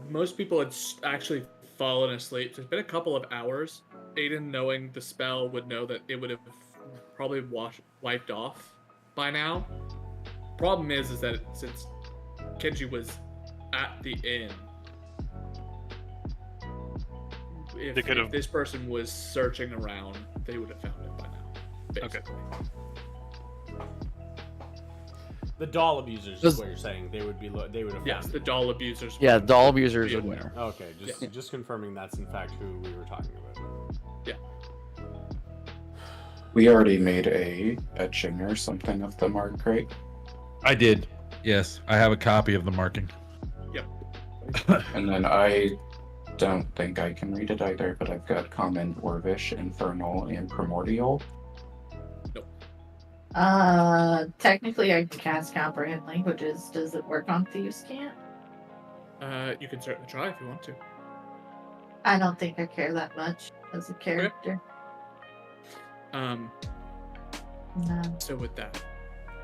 Speaker 3: most people had actually fallen asleep. So it's been a couple of hours. Aiden, knowing the spell, would know that it would have probably wiped off by now. Problem is that since Kenji was at the inn, if this person was searching around, they would have found it by now. Basically.
Speaker 1: The doll abusers is what you're saying. They would have.
Speaker 3: Yes,
Speaker 1: found
Speaker 3: the
Speaker 1: it.
Speaker 3: doll abusers.
Speaker 5: Yeah,
Speaker 3: would
Speaker 5: doll abusers
Speaker 3: be
Speaker 5: would
Speaker 3: aware.
Speaker 5: know.
Speaker 1: Okay, just confirming that's in fact who we were talking about.
Speaker 3: Yeah.
Speaker 7: We already made a etching or something of the mark, right?
Speaker 4: I did. Yes, I have a copy of the marking.
Speaker 3: Yep.
Speaker 7: And then I don't think I can read it either, but I've got Common, Dwarvish, Infernal, and Primordial.
Speaker 6: Technically I can cast comprehend languages. Does it work on Thieves' Cant?
Speaker 3: You can certainly try if you want to.
Speaker 6: I don't think I care that much as a character.
Speaker 3: Um,
Speaker 6: No.
Speaker 3: so with that,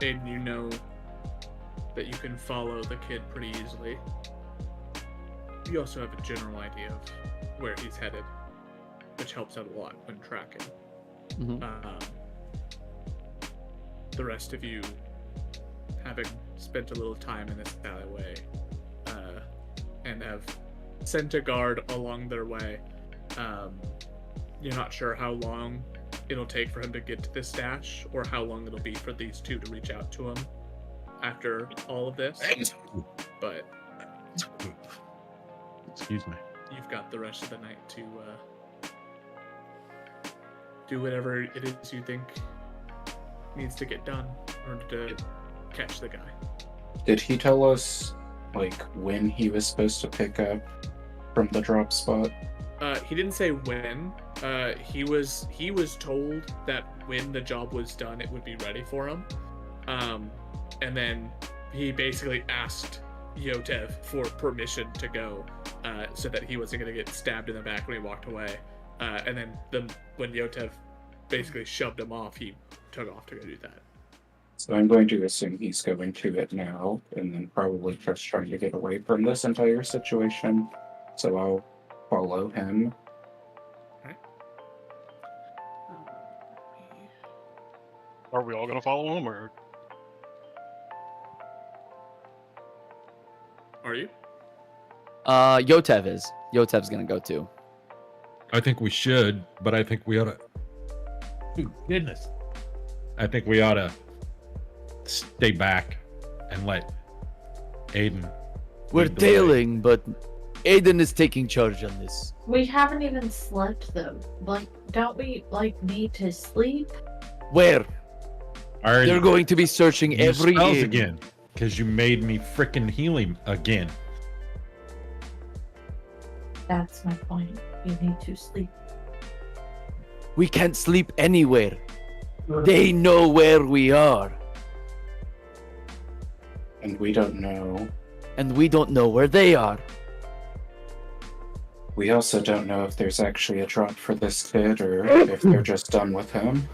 Speaker 3: Aiden, you know that you can follow the kid pretty easily. You also have a general idea of where he's headed, which helps out a lot when tracking.
Speaker 5: Mhm.
Speaker 3: The rest of you, having spent a little time in this alleyway, and have sent a guard along their way, you're not sure how long it'll take for him to get to this stash, or how long it'll be for these two to reach out to him after all of this. But
Speaker 4: Excuse me.
Speaker 3: you've got the rest of the night to do whatever it is you think needs to get done in order to catch the guy.
Speaker 7: Did he tell us, like, when he was supposed to pick up from the drop spot?
Speaker 3: He didn't say when. He was told that when the job was done, it would be ready for him. And then he basically asked Yotev for permission to go, so that he wasn't going to get stabbed in the back when he walked away. And then when Yotev basically shoved him off, he took off to go do that.
Speaker 7: So I'm going to assume he's going to it now, and then probably just trying to get away from this entire situation. So I'll follow him.
Speaker 2: Are we all gonna follow him, or
Speaker 3: Are you?
Speaker 5: Yotev is. Yotev's gonna go too.
Speaker 4: I think we should, but I think we ought to. Dude, goodness. I think we ought to stay back and let Aiden.
Speaker 5: We're
Speaker 4: lead the way.
Speaker 5: tailing, but Aiden is taking charge on this.
Speaker 6: We haven't even slept though. Like, don't we need to sleep?
Speaker 5: Where?
Speaker 4: Are
Speaker 5: They're going to be searching
Speaker 4: you
Speaker 5: every
Speaker 4: spells
Speaker 5: inn.
Speaker 4: again because you made me freaking heal him again.
Speaker 6: That's my point. You need to sleep.
Speaker 5: We can't sleep anywhere. They know where we are,
Speaker 7: And we don't know.
Speaker 5: and we don't know where they are.
Speaker 7: We also don't know if there's actually a drop for this kid or if they're just done with him.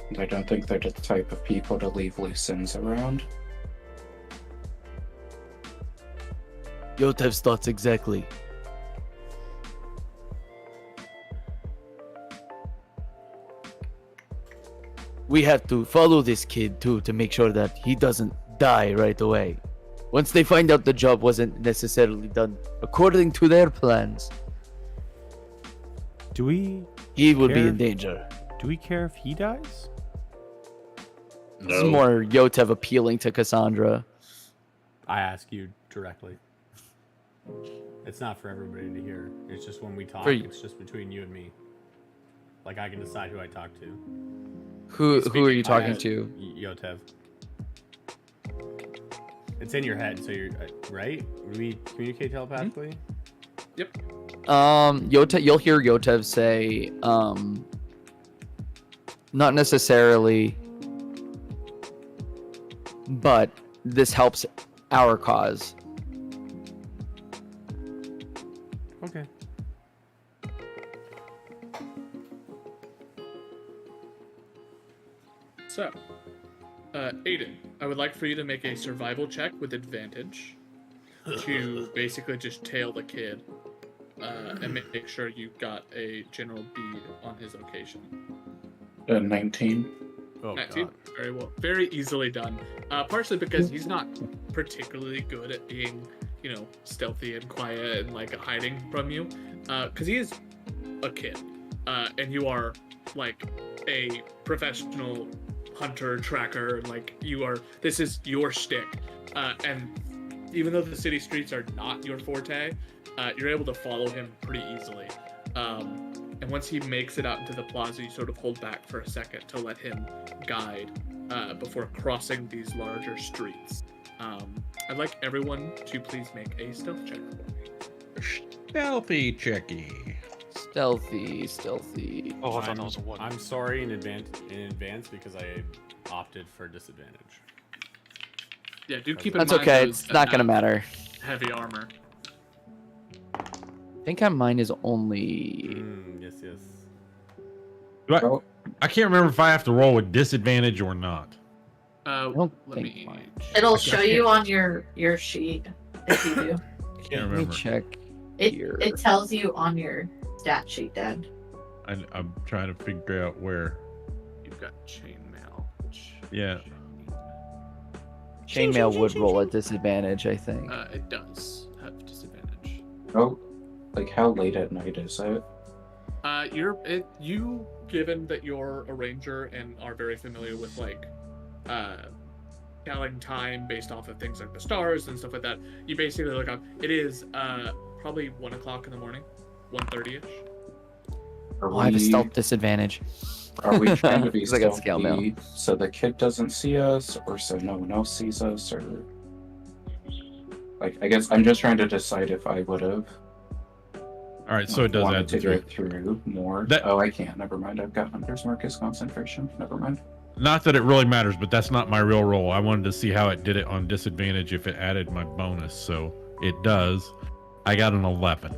Speaker 7: And I don't think they're the type of people to leave loose ends around.
Speaker 5: Yotev's thoughts exactly. We have to follow this kid too to make sure that he doesn't die right away. Once they find out the job wasn't necessarily done according to their plans,
Speaker 1: Do we
Speaker 5: he will be
Speaker 1: Care?
Speaker 5: in danger.
Speaker 1: care if he dies?
Speaker 5: This is more Yotev appealing to Cassandra.
Speaker 1: I ask you directly. It's not for everybody to hear. It's just when we talk,
Speaker 5: For you.
Speaker 1: it's just between you and me. Like I can decide who I talk to.
Speaker 5: Who are you talking
Speaker 1: I-
Speaker 5: to?
Speaker 1: Yotev. It's in your head, so you're right. We communicate telepathically.
Speaker 5: Yotev, you'll hear Yotev say, not necessarily, but this helps our cause.
Speaker 1: Okay.
Speaker 3: So, Aiden, I would like for you to make a survival check with advantage to basically just tail the kid and make sure you got a general bead on his location.
Speaker 7: 19.
Speaker 1: Oh
Speaker 3: 19.
Speaker 1: god.
Speaker 3: Very well. Very easily done. Partially because he's not particularly good at being, stealthy and quiet and like hiding from you. Because he is a kid. And you are like a professional hunter, tracker, and like this is your shtick. And even though the city streets are not your forte, you're able to follow him pretty easily. And once he makes it out into the plaza, you sort of hold back for a second to let him guide before crossing these larger streets. I'd like everyone to please make a stealth check for me.
Speaker 4: Stealthy checky.
Speaker 5: Stealthy.
Speaker 2: Oh, I thought that was a 1.
Speaker 1: I'm sorry in advance because I opted for disadvantage.
Speaker 3: Yeah, do keep in
Speaker 5: That's
Speaker 3: mind
Speaker 5: okay.
Speaker 3: those
Speaker 5: It's
Speaker 3: that
Speaker 5: not gonna
Speaker 3: have
Speaker 5: matter.
Speaker 3: heavy armor.
Speaker 5: I think mine is only.
Speaker 1: Yes.
Speaker 4: Do I,
Speaker 7: Oh,
Speaker 4: I can't remember if I have to roll with disadvantage or not.
Speaker 5: don't
Speaker 3: Let
Speaker 5: think
Speaker 3: me.
Speaker 5: mine.
Speaker 6: It'll
Speaker 4: I
Speaker 6: show
Speaker 4: can't-
Speaker 6: you on your sheet if you do.
Speaker 4: I can't
Speaker 5: Let me
Speaker 4: remember.
Speaker 5: check.
Speaker 6: It
Speaker 5: Here.
Speaker 6: it tells you on your stat sheet, Dad.
Speaker 4: I'm trying to figure out where.
Speaker 3: You've got chainmail. Which
Speaker 4: Yeah.
Speaker 5: Chainmail would roll at disadvantage, I think.
Speaker 3: It does have disadvantage.
Speaker 7: oh, like how late at night is it?
Speaker 3: You given that you're a ranger and are very familiar with like telling time based off of things like the stars and stuff like that, you basically look up. It is probably 1 o'clock in the morning, 1:30ish.
Speaker 7: Are
Speaker 5: Oh, I have a
Speaker 7: we-
Speaker 5: stealth disadvantage.
Speaker 7: Are we trying to be
Speaker 5: 'Cause I got scale mail.
Speaker 7: stealthy so the kid doesn't see us, or so no one else sees us, or like I guess I'm just trying to decide if I would have.
Speaker 4: All right, so it does
Speaker 7: wanted
Speaker 4: add
Speaker 7: to
Speaker 4: to 3.
Speaker 7: get through more.
Speaker 4: That-
Speaker 7: Oh, I can't. Never mind. I've got Hunter's Marcus concentration. Never mind.
Speaker 4: Not that it really matters, but that's not my real roll. I wanted to see how it did it on disadvantage if it added my bonus. So it does. I got an 11.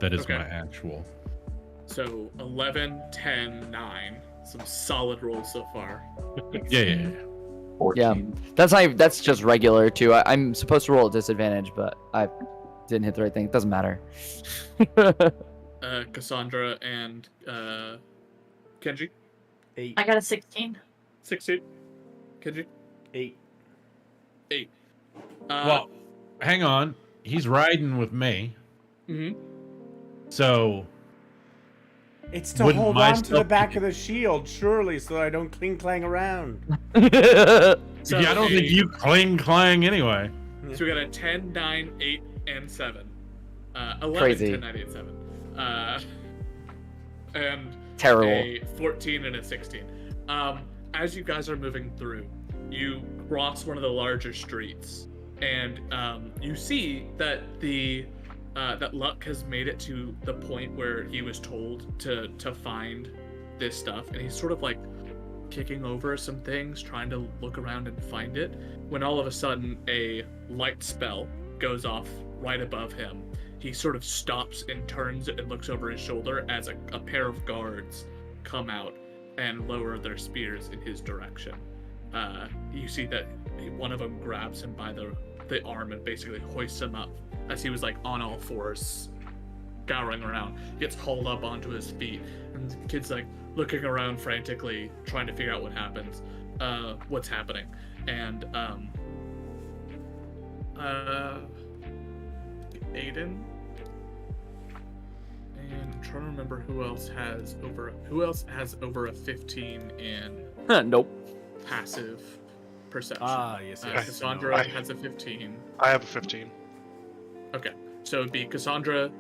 Speaker 4: That is
Speaker 3: Okay.
Speaker 4: my actual.
Speaker 3: So 11, 10, 9. Some solid rolls so far.
Speaker 4: Yeah.
Speaker 7: 14.
Speaker 5: That's just regular too. I'm supposed to roll at disadvantage, but I didn't hit the right thing. It doesn't matter.
Speaker 3: Cassandra and Kenji,
Speaker 1: 8.
Speaker 6: I got a 16.
Speaker 3: 16. Kenji,
Speaker 1: 8.
Speaker 3: 8.
Speaker 4: Well, hang on. He's riding with me.
Speaker 3: mhm.
Speaker 4: So
Speaker 1: It's to
Speaker 4: Wouldn't
Speaker 1: hold
Speaker 4: my
Speaker 1: on to the
Speaker 4: stealth
Speaker 1: back
Speaker 4: be-
Speaker 1: of the shield, surely, so I don't cling clang around.
Speaker 3: So
Speaker 4: yeah, I don't think you clang anyway.
Speaker 3: So we got a 10, 9, 8, and 7. 11,
Speaker 5: Crazy.
Speaker 3: 10, 9, 8, 7. And
Speaker 5: Terrible.
Speaker 3: a 14 and a 16. As you guys are moving through, you cross one of the larger streets, and you see that that Luck has made it to the point where he was told to find this stuff, and he's sort of like kicking over some things, trying to look around and find it, when all of a sudden a light spell goes off right above him. He sort of stops and turns and looks over his shoulder as a pair of guards come out and lower their spears in his direction. You see that one of them grabs him by the arm and basically hoists him up as he was like on all fours, scouring around. He gets hauled up onto his feet, and the kid's like looking around frantically, trying to figure out what's happening. And Aiden, and I'm trying to remember who else has over a 15 in
Speaker 5: Nope.
Speaker 3: passive perception.
Speaker 1: Yes.
Speaker 3: Cassandra
Speaker 2: I-
Speaker 3: has a 15.
Speaker 2: I have a 15.
Speaker 3: Okay, so it'd be Cassandra,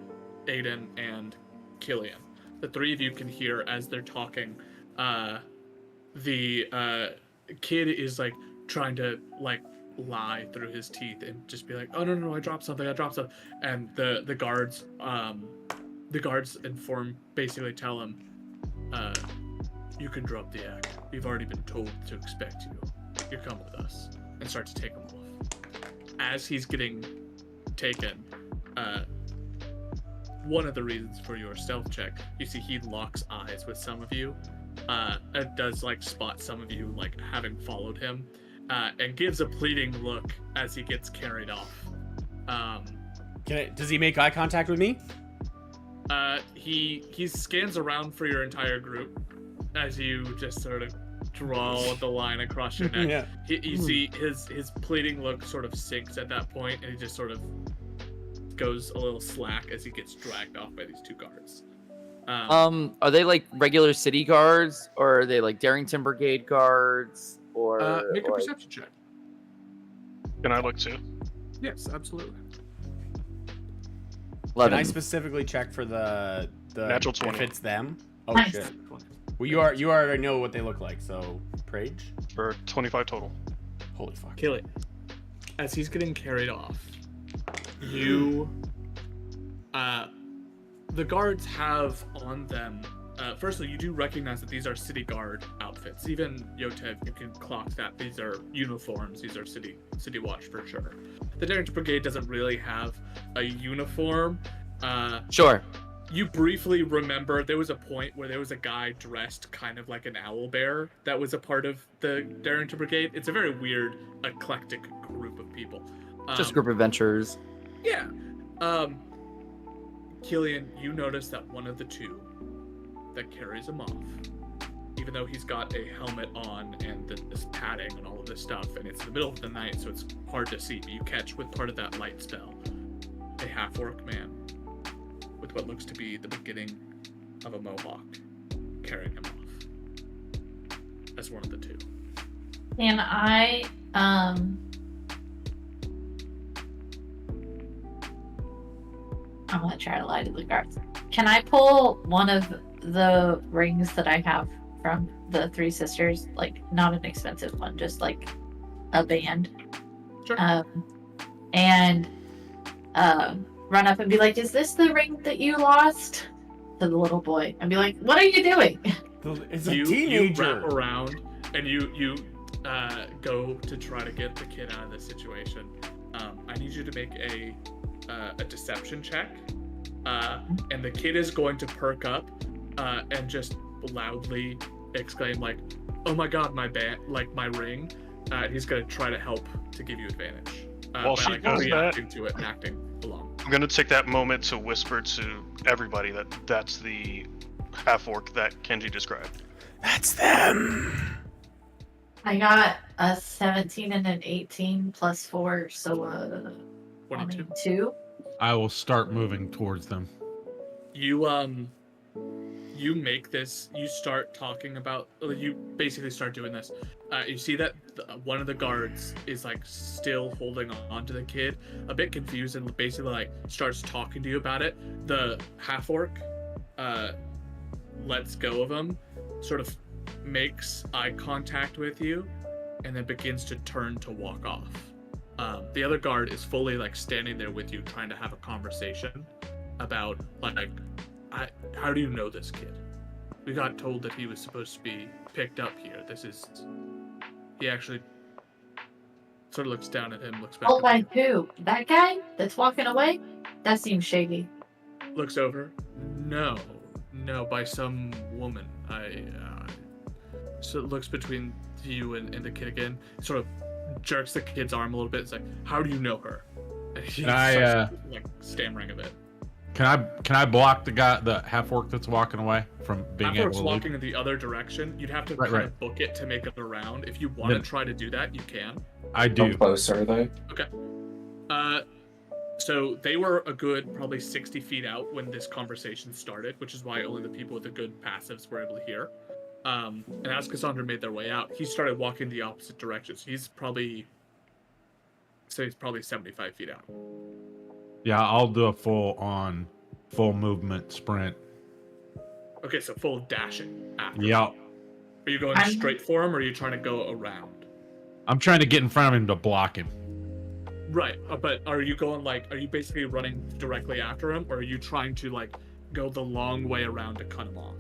Speaker 3: Aiden, and Killian. The three of you can hear as they're talking. The kid is like trying to like lie through his teeth and just be like, "Oh no, I dropped something. And the guards basically tell him, "You can drop the act. We've already been told to expect you. You come with us," and start to take him off. As he's getting taken, one of the reasons for your stealth check, you see he locks eyes with some of you, and does like spot some of you like having followed him, and gives a pleading look as he gets carried off.
Speaker 1: Does he make eye contact with me?
Speaker 3: He scans around for your entire group as you just sort of draw the line across your neck.
Speaker 1: Yeah.
Speaker 3: You see his pleading look sort of sinks at that point, and he just sort of goes a little slack as he gets dragged off by these two guards.
Speaker 5: Are they like regular city guards, or are they like Darrington Brigade guards, or
Speaker 3: Make a
Speaker 5: like-
Speaker 3: perception check.
Speaker 2: Can I look too?
Speaker 3: Yes, absolutely.
Speaker 1: Can
Speaker 5: 11.
Speaker 1: I specifically check for the
Speaker 2: Natural 20.
Speaker 1: If it's them. Oh
Speaker 6: Nice.
Speaker 1: shit. Well, you already know what they look like. So Prage.
Speaker 2: For 25 total.
Speaker 1: Holy fuck.
Speaker 3: Kill it. As he's getting carried off, you, the guards have on them. Firstly, you do recognize that these are city guard outfits. Even Yotev, you can clock that these are uniforms. These are city watch for sure. The Darrington Brigade doesn't really have a uniform.
Speaker 5: Sure.
Speaker 3: You briefly remember there was a point where there was a guy dressed kind of like an owl bear that was a part of the Darrington Brigade. It's a very weird, eclectic group of people.
Speaker 5: Just a group of adventurers.
Speaker 3: Yeah. Killian, you notice that one of the two that carries him off, even though he's got a helmet on and this padding and all of this stuff, and it's in the middle of the night, so it's hard to see, but you catch with part of that light spell a half-orc man with what looks to be the beginning of a mohawk carrying him off as one of the two.
Speaker 6: And I'm gonna try to lie to the guards. Can I pull one of the rings that I have from the Three Sisters? Like, not an expensive one, just like a band.
Speaker 3: Sure.
Speaker 6: And run up and be like, "Is this the ring that you lost?" To the little boy, and be like, "What are you doing?"
Speaker 1: It's a
Speaker 3: You
Speaker 1: teenager.
Speaker 3: wrap around and you go to try to get the kid out of this situation. I need you to make a deception check, and the kid is going to perk up and just loudly exclaim like, "Oh my god, my my ring!" And he's going to try to help to give you advantage.
Speaker 2: While
Speaker 3: by,
Speaker 2: she
Speaker 3: like,
Speaker 2: does that-
Speaker 3: reacting to it and acting along.
Speaker 2: I'm gonna take that moment to whisper to everybody that that's the half orc that Kenji described.
Speaker 1: That's them.
Speaker 6: I got a 17 and an 18 plus 4, so
Speaker 3: 22.
Speaker 6: 22.
Speaker 4: I will start moving towards them.
Speaker 3: You make this, you start talking about, you basically start doing this. You see that one of the guards is like still holding on to the kid, a bit confused, and basically like starts talking to you about it. The half orc lets go of him, sort of makes eye contact with you, and then begins to turn to walk off. The other guard is fully like standing there with you, trying to have a conversation about like, how do you know this kid? We got told that he was supposed to be picked up here. He actually sort of looks down at him, looks back
Speaker 6: Oh,
Speaker 3: up,
Speaker 6: by who? That guy that's walking away? That seems shady.
Speaker 3: looks over. No, by some woman. So it looks between you and the kid again. Sort of jerks the kid's arm a little bit. It's like, how do you know her? And he starts, like stammering a bit.
Speaker 4: Can I block the half orc that's walking away from being able
Speaker 3: After it's
Speaker 4: to
Speaker 3: walking in the other direction, you'd have to
Speaker 4: Right,
Speaker 3: kind
Speaker 4: right.
Speaker 3: of book it to make it around. If you want to
Speaker 4: Then-
Speaker 3: try to do that, you can.
Speaker 4: I
Speaker 7: How
Speaker 4: do.
Speaker 7: close are they?
Speaker 3: So they were a good probably 60 feet out when this conversation started, which is why only the people with the good passives were able to hear. And as Cassandra made their way out, he started walking the opposite direction. So he's probably 75 feet out.
Speaker 4: Yeah, I'll do a full movement sprint.
Speaker 3: Okay, so full dashing after.
Speaker 4: Yeah,
Speaker 3: Are you going
Speaker 6: I'm-
Speaker 3: straight for him, or are you trying to go around?
Speaker 4: I'm trying to get in front of him to block him.
Speaker 3: Right, but are you going are you basically running directly after him, or are you trying to like go the long way around to cut him off?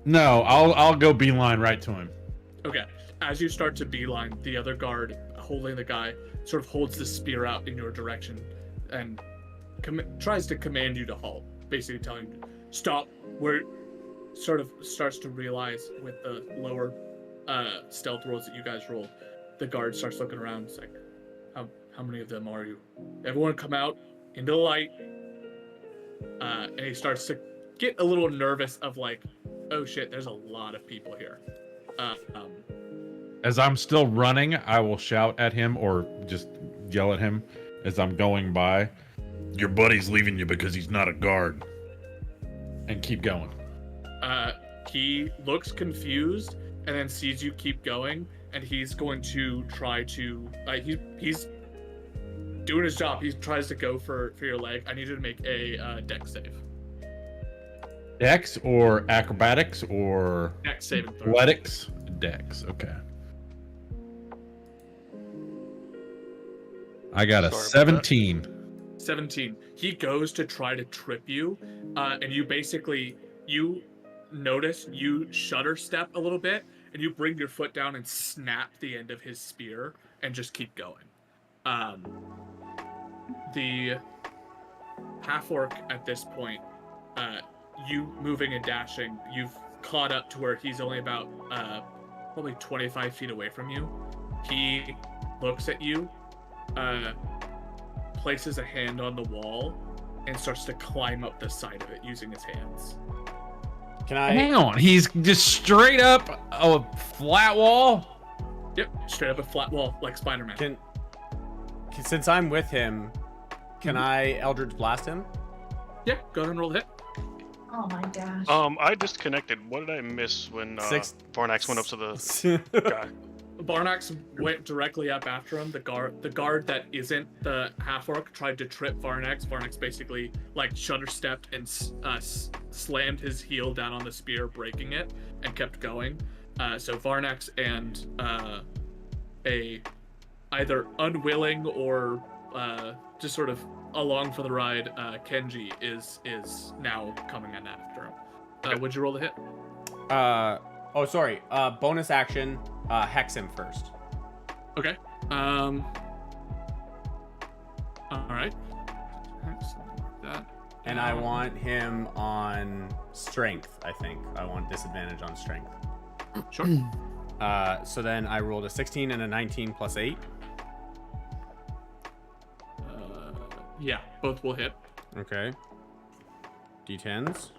Speaker 4: No, I'll go beeline right to him.
Speaker 3: Okay, as you start to beeline, the other guard holding the guy sort of holds the spear out in your direction and tries to command you to halt, basically telling you, stop. Where sort of starts to realize with the lower stealth rolls that you guys rolled, the guard starts looking around. It's like, how many of them are you? Everyone come out into the light. And he starts to get a little nervous of like, oh shit, there's a lot of people here.
Speaker 4: As I'm still running, I will shout at him or just yell at him as I'm going by. Your buddy's leaving you because he's not a guard. And keep going.
Speaker 3: He looks confused and then sees you keep going, and he's going to try to. He's doing his job. He tries to go for your leg. I need you to make a dex save.
Speaker 4: Dex or acrobatics or
Speaker 3: Dex saving throw.
Speaker 4: athletics? Dex. Okay. I got a
Speaker 2: Sorry about that.
Speaker 4: 17.
Speaker 3: 17. He goes to try to trip you, and you notice you shudder step a little bit, and you bring your foot down and snap the end of his spear and just keep going. The half orc at this point, you moving and dashing, you've caught up to where he's only about probably 25 feet away from you. He looks at you, places a hand on the wall, and starts to climb up the side of it using his hands.
Speaker 1: Can I?
Speaker 4: Hang on. He's just straight up a flat wall?
Speaker 3: Yep, straight up a flat wall like Spider-Man.
Speaker 1: Since I'm with him, can I Eldritch Blast him?
Speaker 3: Yeah, go ahead and roll the hit.
Speaker 6: Oh my gosh.
Speaker 2: I disconnected. What did I miss when Varnax went up to the guy?
Speaker 3: Varnax went directly up after him. The guard that isn't the half orc tried to trip Varnax. Varnax basically like shudder stepped and slammed his heel down on the spear, breaking it, and kept going. So Varnax and a either unwilling or just sort of along for the ride, Kenji is now coming in after him. Would you roll the hit?
Speaker 1: Oh, sorry. Bonus action. Hex him first.
Speaker 3: Okay. All right. That.
Speaker 1: And I want him on strength. I think I want disadvantage on strength.
Speaker 3: Sure.
Speaker 1: So then I rolled a 16 and a 19 plus 8.
Speaker 3: Yeah, both will hit.
Speaker 1: Okay. D10s.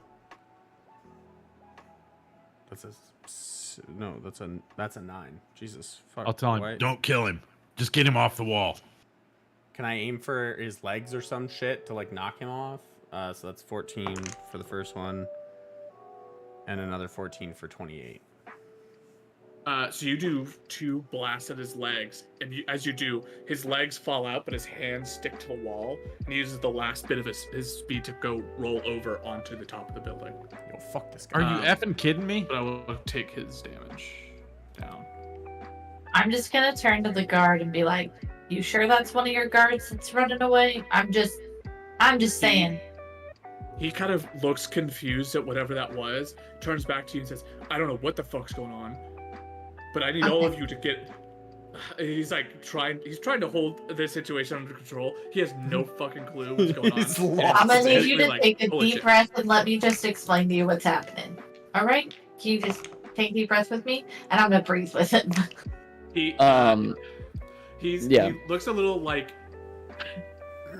Speaker 1: That's a 9. Jesus. Fuck.
Speaker 4: I'll tell him,
Speaker 1: what?
Speaker 4: don't kill him. Just get him off the wall.
Speaker 1: Can I aim for his legs or some shit to like knock him off? So that's 14 for the first one, and another 14 for 28.
Speaker 3: So you do 2 blasts at his legs, and as you do, his legs fall out, but his hands stick to the wall, and he uses the last bit of his speed to go roll over onto the top of the building.
Speaker 1: Yo, fuck this guy.
Speaker 4: Are you effing kidding me?
Speaker 3: But I will take his damage down.
Speaker 6: I'm just gonna turn to the guard and be like, "You sure that's one of your guards that's running away?" I'm just saying.
Speaker 3: He kind of looks confused at whatever that was, turns back to you and says, "I don't know what the fuck's going on, but I need all of you to get." He's trying to hold this situation under control. He has no fucking clue what's going on.
Speaker 1: He's lost.
Speaker 6: I'm gonna need
Speaker 3: Basically
Speaker 6: you to
Speaker 3: like,
Speaker 6: take a
Speaker 3: holy
Speaker 6: deep
Speaker 3: shit.
Speaker 6: breath and let me just explain to you what's happening. All right? Can you just take a deep breath with me? And I'm gonna breathe with it.
Speaker 3: He
Speaker 5: Yeah.
Speaker 3: he looks a little like,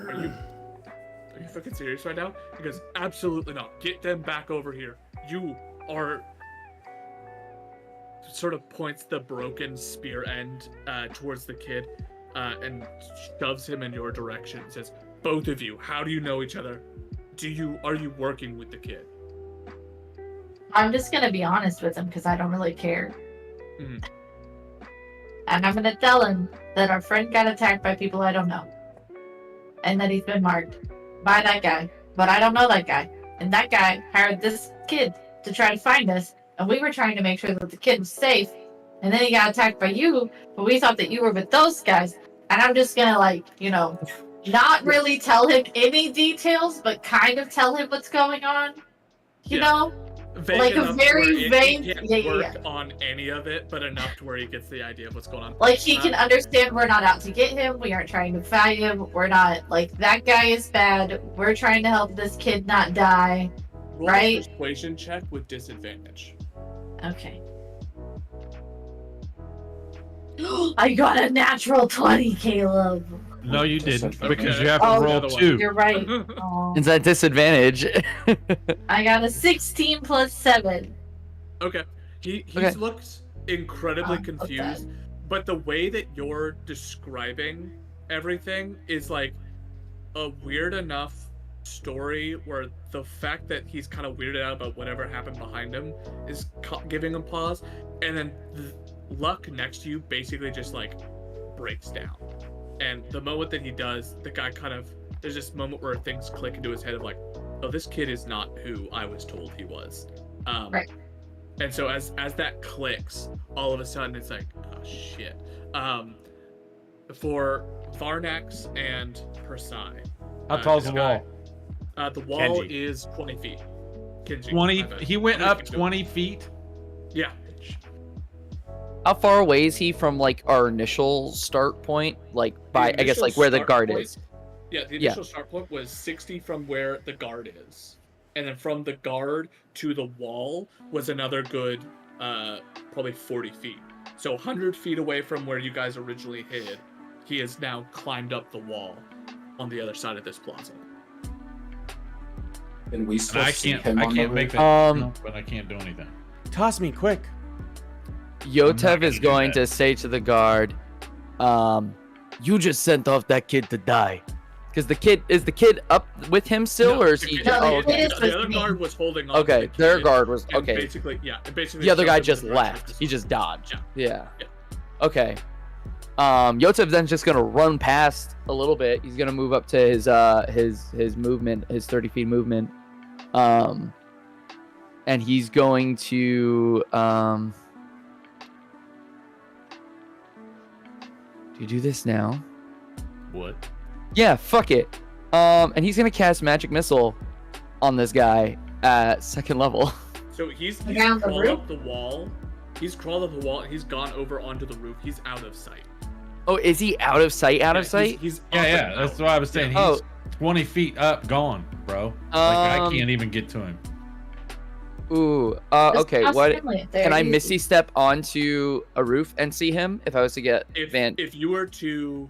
Speaker 3: are you fucking serious right now? He goes, absolutely not. Get them back over here. You are. Sort of points the broken spear end towards the kid and shoves him in your direction. Says, both of you, how do you know each other? Are you working with the kid?
Speaker 6: I'm just gonna be honest with him because I don't really care.
Speaker 3: Mhm.
Speaker 6: And I'm gonna tell him that our friend got attacked by people I don't know. And that he's been marked by that guy. But I don't know that guy. And that guy hired this kid to try to find us. And we were trying to make sure that the kid was safe. And then he got attacked by you. But we thought that you were with those guys. And I'm just gonna not really tell him any details, but kind of tell him what's going on. You
Speaker 3: Yeah.
Speaker 6: know?
Speaker 3: Vague
Speaker 6: Like a
Speaker 3: enough
Speaker 6: very
Speaker 3: where he
Speaker 6: vague-
Speaker 3: can't
Speaker 6: yeah,
Speaker 3: work on any of it, but enough to where he gets the idea of what's going on.
Speaker 6: Like he can understand we're not out to get him. We aren't trying to fight him. We're not like that guy is bad. We're trying to help this kid not die.
Speaker 3: Roll a
Speaker 6: right?
Speaker 3: persuasion check with disadvantage.
Speaker 6: Okay. I got a natural 20, Caleb.
Speaker 4: No, you didn't, because you
Speaker 3: Okay.
Speaker 4: have to
Speaker 6: Oh,
Speaker 4: roll
Speaker 3: the other one.
Speaker 4: 2.
Speaker 6: You're right. Oh,
Speaker 5: Is that disadvantage?
Speaker 6: I got a 16 plus 7.
Speaker 3: Okay. He
Speaker 5: Okay.
Speaker 3: looks incredibly
Speaker 6: Oh,
Speaker 3: confused, but the way that you're describing everything is like a weird enough story where the fact that he's kind of weirded out about whatever happened behind him is giving him pause, and then Luck next to you basically just like breaks down And the moment that he does, the guy there's this moment where things click into his head of like, oh, this kid is not who I was told he was.
Speaker 6: Right.
Speaker 3: And so as that clicks, all of a sudden it's like, oh shit. For Varnax and Persai.
Speaker 4: How tall's the wall?
Speaker 3: The wall
Speaker 1: Kenji.
Speaker 3: is 20 feet. Kenji,
Speaker 4: 20.
Speaker 3: my bad.
Speaker 4: He went
Speaker 3: 20
Speaker 4: up
Speaker 3: feet.
Speaker 4: 20 feet.
Speaker 3: Yeah.
Speaker 5: How far away is he from like our initial start point? Like by I guess
Speaker 3: initial
Speaker 5: like where the
Speaker 3: start
Speaker 5: guard
Speaker 3: point-
Speaker 5: is.
Speaker 3: Yeah, the
Speaker 5: Yeah.
Speaker 3: initial start point was 60 from where the guard is. And then from the guard to the wall was another good probably 40 feet. So 100 feet away from where you guys originally hid, he has now climbed up the wall on the other side of this plaza.
Speaker 7: And we still
Speaker 4: I
Speaker 7: see
Speaker 4: can't.
Speaker 7: him
Speaker 4: I
Speaker 7: on the
Speaker 4: can't make
Speaker 7: roof.
Speaker 4: that. jump, but I can't do anything.
Speaker 1: Toss me quick.
Speaker 5: Yotev
Speaker 4: gonna
Speaker 5: is
Speaker 4: do
Speaker 5: going
Speaker 4: that.
Speaker 5: to say to the guard, "You just sent off that kid to die." Because the kid up with him still,
Speaker 3: No,
Speaker 5: or is
Speaker 3: the
Speaker 5: he
Speaker 3: kid-
Speaker 5: just?
Speaker 6: No,
Speaker 5: Oh,
Speaker 6: it
Speaker 5: okay.
Speaker 6: is
Speaker 3: The
Speaker 6: with
Speaker 3: other
Speaker 6: me.
Speaker 3: guard was holding on.
Speaker 5: Okay,
Speaker 3: to the
Speaker 5: their
Speaker 3: kid,
Speaker 5: guard was
Speaker 3: and
Speaker 5: okay.
Speaker 3: Basically,
Speaker 5: The other guy
Speaker 3: shoved him
Speaker 5: just
Speaker 3: in the direction of
Speaker 5: left.
Speaker 3: this
Speaker 5: He
Speaker 3: wall.
Speaker 5: just dodged.
Speaker 3: Yeah.
Speaker 5: Yeah. Okay. Yotev's then just gonna run past a little bit. He's gonna move up to his movement, his 30 feet movement, and he's going to Do you do this now?
Speaker 1: What?
Speaker 5: Yeah, fuck it. And he's gonna cast Magic Missile on this guy at 2nd level.
Speaker 3: So he's
Speaker 6: Around the
Speaker 3: crawled
Speaker 6: roof?
Speaker 3: up the wall. He's crawled up the wall and he's gone over onto the roof. He's out of sight.
Speaker 5: Oh, is he out of sight? Out of
Speaker 3: Yeah,
Speaker 5: sight?
Speaker 3: He's
Speaker 4: Yeah,
Speaker 3: up
Speaker 4: yeah.
Speaker 3: and
Speaker 4: That's
Speaker 3: out.
Speaker 4: what I was saying. He's
Speaker 5: Oh.
Speaker 4: 20 feet up, gone, bro. Like I
Speaker 5: Um,
Speaker 4: can't even get to him.
Speaker 5: Ooh.
Speaker 6: Just
Speaker 5: Okay.
Speaker 6: toss
Speaker 5: What?
Speaker 6: him right there,
Speaker 5: Can I
Speaker 6: easy.
Speaker 5: Misty Step onto a roof and see him if I was to get
Speaker 3: If you were to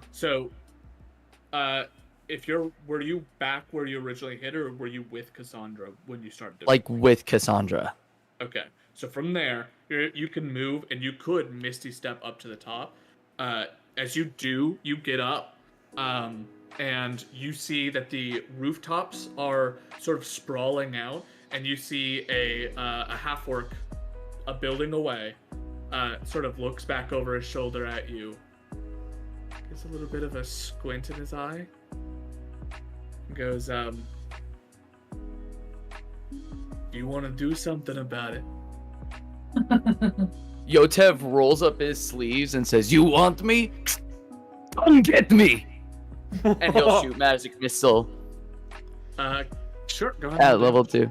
Speaker 3: were you back where you originally hit, or were you with Cassandra when you started doing
Speaker 5: like with Cassandra?
Speaker 3: Okay, so from there, you can move and you could Misty Step up to the top. As you do, you get up, and you see that the rooftops are sort of sprawling out, and you see a half orc, a building away, sort of looks back over his shoulder at you, gives a little bit of a squint in his eye, and goes, "You want to do something about it?"
Speaker 5: Yotev rolls up his sleeves and says, "You want me? Come get me!" And he'll shoot Magic Missile
Speaker 3: Sure, go ahead.
Speaker 5: at level 2.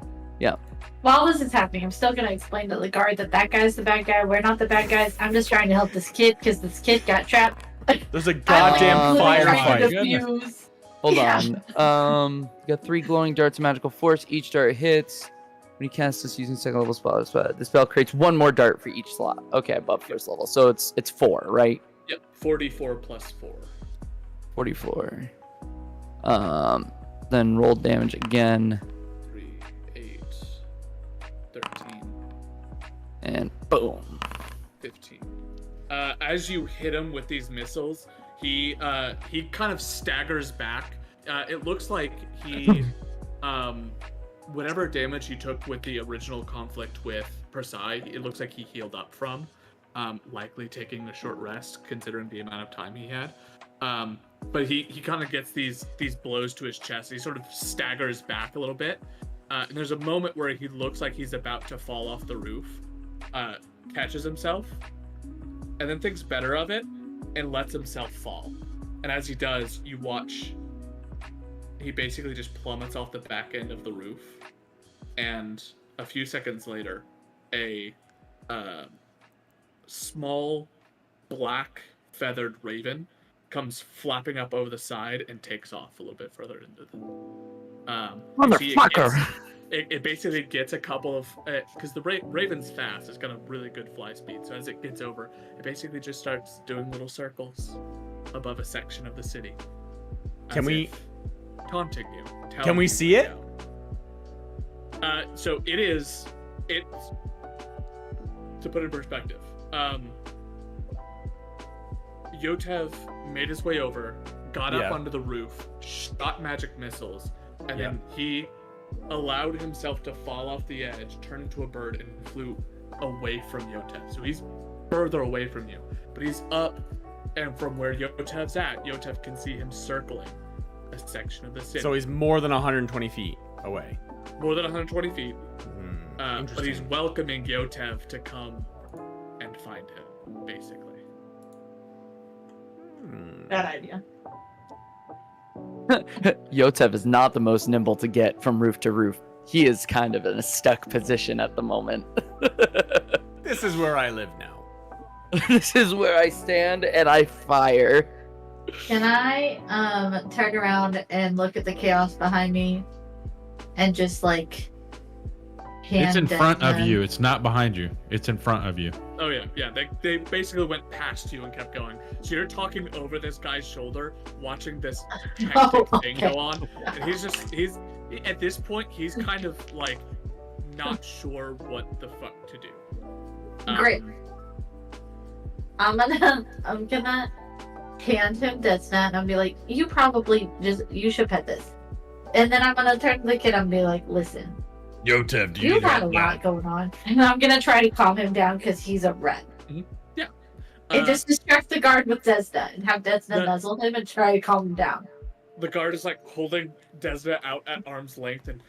Speaker 6: While this is happening, I'm still gonna explain to the guard that guy's the bad guy. We're not the bad guys. I'm just trying to help this kid because this kid got trapped.
Speaker 1: There's a goddamn
Speaker 6: I'm literally trying to
Speaker 1: firefight.
Speaker 6: defuse.
Speaker 5: Hold
Speaker 6: Yeah.
Speaker 5: on. You got 3 glowing darts of magical force. Each dart hits. When you cast this using 2nd level spell, the spell creates 1 more dart for each slot. Okay, above 1st level. So it's 4, right?
Speaker 3: Yep, 44 plus 4.
Speaker 5: 44. Then roll damage again,
Speaker 3: 3, 8, 13,
Speaker 5: and boom.
Speaker 3: 15. As you hit him with these missiles, he kind of staggers back. It looks like he, whatever damage he took with the original conflict with Persai, it looks like he healed up from, likely taking a short rest considering the amount of time he had. But he kind of gets these blows to his chest. He sort of staggers back a little bit. And there's a moment where he looks like he's about to fall off the roof, catches himself, and then thinks better of it and lets himself fall. And as he does, you watch he basically just plummets off the back end of the roof. And a few seconds later, a small black feathered raven comes flapping up over the side and takes off a little bit further into the you see
Speaker 5: Motherfucker.
Speaker 3: it basically gets a couple of because the raven's fast, it's got a really good fly speed, so as it gets over, it basically just starts doing little circles above a section of the city.
Speaker 1: Can
Speaker 3: as
Speaker 1: we-
Speaker 3: if taunting you?
Speaker 1: Can
Speaker 3: telling
Speaker 1: we
Speaker 3: you
Speaker 1: see it?
Speaker 3: down. So it's to put it in perspective. Yotev made his way over, got
Speaker 1: Yeah.
Speaker 3: up onto the roof, shot magic missiles, and
Speaker 1: Yeah.
Speaker 3: then he allowed himself to fall off the edge, turn into a bird, and flew away from Yotev. So he's further away from you, but he's up And from where Yotev's at, Yotev can see him circling a section of the city.
Speaker 1: So he's more than 120 feet away.
Speaker 3: More than 120 feet. But he's
Speaker 1: Interesting.
Speaker 3: welcoming Yotev to come and find him, basically.
Speaker 6: Bad idea.
Speaker 5: Yotev is not the most nimble to get from roof to roof. He is kind of in a stuck position at the moment.
Speaker 1: This is where I live now.
Speaker 5: This is where I stand and I fire.
Speaker 6: Can I turn around and look at the chaos behind me and just like hand
Speaker 4: It's in front of
Speaker 6: Desmond-
Speaker 4: you. It's not behind you. It's in front of you.
Speaker 3: Oh yeah. They basically went past you and kept going. So you're talking over this guy's shoulder, watching this hectic
Speaker 6: Oh,
Speaker 3: thing
Speaker 6: okay.
Speaker 3: go on, and he's at this point he's kind of like not sure what the fuck to do.
Speaker 6: Great. I'm gonna hand him Death's Net and I'll be like, you should pet this. And then I'm gonna turn to the kid and be like, listen,
Speaker 4: Yotev,
Speaker 6: you got a lot going on. And I'm gonna try to calm him down because he's a rat.
Speaker 3: Yeah.
Speaker 6: And just distract the guard with Desna and have Desna
Speaker 3: the-
Speaker 6: nuzzle him and try to calm him down.
Speaker 3: The guard is like holding Desna out at arm's length and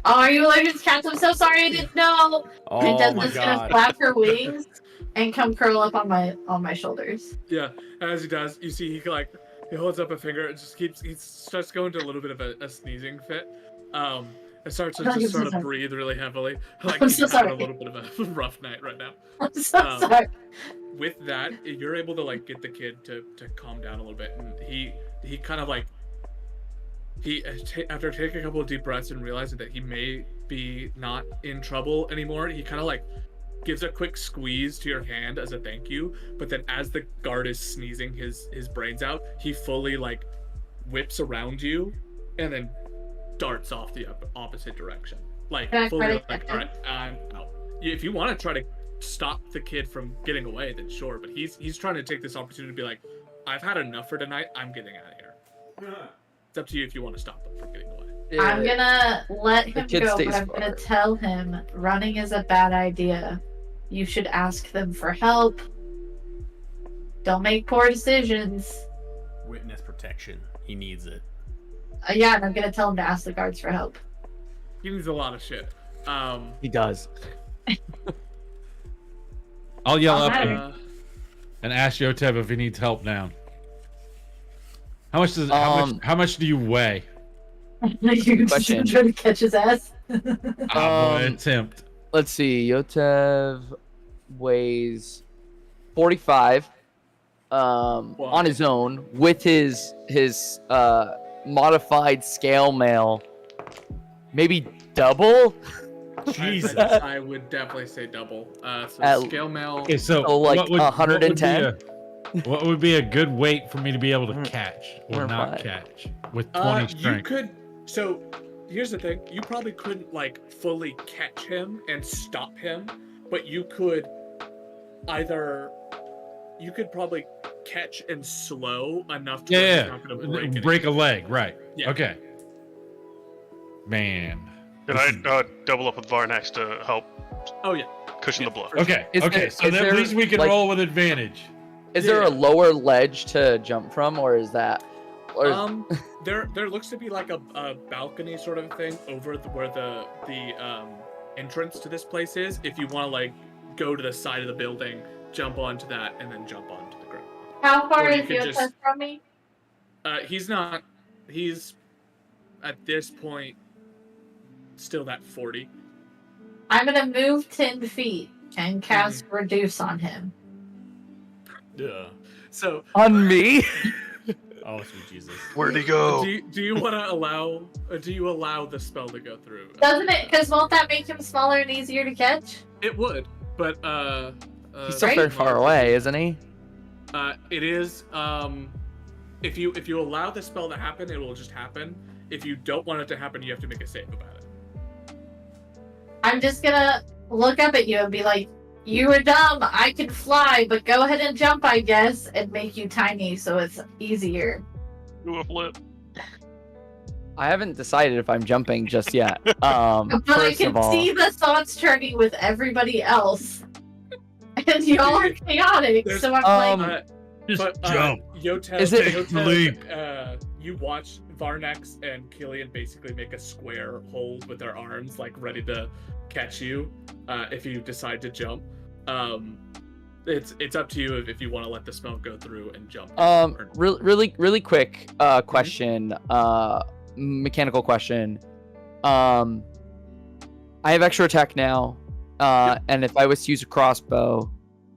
Speaker 6: Oh, are you allergic to cats? I'm so sorry, I didn't know. And
Speaker 1: Oh my
Speaker 6: Desna's gonna
Speaker 1: god.
Speaker 6: flap her wings and come curl up on my shoulders.
Speaker 3: yeah, as he does, you see he holds up a finger and just he starts going to a little bit of a sneezing fit. And starts to
Speaker 6: I'm
Speaker 3: just
Speaker 6: so
Speaker 3: sort of
Speaker 6: sorry.
Speaker 3: breathe really heavily. Like
Speaker 6: I'm
Speaker 3: he's
Speaker 6: so
Speaker 3: having
Speaker 6: sorry.
Speaker 3: a little bit of a rough night right now.
Speaker 6: I'm so
Speaker 3: Um,
Speaker 6: sorry.
Speaker 3: With that, you're able to like get the kid to calm down a little bit, and he kind of like after taking a couple of deep breaths and realizing that he may be not in trouble anymore, he kind of like gives a quick squeeze to your hand as a thank you. But then as the guard is sneezing his brains out, he fully like whips around you and then darts off the opposite direction. Like
Speaker 6: Can I
Speaker 3: fully
Speaker 6: try to
Speaker 3: like,
Speaker 6: catch
Speaker 3: all
Speaker 6: him?
Speaker 3: right, I'm out. If you want to try to stop the kid from getting away, then sure. But he's trying to take this opportunity to be like, I've had enough for tonight. I'm getting out of here. It's up to you if you want to stop him from getting away.
Speaker 6: I'm gonna let him
Speaker 5: kid
Speaker 6: go,
Speaker 5: stays
Speaker 6: but I'm gonna
Speaker 5: far.
Speaker 6: tell him running is a bad idea. You should ask them for help. Don't make poor decisions.
Speaker 1: Witness protection. He needs it.
Speaker 6: Yeah, and I'm gonna tell him to ask the guards for help.
Speaker 3: He needs a lot of shit.
Speaker 5: He does.
Speaker 4: I'll yell
Speaker 6: All
Speaker 4: up
Speaker 6: right.
Speaker 4: and ask Yotev if he needs help down. How much does how much do you weigh?
Speaker 6: You
Speaker 5: Question.
Speaker 6: trying to catch his ass.
Speaker 4: I'm gonna attempt.
Speaker 5: Let's see. Yotev weighs 45 on his own with his modified scale mail. Maybe double?
Speaker 1: Jesus.
Speaker 3: I would definitely say double. So
Speaker 5: At-
Speaker 3: scale mail.
Speaker 4: Okay, so
Speaker 5: So, like,
Speaker 4: what would
Speaker 5: 110?
Speaker 4: what would be a good weight for me to be able to catch or
Speaker 5: Or
Speaker 4: not
Speaker 5: five.
Speaker 4: catch with 20
Speaker 3: You
Speaker 4: strength?
Speaker 3: could. So here's the thing: you probably couldn't like fully catch him and stop him, but you could either. You could probably catch and slow enough to where he's
Speaker 4: Yeah,
Speaker 3: not gonna break,
Speaker 4: break a leg, right?
Speaker 3: Yeah.
Speaker 4: Okay. Man.
Speaker 2: Can I double up with Varnax to help
Speaker 3: Oh yeah.
Speaker 2: cushion
Speaker 3: Yeah,
Speaker 2: the blow?
Speaker 3: for sure.
Speaker 4: Okay.
Speaker 5: Is
Speaker 4: okay.
Speaker 5: there-
Speaker 4: So
Speaker 5: is
Speaker 4: then at
Speaker 5: there,
Speaker 4: least we can
Speaker 5: like-
Speaker 4: roll with advantage.
Speaker 5: Is there a
Speaker 3: Yeah.
Speaker 5: lower ledge to jump from, or is that? Or
Speaker 3: There looks to be like a balcony sort of thing over where the entrance to this place is. If you want to like go to the side of the building, jump onto that, and then jump onto the ground.
Speaker 6: How far
Speaker 3: Or you
Speaker 6: is
Speaker 3: could
Speaker 6: your
Speaker 3: just-
Speaker 6: test from me?
Speaker 3: He's not. He's at this point still that 40.
Speaker 6: I'm gonna move 10 feet and cast reduce on him.
Speaker 1: Yeah.
Speaker 3: So
Speaker 5: on me?
Speaker 1: Oh, sweet Jesus.
Speaker 2: Where'd he go?
Speaker 3: do you want to allow? Do you allow the spell to go through?
Speaker 6: Doesn't it? Because won't that make him smaller and easier to catch?
Speaker 3: It would, but
Speaker 5: He's still
Speaker 6: Right?
Speaker 5: very far away, isn't he?
Speaker 3: It is. If you allow the spell to happen, it will just happen. If you don't want it to happen, you have to make a save about it.
Speaker 6: I'm just gonna look up at you and be like, you were dumb. I can fly, but go ahead and jump, I guess, and make you tiny so it's easier.
Speaker 2: Do a flip.
Speaker 5: I haven't decided if I'm jumping just yet.
Speaker 6: But I
Speaker 5: First
Speaker 6: can
Speaker 5: of all,
Speaker 6: see the thoughts turning with everybody else. And y'all are chaotic,
Speaker 3: There's-
Speaker 6: so I'm like,
Speaker 4: Just jump.
Speaker 3: Yotev,
Speaker 5: Is it-
Speaker 3: you watch Varnex and Killian basically make a square hold with their arms, like ready to catch you if you decide to jump. It's up to you if you want to let the smell go through and jump.
Speaker 5: Really quick question, mechanical question. I have extra attack now, and if I was to use a crossbow,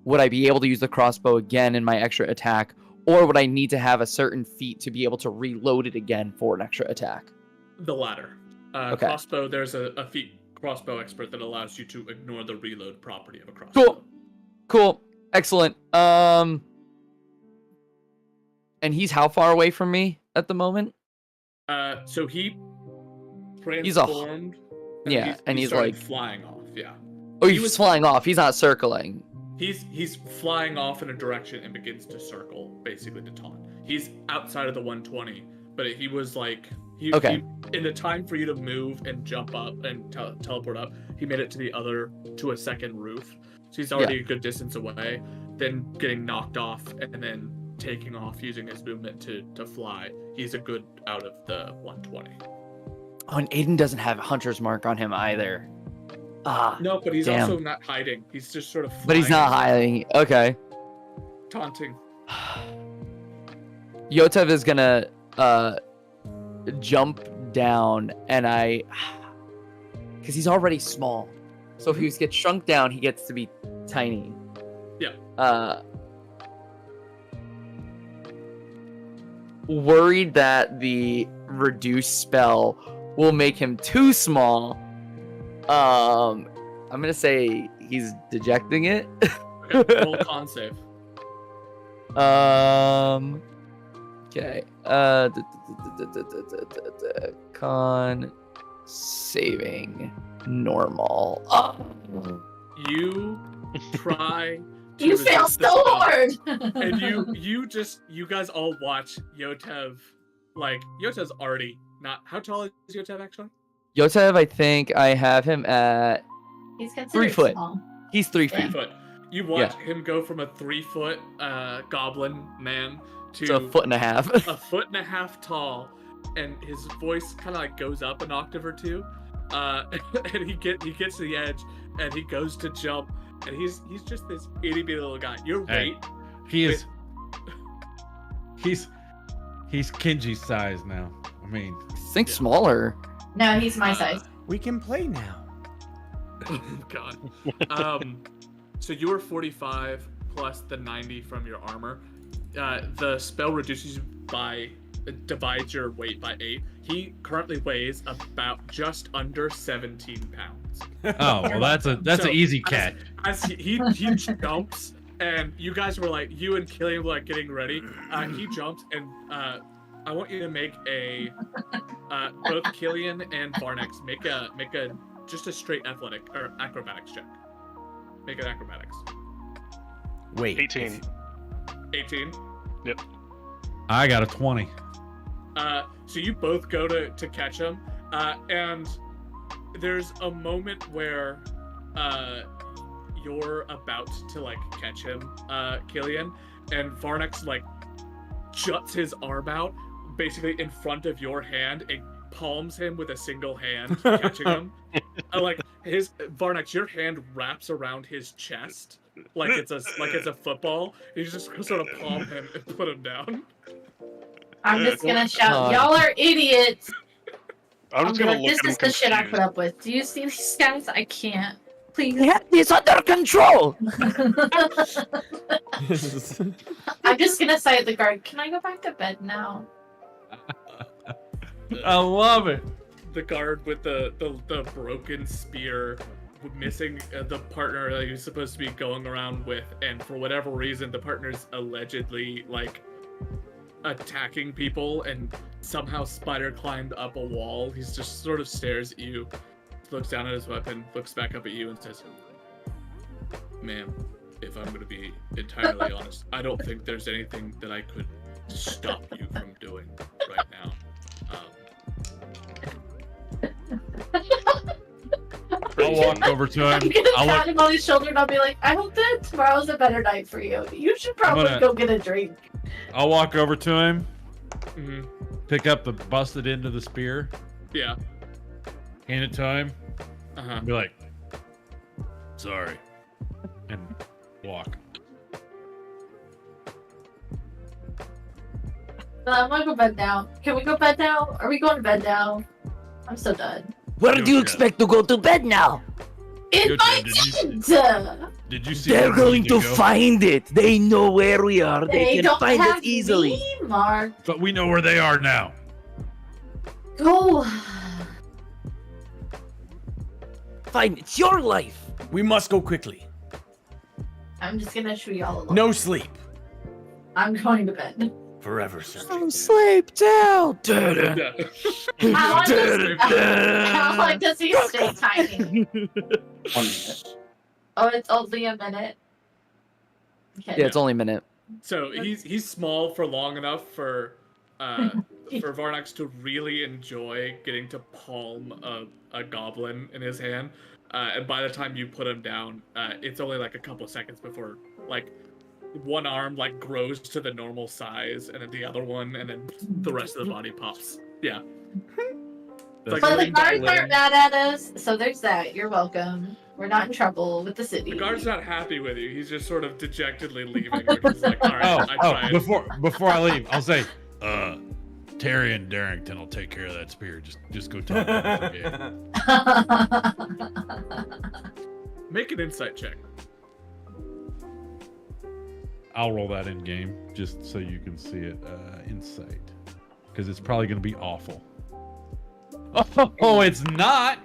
Speaker 5: would I be able to use the crossbow again in my extra attack, or would I need to have a certain feat to be able to reload it again for an extra attack?
Speaker 3: The latter.
Speaker 5: Okay.
Speaker 3: Crossbow, there's a feat crossbow expert that allows you to ignore the reload property of a crossbow.
Speaker 5: Cool. Excellent. And he's how far away from me at the moment?
Speaker 3: So he
Speaker 5: He's off.
Speaker 3: transformed.
Speaker 5: Yeah, and he's
Speaker 3: started
Speaker 5: like
Speaker 3: flying off. Yeah.
Speaker 5: Oh,
Speaker 3: He
Speaker 5: he's
Speaker 3: was-
Speaker 5: flying off. He's not circling.
Speaker 3: He's flying off in a direction and begins to circle, basically to taunt. He's outside of the 120, but he was like
Speaker 5: Okay.
Speaker 3: in the time for you to move and jump up and teleport up, he made it to a second roof. So he's already a good distance away. Then getting knocked off and then taking off using his movement to fly. He's a good out of the 120.
Speaker 5: Oh, and Aiden doesn't have Hunter's Mark on him either. Ah,
Speaker 3: No, but he's
Speaker 5: Damn.
Speaker 3: also not hiding. He's just sort of
Speaker 5: but he's not
Speaker 3: flying,
Speaker 5: hiding. Okay.
Speaker 3: taunting.
Speaker 5: Yotev is gonna jump down, and because he's already small, so if he gets shrunk down, he gets to be tiny.
Speaker 3: Yeah.
Speaker 5: Worried that the reduce spell will make him too small. I'm gonna say he's dejecting it.
Speaker 3: Okay, roll con save.
Speaker 5: Okay. Con saving normal.
Speaker 3: You try to
Speaker 6: you fail
Speaker 3: resist the
Speaker 6: so
Speaker 3: spell,
Speaker 6: hard.
Speaker 3: and you guys all watch Yotev. Like Yotev's already not. How tall is Yotev actually?
Speaker 5: Yotev, I think I have him at.
Speaker 6: He's considered
Speaker 5: 3 foot.
Speaker 6: small.
Speaker 5: He's 3
Speaker 3: 3
Speaker 5: feet.
Speaker 3: foot. You watch him go from a 3-foot goblin man to
Speaker 5: So a foot and a half.
Speaker 3: a 1.5 feet tall, and his voice kind of like goes up an octave or two. And he gets to the edge, and he goes to jump, and he's just this itty bitty little guy. Your
Speaker 4: Hey.
Speaker 3: weight.
Speaker 4: He is. He's Kenji's size now. I mean,
Speaker 5: Think smaller.
Speaker 6: No, he's my size.
Speaker 1: We can play now.
Speaker 3: Oh God. So you are 45 plus the 90 from your armor. The spell reduces you divides your weight by 8. He currently weighs about just under 17 pounds.
Speaker 4: oh well, that's an
Speaker 3: So,
Speaker 4: easy catch.
Speaker 3: As he jumps, and you guys were like, you and Killian were like getting ready. He jumps, and I want you to make a both Killian and Varnex make a just a straight athletic or acrobatics check. Make an acrobatics.
Speaker 1: Wait.
Speaker 2: 18.
Speaker 3: 18.
Speaker 4: I got a 20.
Speaker 3: So you both go to catch him, and there's a moment where you're about to like catch him, Killian, and Varnex like juts his arm out, basically in front of your hand, and palms him with a single hand, catching him. Like Varnex, your hand wraps around his chest like it's a football. You just sort of palm him and put him down.
Speaker 6: I'm just gonna shout,
Speaker 5: God.
Speaker 6: y'all are idiots.
Speaker 2: I'm just gonna look
Speaker 6: this
Speaker 2: at him
Speaker 6: is the shit I put
Speaker 2: confused.
Speaker 6: up with. Do you see these guys? I can't. Please.
Speaker 5: Yeah, it's under control.
Speaker 6: I'm just gonna say at the guard, can I go back to bed now?
Speaker 4: I love it.
Speaker 3: The guard with the broken spear, missing the partner that he was supposed to be going around with, and for whatever reason, the partner's allegedly like attacking people, and somehow Spider climbed up a wall. He's just sort of stares at you, looks down at his weapon, looks back up at you, and says, "Ma'am, if I'm gonna be entirely honest, I don't think there's anything that I could stop you from doing right now."
Speaker 4: I'll walk over to
Speaker 6: I'm
Speaker 4: him.
Speaker 6: gonna
Speaker 4: I'll
Speaker 6: pat
Speaker 4: look,
Speaker 6: him on his shoulder and I'll be like, I hope that tomorrow's a better night for you. You should probably
Speaker 4: gonna-
Speaker 6: go get a drink.
Speaker 4: I'll walk over to him,
Speaker 3: Mhm.
Speaker 4: pick up the busted end of the spear,
Speaker 3: Yeah.
Speaker 4: hand it to him,
Speaker 3: Uh-huh.
Speaker 4: and be like, sorry, and walk.
Speaker 6: I'm gonna go bed now. Can we go bed now? Are we going to bed now? I'm so done.
Speaker 5: Where
Speaker 4: Yo,
Speaker 5: do you
Speaker 4: Chad.
Speaker 5: expect to go to bed now?
Speaker 6: In
Speaker 4: Yo,
Speaker 6: my
Speaker 4: Chad,
Speaker 6: tent!
Speaker 4: Did you see?
Speaker 5: They're
Speaker 4: where we
Speaker 5: going
Speaker 4: need
Speaker 5: to
Speaker 4: go?
Speaker 5: find it. They know where we are. They can
Speaker 6: don't
Speaker 5: find
Speaker 6: have
Speaker 5: it easily.
Speaker 6: me, Mark.
Speaker 4: But we know where they are now.
Speaker 6: Go.
Speaker 5: Fine, it's your life.
Speaker 1: We must go quickly.
Speaker 6: I'm just gonna shoot y'all alone.
Speaker 1: No sleep.
Speaker 6: I'm going to bed.
Speaker 1: Forever searching.
Speaker 5: Some sleep till.
Speaker 3: Yeah.
Speaker 6: How long does he stay tiny?
Speaker 7: 1 minute.
Speaker 6: Oh, it's only a minute. Okay.
Speaker 5: Yeah, it's only a minute.
Speaker 3: So he's small for long enough for Varnax to really enjoy getting to palm a goblin in his hand. And by the time you put him down, it's only like a couple seconds before like one arm like grows to the normal size, and then the other one, and then the rest of the body pops. Yeah. It's like
Speaker 6: But the
Speaker 3: limb by
Speaker 6: guards
Speaker 3: limb.
Speaker 6: aren't mad at us, so there's that. You're welcome. We're not in trouble with the city.
Speaker 3: The guard's not happy with you. He's just sort of dejectedly leaving. Which is like, all right, I tried.
Speaker 4: Before I leave, I'll say, Terry and Darrington will take care of that spear. Just go talk to them.
Speaker 3: Make an insight check.
Speaker 4: I'll roll that in game just so you can see it. Insight, because it's probably going to be awful. Oh, it's not.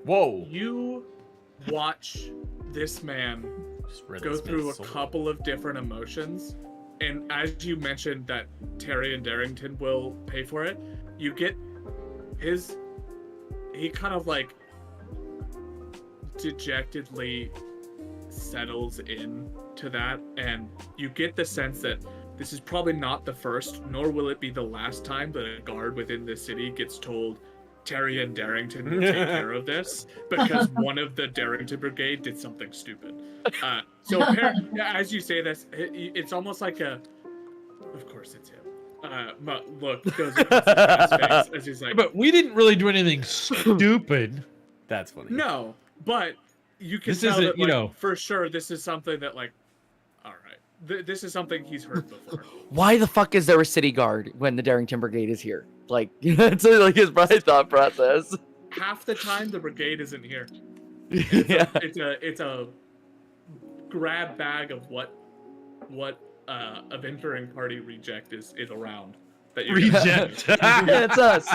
Speaker 1: Whoa.
Speaker 3: You watch this man go through a couple of different emotions, and as you mentioned that Terry and Darrington will pay for it, you get he kind of like dejectedly settles in to that, and you get the sense that this is probably not the first, nor will it be the last time that a guard within the city gets told Terry and Darrington will take care of this because one of the Darrington Brigade did something stupid. So apparently, as you say this, it's almost like of course it's him. Look goes across his face as he's like,
Speaker 4: But we didn't really do anything stupid.
Speaker 1: That's funny.
Speaker 3: no, but you can
Speaker 4: This
Speaker 3: tell
Speaker 4: isn't,
Speaker 3: that,
Speaker 4: you
Speaker 3: like,
Speaker 4: know-
Speaker 3: for sure this is something that like, all right, this is something he's heard before.
Speaker 5: Why the fuck is there a city guard when the Darrington Brigade is here? Like, it's like his thought process.
Speaker 3: Half the time the brigade isn't here.
Speaker 5: Yeah.
Speaker 3: It's a grab bag of what a venturing party reject is around. That you're
Speaker 4: Reject.
Speaker 5: Yeah, it's us.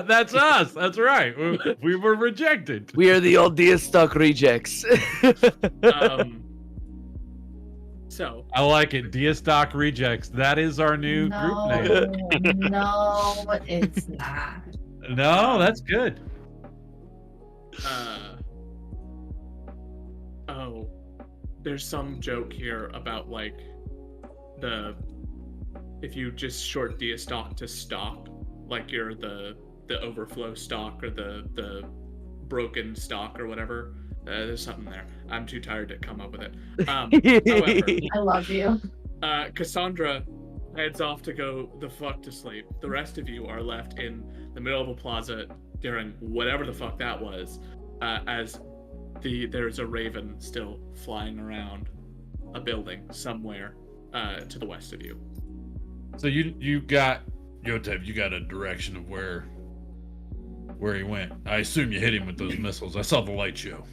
Speaker 4: That's us. That's right. We were rejected.
Speaker 5: We are the old Deastock rejects.
Speaker 3: So
Speaker 5: Uh,
Speaker 4: I like it. Deastock Rejects. That is our new group name.
Speaker 6: No, it's not.
Speaker 4: No, that's good.
Speaker 3: oh, there's some joke here about like if you just short Deastock to stock, like you're the overflow stock or the broken stock or whatever. There's something there. I'm too tired to come up with it. However,
Speaker 6: I love you.
Speaker 3: Cassandra heads off to go the fuck to sleep. The rest of you are left in the middle of a plaza during whatever the fuck that was, as there's a raven still flying around a building somewhere to the west of you.
Speaker 4: So you got Yotep, you got a direction of where he went. I assume you hit him with those missiles. I saw the light show.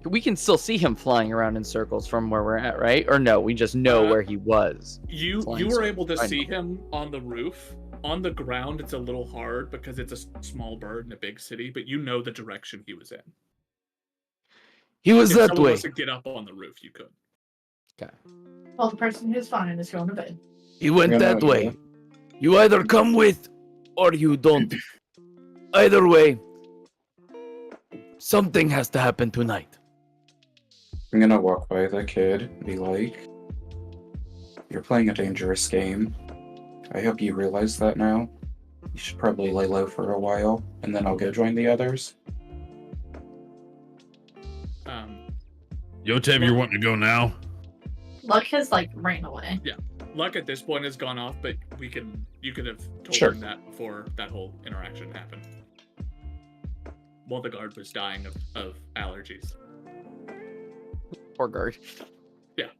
Speaker 5: We can still see him flying around in circles from where we're at, right? Or no, we just know where he was.
Speaker 3: You
Speaker 5: Flying
Speaker 3: were
Speaker 5: circles,
Speaker 3: able to
Speaker 5: I
Speaker 3: see
Speaker 5: know.
Speaker 3: him on the roof. On the ground, it's a little hard because it's a small bird in a big city, but you know the direction he was in.
Speaker 5: He was
Speaker 3: If
Speaker 5: that
Speaker 3: someone
Speaker 5: way.
Speaker 3: wants to get up on the roof, you could.
Speaker 6: Well, the person who's fine is going to bed.
Speaker 5: He went
Speaker 7: Yeah,
Speaker 5: that
Speaker 7: no,
Speaker 5: way.
Speaker 7: yeah.
Speaker 5: You either come with or you don't. Either way, something has to happen tonight.
Speaker 7: I'm gonna walk by the kid and be like, "You're playing a dangerous game. I hope you realize that now. You should probably lay low for a while, and then I'll go join the others."
Speaker 4: Yotev, you're wanting to go now?
Speaker 6: Luck has like ran away.
Speaker 3: Luck at this point has gone off, but you could have told
Speaker 7: Sure.
Speaker 3: him that before that whole interaction happened. While the guard was dying of allergies.
Speaker 5: Poor guard.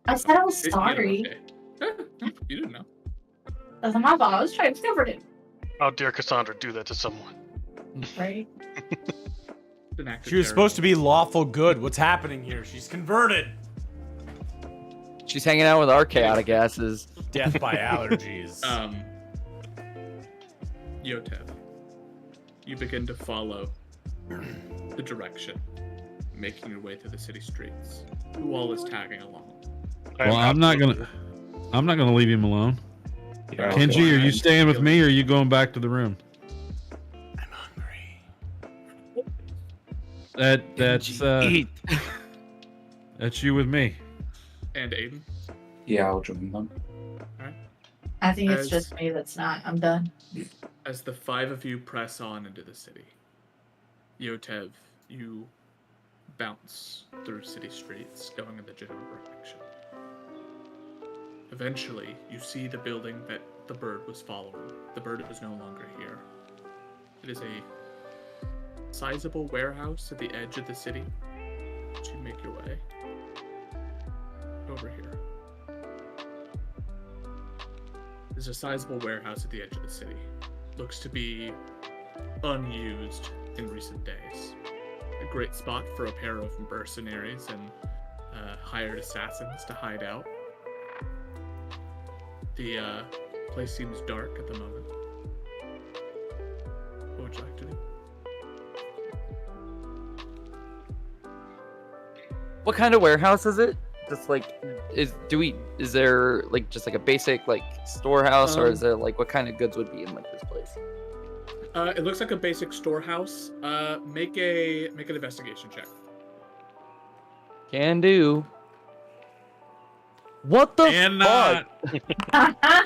Speaker 6: I said I was
Speaker 3: He had a rough
Speaker 6: sorry.
Speaker 3: day. You didn't know.
Speaker 6: That's my fault. I was trying to discover it.
Speaker 2: How dare Cassandra do that to someone?
Speaker 6: Right?
Speaker 3: An act of
Speaker 1: She was
Speaker 3: terror.
Speaker 1: supposed to be lawful good. What's happening here? She's converted.
Speaker 5: She's hanging out with our chaotic asses.
Speaker 1: Death by allergies.
Speaker 3: Yotev, you begin to follow the direction, making your way through the city streets. Who all is tagging along?
Speaker 2: I am
Speaker 4: Well, I'm not
Speaker 2: absolutely-
Speaker 4: gonna leave him alone.
Speaker 7: Yeah,
Speaker 4: Kenji, are you
Speaker 3: I'm
Speaker 4: staying with
Speaker 3: feeling-
Speaker 4: me or are you going back to the room?
Speaker 1: I'm hungry.
Speaker 4: That's you with me.
Speaker 3: And Aiden?
Speaker 7: yeah, I'll join them.
Speaker 6: I think it's
Speaker 3: As-
Speaker 6: just me that's not. I'm done.
Speaker 3: As the five of you press on into the city, Yotev, you bounce through city streets, going in the general direction. Eventually, you see the building that the bird was following. The bird is no longer here. It is a sizable warehouse at the edge of the city. As you make your way over here. There's a sizable warehouse at the edge of the city. Looks to be unused in recent days. A great spot for a pair of mercenaries and hired assassins to hide out. The place seems dark at the moment. What would you like to do?
Speaker 5: What kind of warehouse is it? Just like, is there like just like a basic like storehouse, or is there like what kind of goods would be in like this place?
Speaker 3: It looks like a basic storehouse. Make an investigation check.
Speaker 5: Can do. What the
Speaker 4: And
Speaker 5: fuck?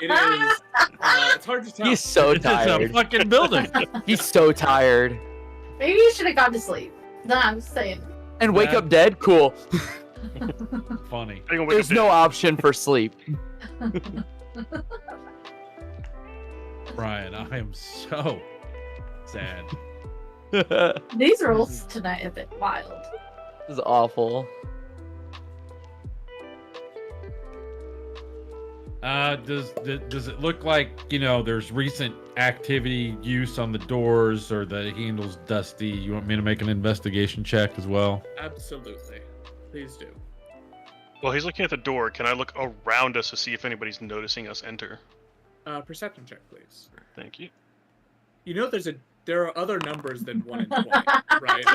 Speaker 3: It is. It's hard to tell.
Speaker 5: He's so
Speaker 4: It's just a
Speaker 5: tired.
Speaker 4: fucking building.
Speaker 5: He's so tired.
Speaker 6: Maybe you should have gone to sleep. No, I'm just saying.
Speaker 5: And wake
Speaker 4: Yeah.
Speaker 5: up dead? Cool.
Speaker 4: Funny.
Speaker 2: Are you gonna wake
Speaker 5: There's
Speaker 2: up
Speaker 5: no
Speaker 2: dead?
Speaker 5: option for sleep.
Speaker 4: Brian, I am so sad.
Speaker 6: These rules tonight have been wild.
Speaker 5: This is awful.
Speaker 4: Does it look like, there's recent activity use on the doors or the handle's dusty? You want me to make an investigation check as well?
Speaker 3: Absolutely. Please do.
Speaker 2: Well, he's looking at the door. Can I look around us to see if anybody's noticing us enter?
Speaker 3: Perception check, please.
Speaker 2: Thank you.
Speaker 3: You know, there are other numbers than 1 and 20, right?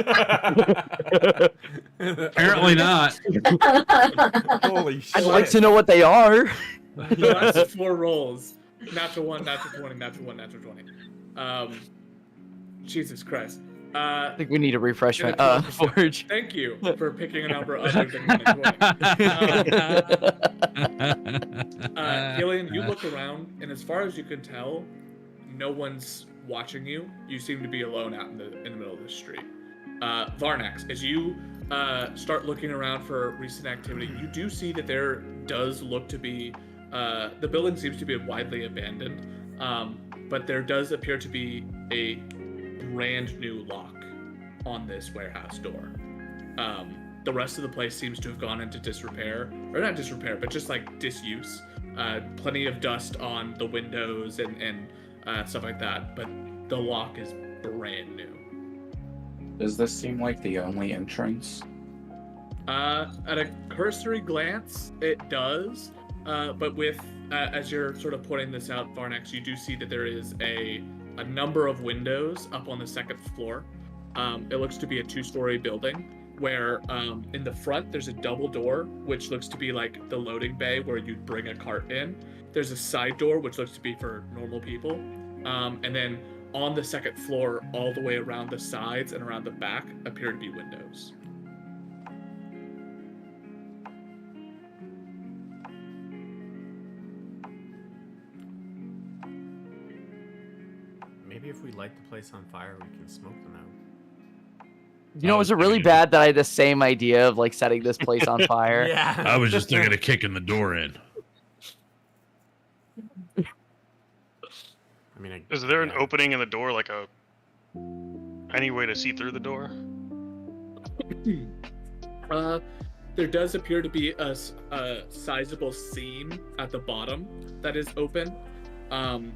Speaker 4: Apparently not.
Speaker 1: Holy shit.
Speaker 5: I'd like to know what they are.
Speaker 3: The last 4 rolls. Natural 1, natural 20, natural 1, natural 20. Jesus Christ.
Speaker 5: I think we need a refreshment.
Speaker 3: Yeah,
Speaker 5: Forge.
Speaker 3: Thank you for picking a number other than 1 and 20. Gillian, you look around, and as far as you can tell, no one's watching you. You seem to be alone out in the middle of the street. Varnax, as you start looking around for recent activity, you do see that there does look to be the building seems to be widely abandoned, but there does appear to be a brand new lock on this warehouse door. The rest of the place seems to have gone into disrepair, or not disrepair, but just like disuse. Plenty of dust on the windows and stuff like that, but the lock is brand new.
Speaker 7: Does this seem like the only entrance?
Speaker 3: At a cursory glance, it does, but with as you're sort of pointing this out, Varnax, you do see that there is a number of windows up on the second floor. It looks to be a 2-story building where in the front there's a double door, which looks to be like the loading bay where you'd bring a cart in. There's a side door, which looks to be for normal people. And then on the second floor, all the way around the sides and around the back, appear to be windows.
Speaker 1: Maybe if we light the place on fire, we can smoke them out.
Speaker 5: You know, was it really bad that I had the same idea of like setting this place on fire?
Speaker 1: Yeah.
Speaker 4: I was just thinking of kicking the door in.
Speaker 1: I mean,
Speaker 2: Is there an
Speaker 1: yeah.
Speaker 2: opening in the door, like any way to see through the door?
Speaker 3: There does appear to be a sizable seam at the bottom that is open, and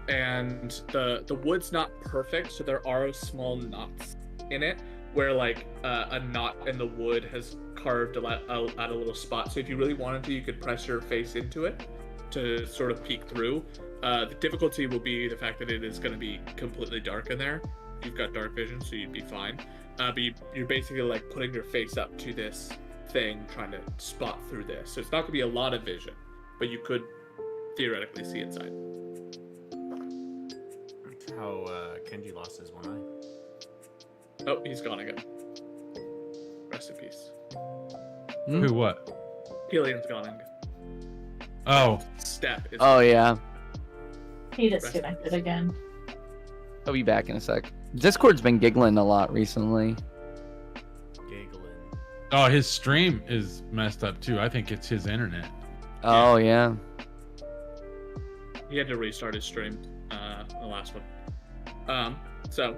Speaker 3: the wood's not perfect, so there are small knots in it where like a knot in the wood has carved at a little spot. So if you really wanted to, you could press your face into it to sort of peek through. The difficulty will be the fact that it is going to be completely dark in there. You've got dark vision, so you'd be fine. But you're basically like putting your face up to this thing, trying to spot through this. So it's not going to be a lot of vision, but you could theoretically see inside.
Speaker 1: That's how Kenji lost his one eye.
Speaker 3: Oh, he's gone again. Rest in peace.
Speaker 4: Who? What?
Speaker 3: Helium's gone again.
Speaker 4: Oh,
Speaker 3: Step is.
Speaker 5: Oh yeah.
Speaker 6: He disconnected again.
Speaker 5: I'll be back in a sec. Discord's been giggling a lot recently.
Speaker 1: Giggling.
Speaker 4: oh, his stream is messed up too. I think it's his internet.
Speaker 5: Oh yeah.
Speaker 3: He had to restart his stream, the last one. So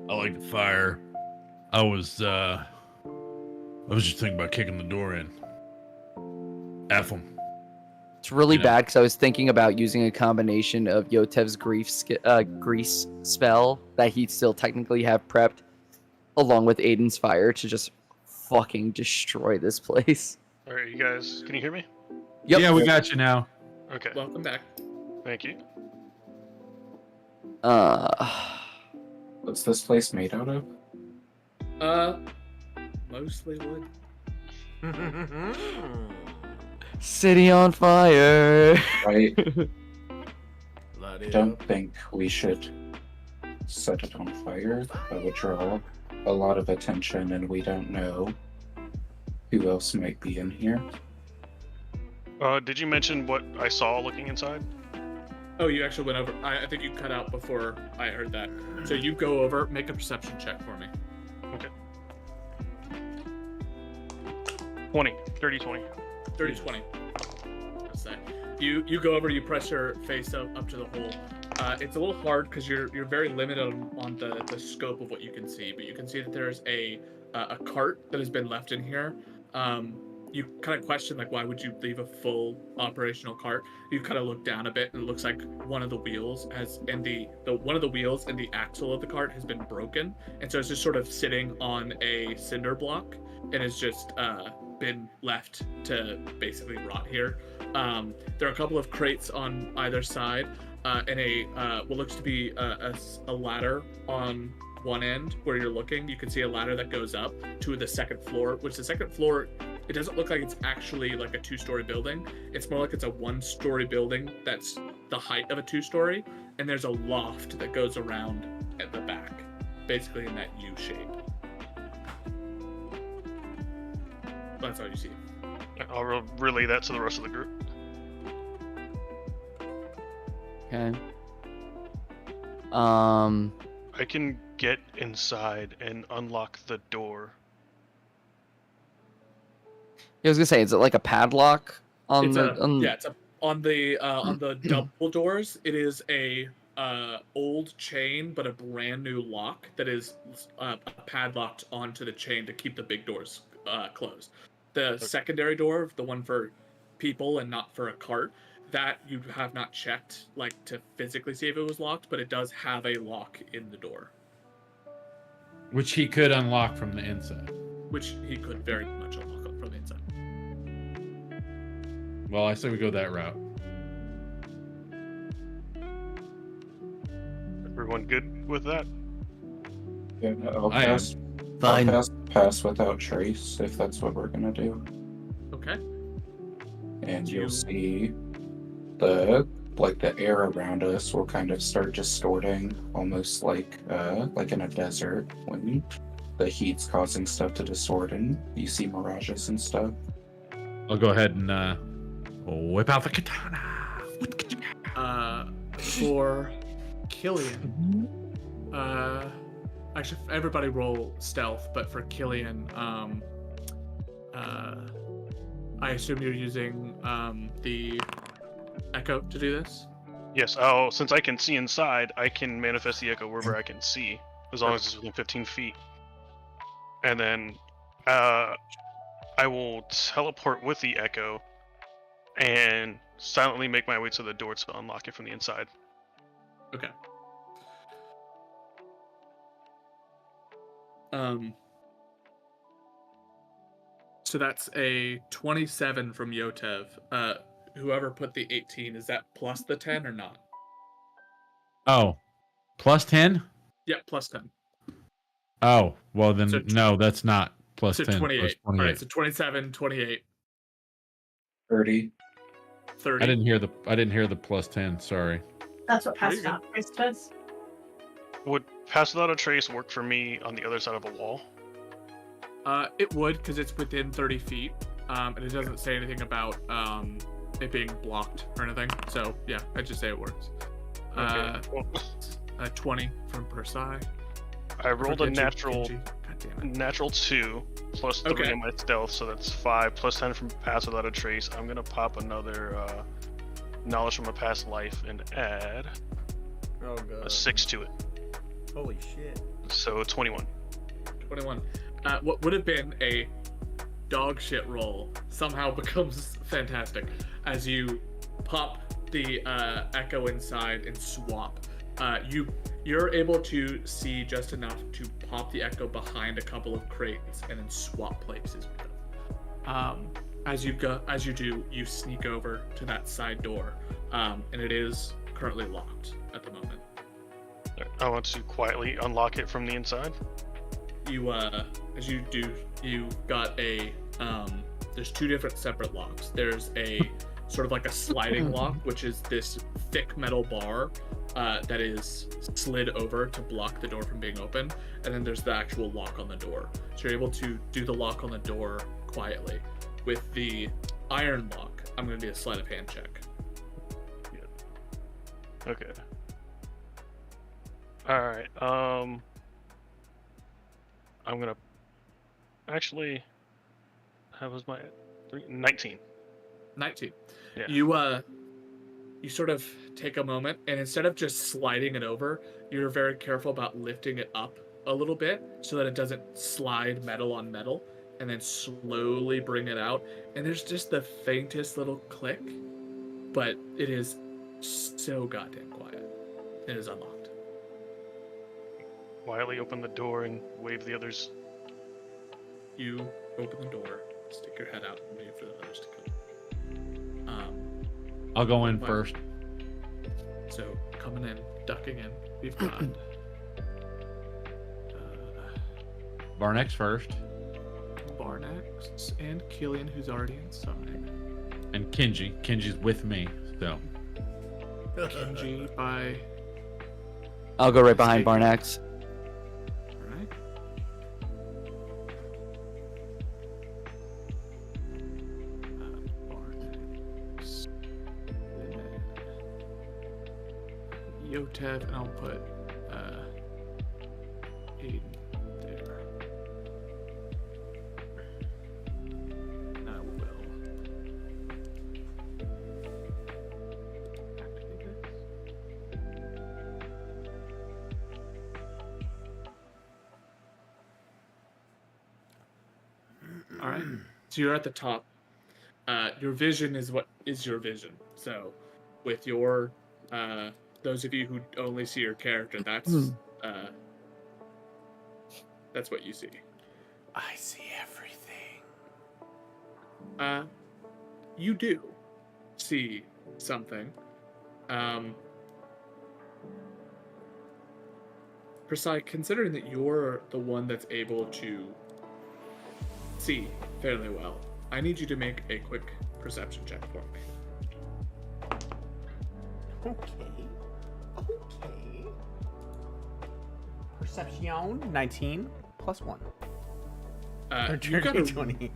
Speaker 4: I like the fire. I was just thinking about kicking the door in. F him.
Speaker 5: It's really
Speaker 4: Yeah.
Speaker 5: bad because I was thinking about using a combination of Yotev's grease spell that he'd still technically have prepped, along with Aiden's fire to just fucking destroy this place.
Speaker 2: All right, you guys, can you hear me?
Speaker 5: Yep.
Speaker 4: Yeah, we got you now.
Speaker 2: Okay,
Speaker 3: welcome back.
Speaker 2: thank you.
Speaker 7: What's this place made out of?
Speaker 3: Mostly wood.
Speaker 5: City on fire.
Speaker 7: I
Speaker 1: Let it
Speaker 7: don't
Speaker 1: up.
Speaker 7: think we should set it on fire. That would draw a lot of attention, and we don't know who else might be in here.
Speaker 2: Did you mention what I saw looking inside?
Speaker 3: Oh, you actually went over. I think you cut out before I heard that. So you go over, make a perception check for me.
Speaker 2: 20. 30, 20.
Speaker 3: 30, 20. What's that? You go over, you press your face up to the hole. It's a little hard because you're very limited on the scope of what you can see, but you can see that there's a cart that has been left in here. You kind of question like, why would you leave a full operational cart? You kind of look down a bit, and it looks like one of the wheels one of the wheels and the axle of the cart has been broken, and so it's just sort of sitting on a cinder block, and it's just been left to basically rot here. There are a couple of crates on either side, and what looks to be a ladder on one end where you're looking. You can see a ladder that goes up to the second floor, which the second floor, it doesn't look like it's actually like a 2-story building. It's more like it's a 1-story building that's the height of a 2-story, and there's a loft that goes around at the back, basically in that U shape. That's all you see.
Speaker 2: I'll relay that to the rest of the group.
Speaker 5: Okay.
Speaker 2: I can get inside and unlock the door.
Speaker 5: I was gonna say, is it like a padlock on
Speaker 3: It's
Speaker 5: the?
Speaker 3: it's on the double doors. It is a old chain, but a brand new lock that is padlocked onto the chain to keep the big doors closed. The secondary door, the one for people and not for a cart, that you have not checked like to physically see if it was locked, but it does have a lock in the door,
Speaker 4: Which he could unlock from the inside.
Speaker 3: which he could very much unlock from the inside.
Speaker 4: Well, I say we go that route.
Speaker 2: Everyone good with that?
Speaker 7: Yeah, I'll
Speaker 4: I am.
Speaker 7: pass.
Speaker 5: Fine.
Speaker 7: I'll pass without trace if that's what we're gonna do,
Speaker 3: Okay.
Speaker 7: and
Speaker 3: You-
Speaker 7: you'll see the air around us will kind of start distorting, almost like in a desert when the heat's causing stuff to distort, and you see mirages and stuff.
Speaker 4: I'll go ahead and whip out the katana.
Speaker 3: For Killian, Actually, everybody roll stealth, but for Killian, I assume you're using the echo to do this.
Speaker 2: Yes. Oh, since I can see inside, I can manifest the echo wherever I can see, as long as it's within 15 feet. And then I will teleport with the echo and silently make my way to the door to unlock it from the inside.
Speaker 3: Okay. So that's a 27 from Yotev. Whoever put the 18, is that plus the 10 or not?
Speaker 4: Oh, plus 10?
Speaker 3: Yeah, plus 10.
Speaker 4: Oh, well then,
Speaker 3: So
Speaker 4: no, that's not plus
Speaker 3: So
Speaker 4: 10.
Speaker 3: 28.
Speaker 4: Plus
Speaker 3: All
Speaker 4: 28.
Speaker 3: right, so 27, 28,
Speaker 7: 30.
Speaker 3: 30.
Speaker 4: I didn't hear the plus 10. Sorry.
Speaker 6: That's what
Speaker 3: There
Speaker 6: Pass
Speaker 3: you go.
Speaker 6: Without Trace does.
Speaker 2: Would Pass Without a Trace work for me on the other side of a wall?
Speaker 3: It would, because it's within 30 feet, and it doesn't say anything about it being blocked or anything. So yeah, I'd just say it works.
Speaker 2: Okay. Well,
Speaker 3: 20 from Persai.
Speaker 2: I rolled a natural
Speaker 3: God damn it.
Speaker 2: natural 2 plus 3
Speaker 3: Okay.
Speaker 2: in my stealth, so that's 5 plus 10 from Pass Without a Trace. I'm gonna pop another knowledge from a past life and add
Speaker 1: Oh god.
Speaker 2: a 6 to it,
Speaker 1: Holy shit.
Speaker 2: so 21.
Speaker 3: 21. What would have been a dog shit roll somehow becomes fantastic as you pop the echo inside and swap. You're able to see just enough to pop the echo behind a couple of crates and then swap places with them. As you do, you sneak over to that side door, and it is currently locked at the moment.
Speaker 2: I want to quietly unlock it from the inside.
Speaker 3: You as you do, you got a there's two different separate locks. There's a sort of like a sliding lock, which is this thick metal bar that is slid over to block the door from being open, and then there's the actual lock on the door. So you're able to do the lock on the door quietly. With the iron lock, I'm going to do a sleight of hand check.
Speaker 2: Okay. Alright, I'm gonna actually, that was my 19.
Speaker 3: 19.
Speaker 2: Yeah.
Speaker 3: You sort of take a moment, and instead of just sliding it over, you're very careful about lifting it up a little bit so that it doesn't slide metal on metal, and then slowly bring it out. And there's just the faintest little click, but it is so goddamn quiet. It is unlocked.
Speaker 2: Quietly open the door and wave the others.
Speaker 3: You open the door, stick your head out, and wait for the others to come.
Speaker 4: I'll go in
Speaker 3: Wow.
Speaker 4: first.
Speaker 3: So coming in, ducking in, we've got
Speaker 4: Barnex first.
Speaker 3: Barnex and Killian, who's already inside.
Speaker 4: And Kenji. Kenji's with me, so.
Speaker 3: Kenji by
Speaker 5: I'll go right behind Barnex.
Speaker 3: alright. Barnex. Yotev, and I'll put Aiden there. And I will activate this. All right. So you're at the top. Your vision is what is your vision. So, with your those of you who only see your character, that's what you see.
Speaker 1: I see everything.
Speaker 3: You do see something. Persai, considering that you're the one that's able to see fairly well, I need you to make a quick perception check for me.
Speaker 1: Okay. Okay. Perception 19 plus 1.
Speaker 3: You've got a
Speaker 1: 20.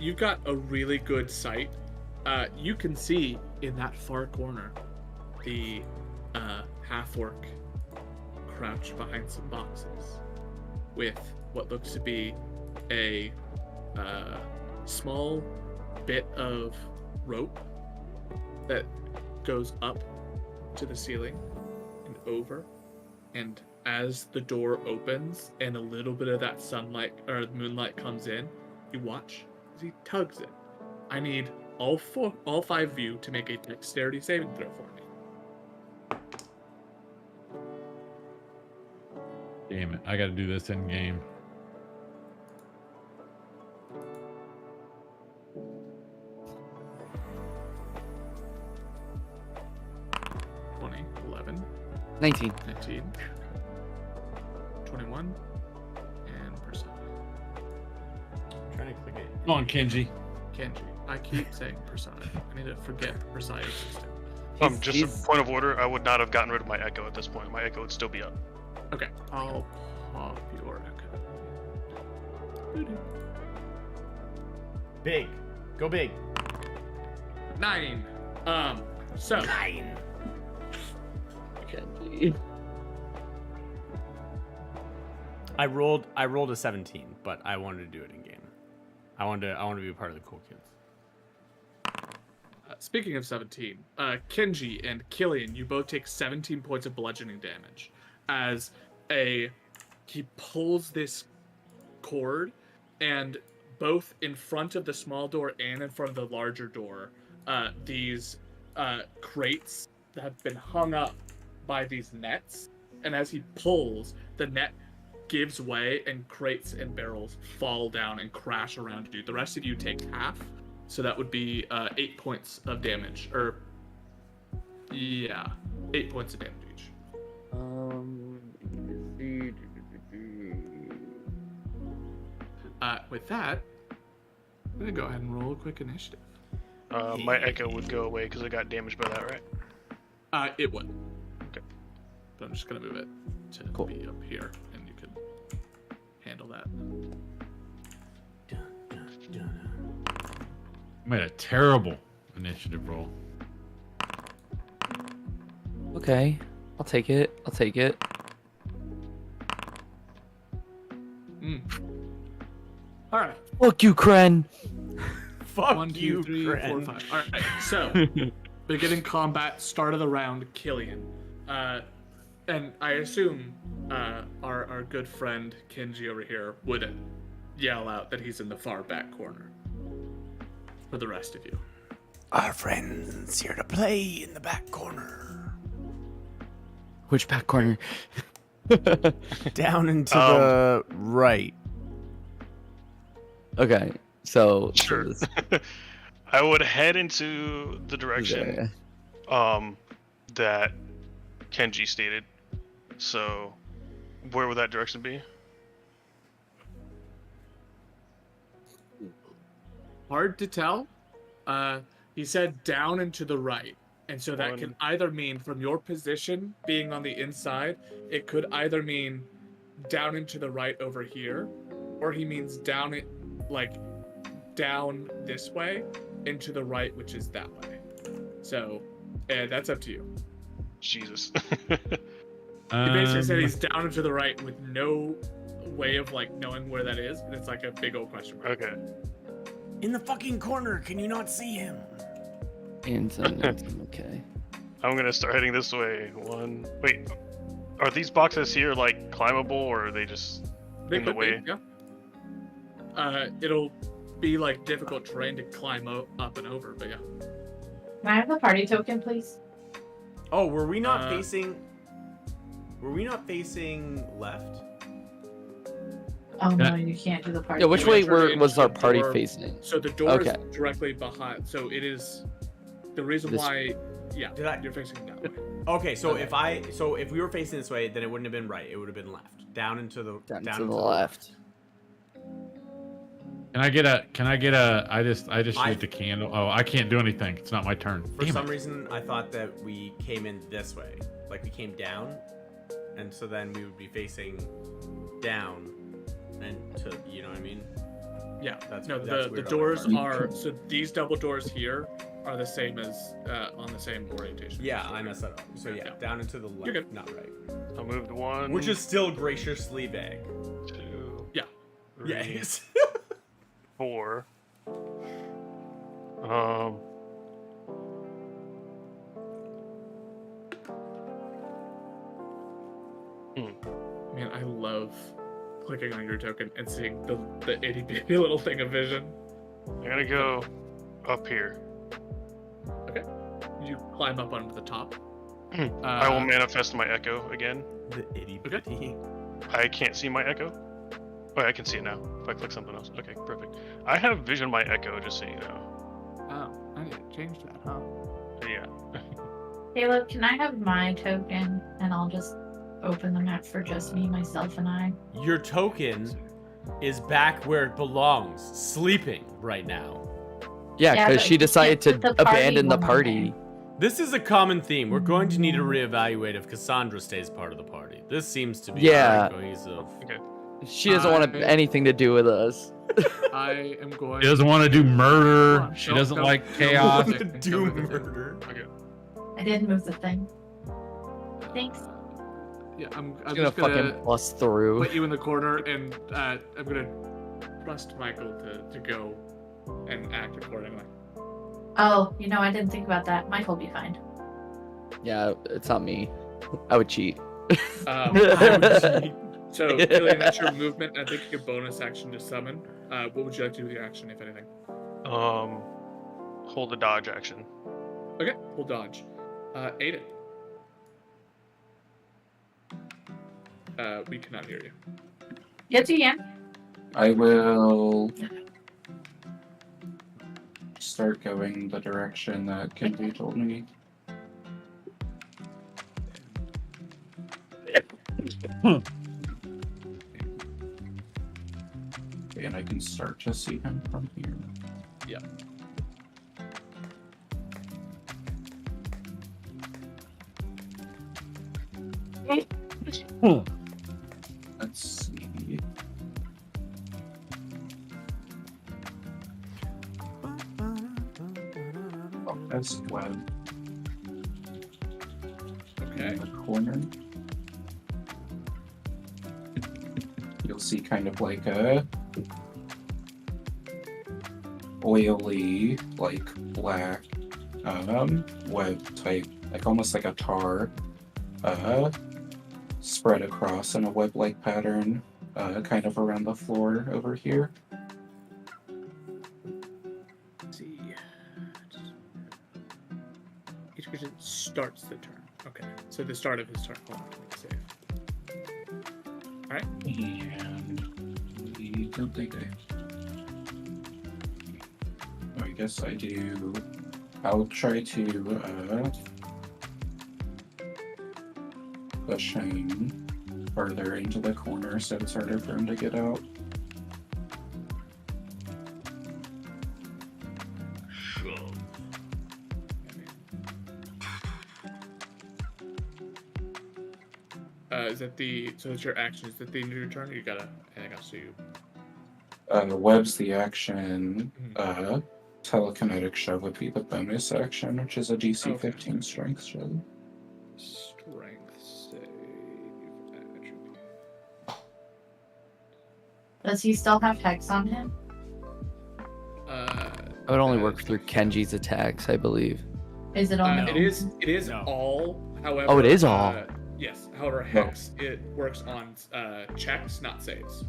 Speaker 3: You've got a really good sight. You can see in that far corner the half-orc crouched behind some boxes with what looks to be a small bit of rope that goes up to the ceiling and over. And as the door opens and a little bit of that sunlight or moonlight comes in, you watch as he tugs it. I need all 5 of you to make a dexterity saving throw for me.
Speaker 4: Damn it! I got to do this in game.
Speaker 3: 20, 11,
Speaker 5: 19.
Speaker 3: 19, 21, and Persona.
Speaker 1: I'm trying to click it.
Speaker 4: Come on, Kenji.
Speaker 3: Kenji. I keep saying Persona. I need to forget Persona system.
Speaker 2: Just a point of order, I would not have gotten rid of my echo at this point. My echo would still be up.
Speaker 3: Okay, I'll pop your echo.
Speaker 1: Big. Go big.
Speaker 3: 9. So
Speaker 1: 9.
Speaker 5: Kenji.
Speaker 1: I rolled a 17, but I wanted to do it in game. I wanted to be a part of the cool kids.
Speaker 3: Speaking of 17, Kenji and Killian, you both take 17 points of bludgeoning damage as he pulls this cord, and both in front of the small door and in front of the larger door, these crates that have been hung up by these nets, and as he pulls, the net gives way and crates and barrels fall down and crash around you. The rest of you take half. So that would be 8 points of damage, or 8 points of damage each. With that, I'm gonna go ahead and roll a quick initiative.
Speaker 2: My echo would go away because I got damaged by that, right?
Speaker 3: It would.
Speaker 2: Okay.
Speaker 3: But I'm just gonna move it to be up here, and you can handle that.
Speaker 4: I made a terrible initiative roll.
Speaker 5: Okay, I'll take it.
Speaker 3: All right.
Speaker 5: Fuck you, Kren.
Speaker 1: Fuck
Speaker 3: 1, 2,
Speaker 1: you,
Speaker 3: 3, 4,
Speaker 1: Kren.
Speaker 3: 5. All right. So, beginning combat, start of the round, Killian. And I assume our good friend Kenji over here would yell out that he's in the far back corner. For the rest of you.
Speaker 1: Our friends here to play in the back corner.
Speaker 5: Which back corner?
Speaker 1: Down and to the right.
Speaker 5: Okay, so
Speaker 2: Sure. I would head into the direction that Kenji stated. So, where would that direction be?
Speaker 3: Hard to tell. He said down and to the right. And so that can either mean from your position being on the inside, it could either mean down and to the right over here, or he means down it down this way and to the right, which is that way. So that's up to you.
Speaker 2: Jesus.
Speaker 3: He basically said he's down and to the right with no way of knowing where that is, and it's like a big old question mark.
Speaker 2: Okay.
Speaker 1: In the fucking corner, can you not see him?
Speaker 5: Okay.
Speaker 2: I'm gonna start heading this way. Wait, are these boxes here climbable, or are they just
Speaker 3: They
Speaker 2: in the
Speaker 3: could
Speaker 2: way?
Speaker 3: be, yeah. It'll be difficult terrain to climb up and over, but yeah.
Speaker 6: Can I have the party token, please?
Speaker 1: Oh, were we not facing left?
Speaker 6: Oh no, you can't do the party.
Speaker 5: Yeah, which
Speaker 6: token.
Speaker 5: way was our
Speaker 3: the
Speaker 5: party
Speaker 3: door.
Speaker 5: facing?
Speaker 3: So the door
Speaker 5: Okay.
Speaker 3: is directly behind. So it is the reason
Speaker 5: This-
Speaker 3: why. Yeah,
Speaker 1: Did I-
Speaker 3: you're facing that way.
Speaker 1: Okay, so
Speaker 5: Okay.
Speaker 1: if we were facing this way, then it wouldn't have been right. It would have been left. Down and to the
Speaker 5: Down to
Speaker 1: and
Speaker 5: the left.
Speaker 4: Can I get a? I just used the candle. Oh, I can't do anything. It's not my turn.
Speaker 1: For
Speaker 4: Damn
Speaker 1: some
Speaker 4: it.
Speaker 1: reason, I thought that we came in this way, like we came down, and so then we would be facing down, and to you know what I mean?
Speaker 3: Yeah.
Speaker 1: That's
Speaker 3: No,
Speaker 1: that's
Speaker 3: the
Speaker 1: weird on my
Speaker 3: doors
Speaker 1: part.
Speaker 3: are so these double doors here are the same as on the same orientation.
Speaker 1: Yeah, I messed that up. So yeah, down and to the left,
Speaker 3: You're good.
Speaker 1: not right.
Speaker 2: I moved 1.
Speaker 1: Which is still graciously vague.
Speaker 2: 2.
Speaker 3: Yeah.
Speaker 2: 3,
Speaker 1: Yes.
Speaker 2: 4.
Speaker 3: Man, I love clicking on your token and seeing the itty bitty little thing of vision.
Speaker 2: I'm gonna go up here.
Speaker 3: You climb up onto the top.
Speaker 2: I will manifest my echo again.
Speaker 1: The itty
Speaker 3: Okay.
Speaker 1: bitty.
Speaker 2: I can't see my echo. Oh, I can see it now. If I click something else. Okay, perfect. I have vision my echo, just so you know.
Speaker 3: Oh, I need to change that, huh?
Speaker 2: So, yeah.
Speaker 6: Caleb, can I have my token and I'll just open the map for just me, myself, and I?
Speaker 1: Your token is back where it belongs, sleeping right now.
Speaker 5: Yeah,
Speaker 6: Yeah,
Speaker 5: because
Speaker 6: but
Speaker 5: she
Speaker 6: you
Speaker 5: decided to
Speaker 6: can't put the party
Speaker 5: abandon the
Speaker 6: one on
Speaker 5: party.
Speaker 1: This is a common theme. We're going to need to reevaluate if Cassandra stays part of the party. This seems to be
Speaker 5: Yeah.
Speaker 1: very cohesive.
Speaker 5: She doesn't want anything to do with us.
Speaker 3: I am going.
Speaker 4: She doesn't want to do murder.
Speaker 3: Come on,
Speaker 4: She
Speaker 3: don't-
Speaker 4: doesn't
Speaker 3: don't-
Speaker 4: like
Speaker 3: don't
Speaker 4: chaos.
Speaker 3: move the thing,
Speaker 1: Do
Speaker 3: don't move the thing.
Speaker 1: murder.
Speaker 6: I didn't move the thing. Thanks.
Speaker 3: Yeah, I'm
Speaker 5: She's
Speaker 3: just
Speaker 5: gonna
Speaker 3: gonna
Speaker 5: fucking bust through.
Speaker 3: put you in the corner, and I'm gonna trust Michael to go and act accordingly.
Speaker 6: Oh, I didn't think about that. Michael will be fine.
Speaker 5: Yeah, it's not me. I would cheat.
Speaker 3: So, Killian, that's your movement, and I think your bonus action to summon. What would you like to do with the action, if anything?
Speaker 2: Hold the dodge action.
Speaker 3: Okay, we'll dodge. Aiden. We cannot hear you.
Speaker 6: Yes, you can.
Speaker 7: I will start going the direction that Kenji told me. And I can start to see him from here.
Speaker 3: Yeah.
Speaker 7: Let's see. Oh, that's web
Speaker 3: Okay.
Speaker 7: in the corner. You'll see kind of like a oily, like black web type, like almost like a tar, spread across in a web-like pattern, kind of around the floor over here.
Speaker 3: Let's see. Each creature starts the turn. Okay. So the start of his turn. Hold on, make a save.
Speaker 7: And we don't think I guess I do. I'll try to push him further into the corner so it's harder for him to get out.
Speaker 3: Is that so that's your action? Is that the end of your turn, or you gotta anything else to you?
Speaker 7: The web's the action. Telekinetic shove would be the bonus action, which is a DC
Speaker 3: Okay.
Speaker 7: 15 strength shove.
Speaker 3: Strength save attribute.
Speaker 6: Does he still have hex on him?
Speaker 5: I would only work through Kenji's attacks, I believe.
Speaker 6: Is it only?
Speaker 3: It is. It is
Speaker 1: No.
Speaker 3: all. However.
Speaker 5: Oh, it is all.
Speaker 3: Yes. However, hex it works on checks, not saves.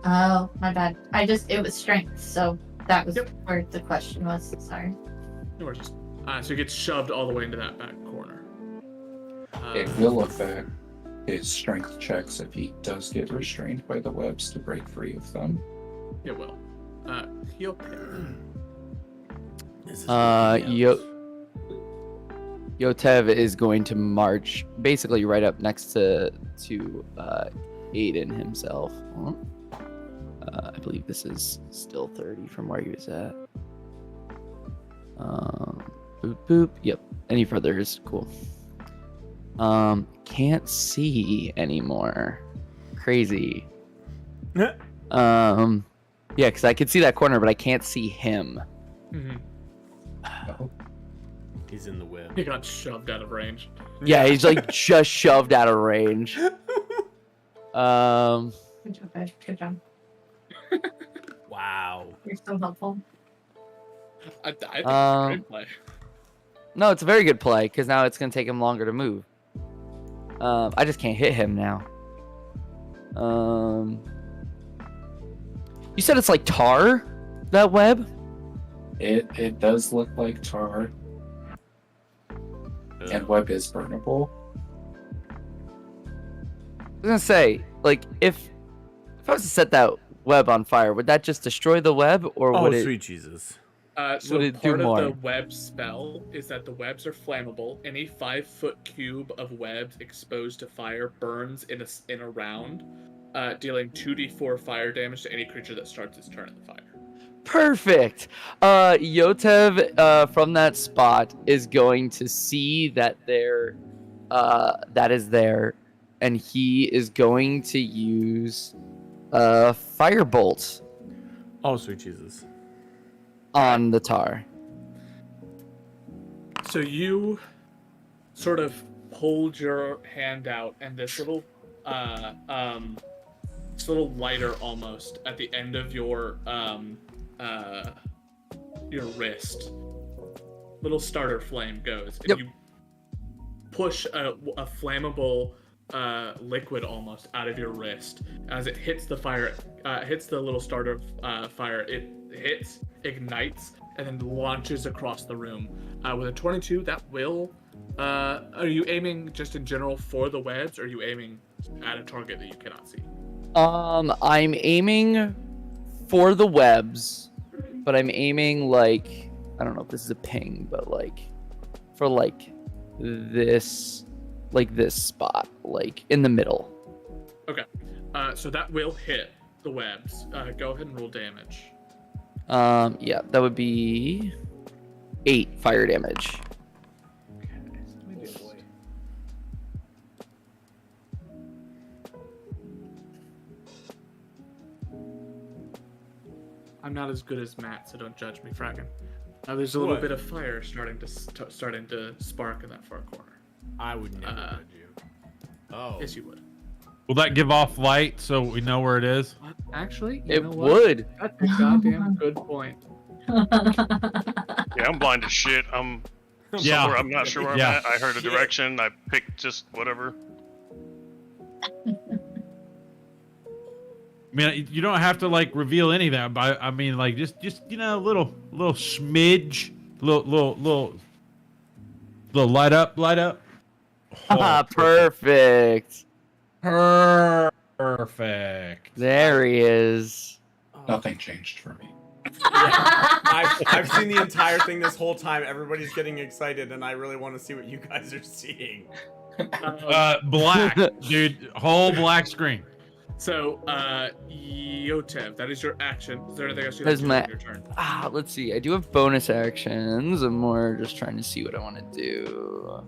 Speaker 6: Oh, my bad. It was strength, so that was
Speaker 3: Yep.
Speaker 6: where the question was. Sorry.
Speaker 3: No worries. So he gets shoved all the way into that back corner.
Speaker 7: It will affect his strength checks if he does get restrained by the webs to break free of them.
Speaker 3: It will. He'll pick.
Speaker 1: This is
Speaker 5: Yotev is going to march basically right up next to Aiden himself. I believe this is still 30 from where he was at. Boop boop. Yep. Any further is cool. Can't see anymore. Crazy. Yeah, because I can see that corner, but I can't see him.
Speaker 3: Mm-hmm.
Speaker 7: Oh,
Speaker 1: He's in the whip.
Speaker 3: He got shoved out of range.
Speaker 5: Yeah, he's like just shoved out of range.
Speaker 6: Good job, Ed. Good job.
Speaker 1: Wow.
Speaker 6: You're so helpful.
Speaker 3: I think it's a great play.
Speaker 5: No, it's a very good play because now it's gonna take him longer to move. I just can't hit him now. You said it's like tar, that web?
Speaker 7: It does look like tar, and web is burnable.
Speaker 5: I was gonna say, like, if I was to set that web on fire, would that just destroy the web, or
Speaker 1: Oh,
Speaker 5: would it?
Speaker 1: sweet Jesus.
Speaker 3: So
Speaker 5: Would it do
Speaker 3: part of
Speaker 5: more?
Speaker 3: the web spell is that the webs are flammable. Any 5-foot cube of webs exposed to fire burns in a round, dealing 2d4 fire damage to any creature that starts its turn in the fire.
Speaker 5: Perfect. Yotev, from that spot, is going to see that that is there, and he is going to use firebolt
Speaker 1: Oh, sweet Jesus.
Speaker 5: on the tar.
Speaker 3: So you sort of hold your hand out, and this little lighter almost at the end of your wrist, little starter flame goes, and
Speaker 5: Yep.
Speaker 3: you push a flammable liquid almost out of your wrist as it hits the fire, hits the little starter fire. It hits, ignites, and then launches across the room. With a 22, that will. Are you aiming just in general for the webs, or are you aiming at a target that you cannot see?
Speaker 5: I'm aiming for the webs, but I'm aiming like, I don't know if this is a ping, but like for like this spot, like in the middle.
Speaker 3: Okay. So that will hit the webs. Go ahead and roll damage.
Speaker 5: Yeah, that would be 8 fire damage.
Speaker 3: I'm not as good as Matt, so don't judge me, fragging. There's a little
Speaker 1: What?
Speaker 3: bit of fire starting to spark in that far corner.
Speaker 1: I would never judge you. Oh.
Speaker 3: Yes, you would.
Speaker 4: Will that give off light so we know where it is?
Speaker 3: Actually, you
Speaker 5: It
Speaker 3: know what?
Speaker 5: would.
Speaker 3: That's a goddamn good point.
Speaker 2: Yeah, I'm blind as shit. I'm
Speaker 4: Yeah.
Speaker 2: somewhere I'm not sure where
Speaker 4: Yeah.
Speaker 2: I'm at. I heard a direction. I picked just whatever.
Speaker 4: I mean, you don't have to like reveal any of that, but I mean, like just little smidge, little light up.
Speaker 5: Perfect.
Speaker 4: Perfect.
Speaker 5: There he is.
Speaker 7: Nothing changed for me.
Speaker 1: I've seen the entire thing this whole time. Everybody's getting excited, and I really want to see what you guys are seeing.
Speaker 4: Black, dude, whole black screen.
Speaker 3: So, Yotev, that is your action. Is there anything else you'd
Speaker 5: That's
Speaker 3: like to do
Speaker 5: my-
Speaker 3: on your turn?
Speaker 5: Let's see. I do have bonus actions. I'm more just trying to see what I want to do.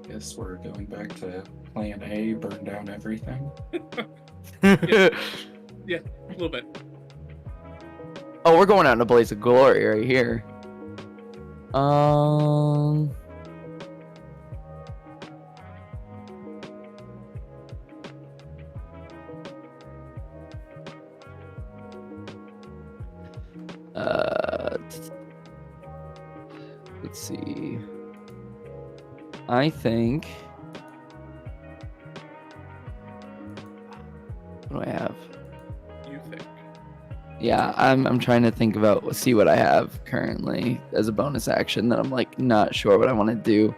Speaker 7: Guess we're going back to plan A, burn down everything.
Speaker 3: Yeah, a little bit.
Speaker 5: Oh, we're going out in a blaze of glory right here. Let's see. I think. What do I have?
Speaker 3: You think?
Speaker 5: Yeah, I'm trying to think about see what I have currently as a bonus action that I'm like not sure what I want to do.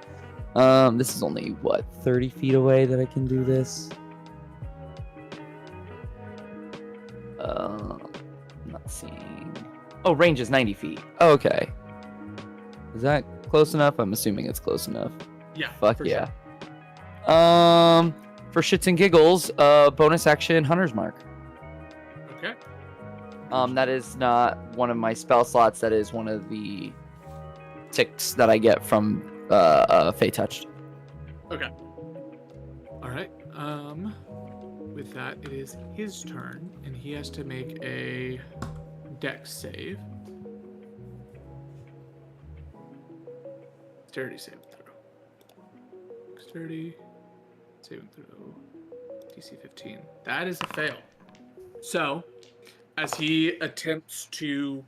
Speaker 5: This is only what 30 feet away that I can do this. Not seeing. Oh, range is 90 feet. Oh, okay. Is that close enough? I'm assuming it's close enough.
Speaker 3: Yeah.
Speaker 5: Fuck
Speaker 3: for
Speaker 5: yeah.
Speaker 3: Sure.
Speaker 5: For shits and giggles, bonus action Hunter's Mark.
Speaker 3: Okay.
Speaker 5: That is not one of my spell slots. That is one of the ticks that I get from Fey Touched.
Speaker 3: Okay. All right. With that, it is his turn, and he has to make a Dex save. Dexterity saving throw. Dexterity saving throw. DC 15. That is a fail. So, as he attempts to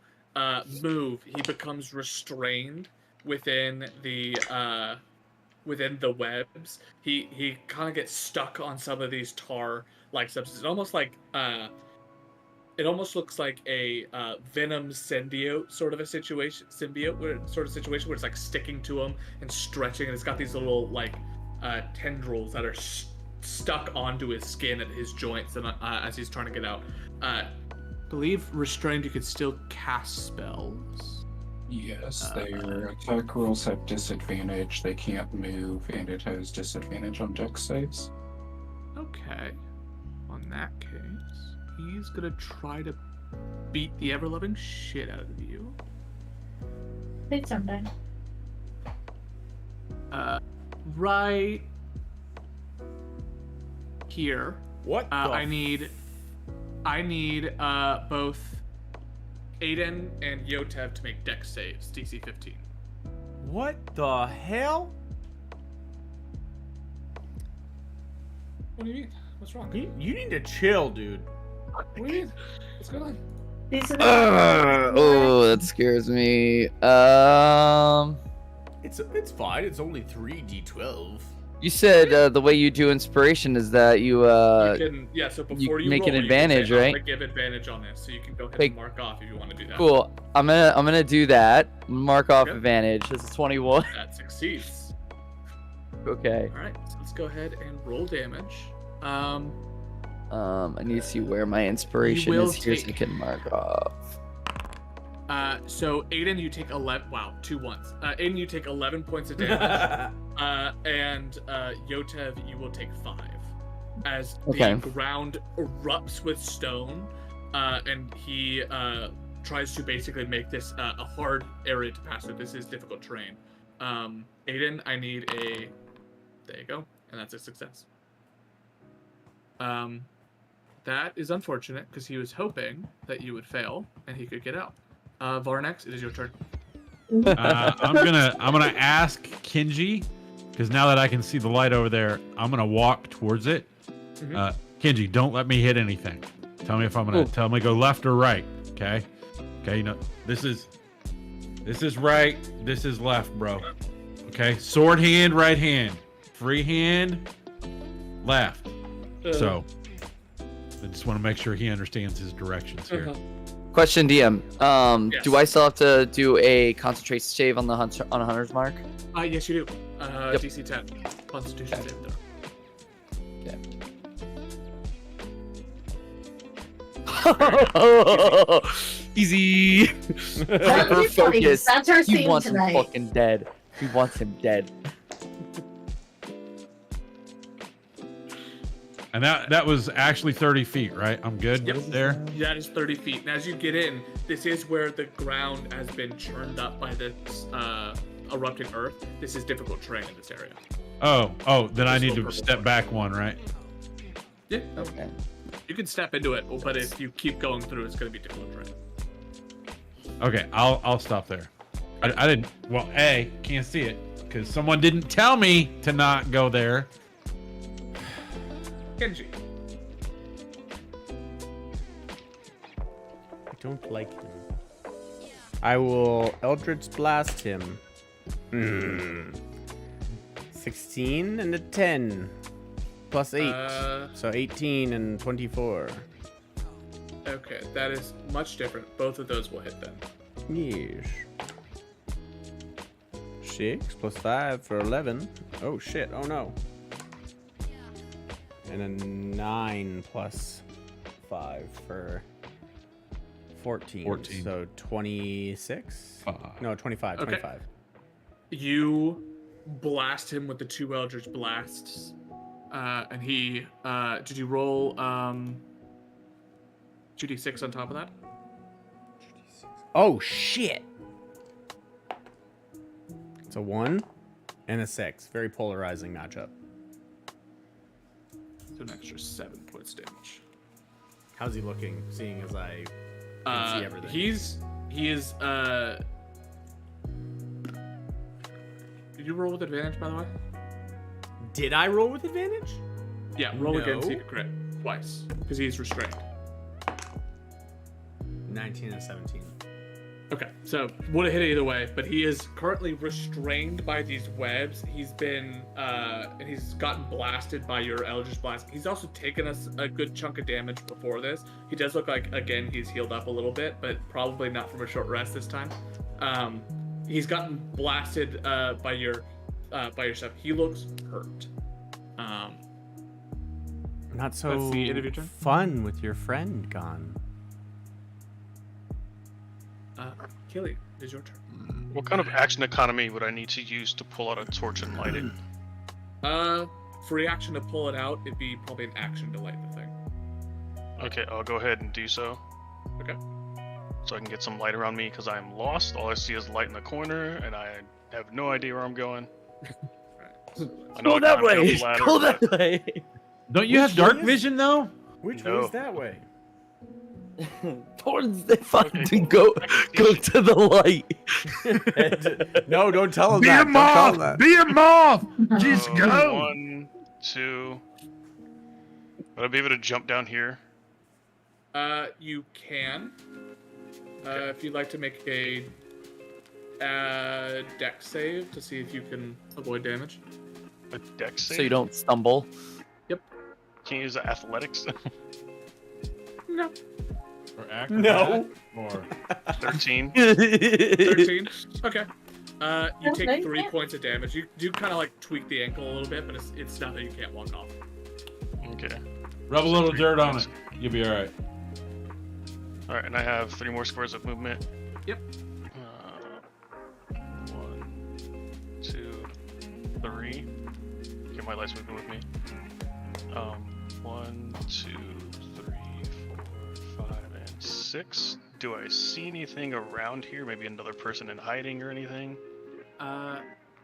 Speaker 3: move, he becomes restrained within the webs. He kind of gets stuck on some of these tar-like substances. It almost looks like a venom symbiote sort of a situation. Sort of situation where it's like sticking to him and stretching, and it's got these little like tendrils that are stuck onto his skin and his joints, and as he's trying to get out. Believe restrained, you could still cast spells.
Speaker 7: Yes, their attack rolls have disadvantage. They can't move, and it has disadvantage on dex saves.
Speaker 3: Okay. On that case, he's gonna try to beat the ever-loving shit out of you.
Speaker 6: Please someday.
Speaker 3: Right here.
Speaker 1: What?
Speaker 3: I need both Aiden and Yotev to make dex saves, DC 15.
Speaker 1: What the hell?
Speaker 3: What do you mean? What's wrong?
Speaker 1: You need to chill, dude.
Speaker 3: What do you mean? What's going on?
Speaker 6: These are the
Speaker 5: Oh, that scares me.
Speaker 1: It's fine. It's only 3d12.
Speaker 5: You said the way you do inspiration is that you
Speaker 3: So before you
Speaker 5: make
Speaker 3: roll,
Speaker 5: an
Speaker 3: you can
Speaker 5: advantage,
Speaker 3: say, I'm
Speaker 5: right?
Speaker 3: gonna give advantage on this, so you can go ahead
Speaker 5: Take-
Speaker 3: and mark off if you want to do that.
Speaker 5: cool. I'm gonna do that. Mark off
Speaker 3: Okay.
Speaker 5: advantage. This is 21.
Speaker 3: That succeeds.
Speaker 5: Okay.
Speaker 3: All right, so let's go ahead and roll damage.
Speaker 5: I need to see where my inspiration
Speaker 3: will
Speaker 5: is here so I
Speaker 3: take-
Speaker 5: can mark off.
Speaker 3: So Aiden, you take 11. Wow, 2 ones. Aiden, you take 11 points of damage. And Yotev, you will take 5. As
Speaker 5: Okay.
Speaker 3: the ground erupts with stone, and he tries to basically make this a hard area to pass through. This is difficult terrain. Aiden, I need a. There you go, and that's a success. That is unfortunate because he was hoping that you would fail and he could get out. Varnex, it is your turn.
Speaker 4: I'm gonna ask Kenji, because now that I can see the light over there, I'm gonna walk towards it.
Speaker 3: Mhm.
Speaker 4: Kenji, don't let me hit anything. Tell me if I'm gonna tell me go left or right. Okay. Okay. This is right. This is left, bro. Okay. Sword hand, right hand. Free hand, left. So I just want to make sure he understands his directions here.
Speaker 5: Question, DM.
Speaker 3: Yes.
Speaker 5: Do I still have to do a concentration save on the hunter's mark?
Speaker 3: Yes, you do.
Speaker 5: Yep.
Speaker 3: DC 10. Constitution
Speaker 5: Okay.
Speaker 3: save throw.
Speaker 5: Easy.
Speaker 6: That's
Speaker 5: Hyper
Speaker 6: your funny.
Speaker 5: focus.
Speaker 6: That's our
Speaker 5: He
Speaker 6: theme
Speaker 5: wants him
Speaker 6: tonight.
Speaker 5: fucking dead. He wants him dead.
Speaker 4: And that was actually 30 feet, right? I'm good
Speaker 3: Yep.
Speaker 4: there.
Speaker 3: That is 30 feet. And as you get in, this is where the ground has been churned up by this erupting earth. This is difficult terrain in this area.
Speaker 4: Oh, then I
Speaker 3: Just
Speaker 4: need
Speaker 3: go
Speaker 4: to
Speaker 3: purple
Speaker 4: step
Speaker 3: one.
Speaker 4: back one, right?
Speaker 3: Yeah,
Speaker 5: Okay.
Speaker 3: you can step into it, but if you keep going through, it's going to be difficult terrain.
Speaker 4: Okay, I'll stop there. I didn't. Well, can't see it because someone didn't tell me to not go there.
Speaker 3: Kenji.
Speaker 1: I don't like him. I will Eldritch Blast him. 16 and a 10. Plus 8. So 18 and 24.
Speaker 3: Okay, that is much different. Both of those will hit then.
Speaker 1: Yes. 6 plus 5 for 11. Oh shit, oh no. And a 9 plus 5 for 14.
Speaker 4: 14.
Speaker 1: So 26? No, 25.
Speaker 3: Okay.
Speaker 1: 25.
Speaker 3: You blast him with the 2 Eldritch Blasts. And he, did you roll, 2d6 on top of that?
Speaker 1: Oh shit! It's a 1 and a 6. Very polarizing matchup.
Speaker 3: So an extra 7 points damage.
Speaker 1: How's he looking, seeing as I... can see everything.
Speaker 3: He is. Did you roll with advantage, by the way?
Speaker 1: Did I roll with advantage?
Speaker 3: Yeah, roll again,
Speaker 1: No.
Speaker 3: see if you crit twice, because he's restrained.
Speaker 1: 19 and 17.
Speaker 3: Okay, so would have hit it either way, but he is currently restrained by these webs. He's been, and he's gotten blasted by your Eldritch Blast. He's also taken us a good chunk of damage before this. He does look like, again, he's healed up a little bit, but probably not from a short rest this time. He's gotten blasted by your stuff. He looks hurt.
Speaker 1: Not so
Speaker 3: That's the end of your turn?
Speaker 1: fun with your friend gone.
Speaker 3: Keely, it is your turn.
Speaker 2: What kind of action economy would I need to use to pull out a torch and light it?
Speaker 3: Free action to pull it out, it'd be probably an action to light the thing.
Speaker 2: Okay, I'll go ahead and do so.
Speaker 3: Okay.
Speaker 2: So I can get some light around me because I'm lost. All I see is light in the corner, and I have no idea where I'm going. I know
Speaker 5: Go
Speaker 2: I
Speaker 5: that
Speaker 2: climbed up
Speaker 5: way.
Speaker 2: the ladder,
Speaker 5: Go
Speaker 2: but-
Speaker 5: that way.
Speaker 4: Don't you have dark
Speaker 1: way is-
Speaker 4: vision though?
Speaker 1: Which
Speaker 2: No.
Speaker 1: way is that way?
Speaker 5: Towards the fucking
Speaker 2: Okay,
Speaker 5: go
Speaker 2: cool.
Speaker 5: to the light.
Speaker 1: No, don't tell him
Speaker 4: Be
Speaker 1: that.
Speaker 4: a
Speaker 1: Don't tell him
Speaker 4: moth!
Speaker 1: that.
Speaker 4: Be a moth! Just
Speaker 2: Uh,
Speaker 4: go!
Speaker 2: 1, 2. Would I be able to jump down here?
Speaker 3: You can. If you'd like to make a dex save to see if you can avoid damage.
Speaker 2: A dex save?
Speaker 5: So you don't stumble.
Speaker 2: Can you use the athletics?
Speaker 3: No.
Speaker 4: Or
Speaker 1: No.
Speaker 4: Or
Speaker 2: 13.
Speaker 3: 13. Okay. You
Speaker 6: No,
Speaker 3: take
Speaker 6: you
Speaker 3: 3
Speaker 6: can't.
Speaker 3: points of damage. You do kind of like tweak the ankle a little bit, but it's not that you can't walk off.
Speaker 2: Okay.
Speaker 4: rub a little dirt on it. You'll be alright.
Speaker 2: Alright, and I have 3 more squares of movement.
Speaker 3: Yep.
Speaker 2: 1, 2, 3. Get my lights moving with me. 1, 2, 3, 4, 5, and 6. Do I see anything around here? Maybe another person in hiding or anything?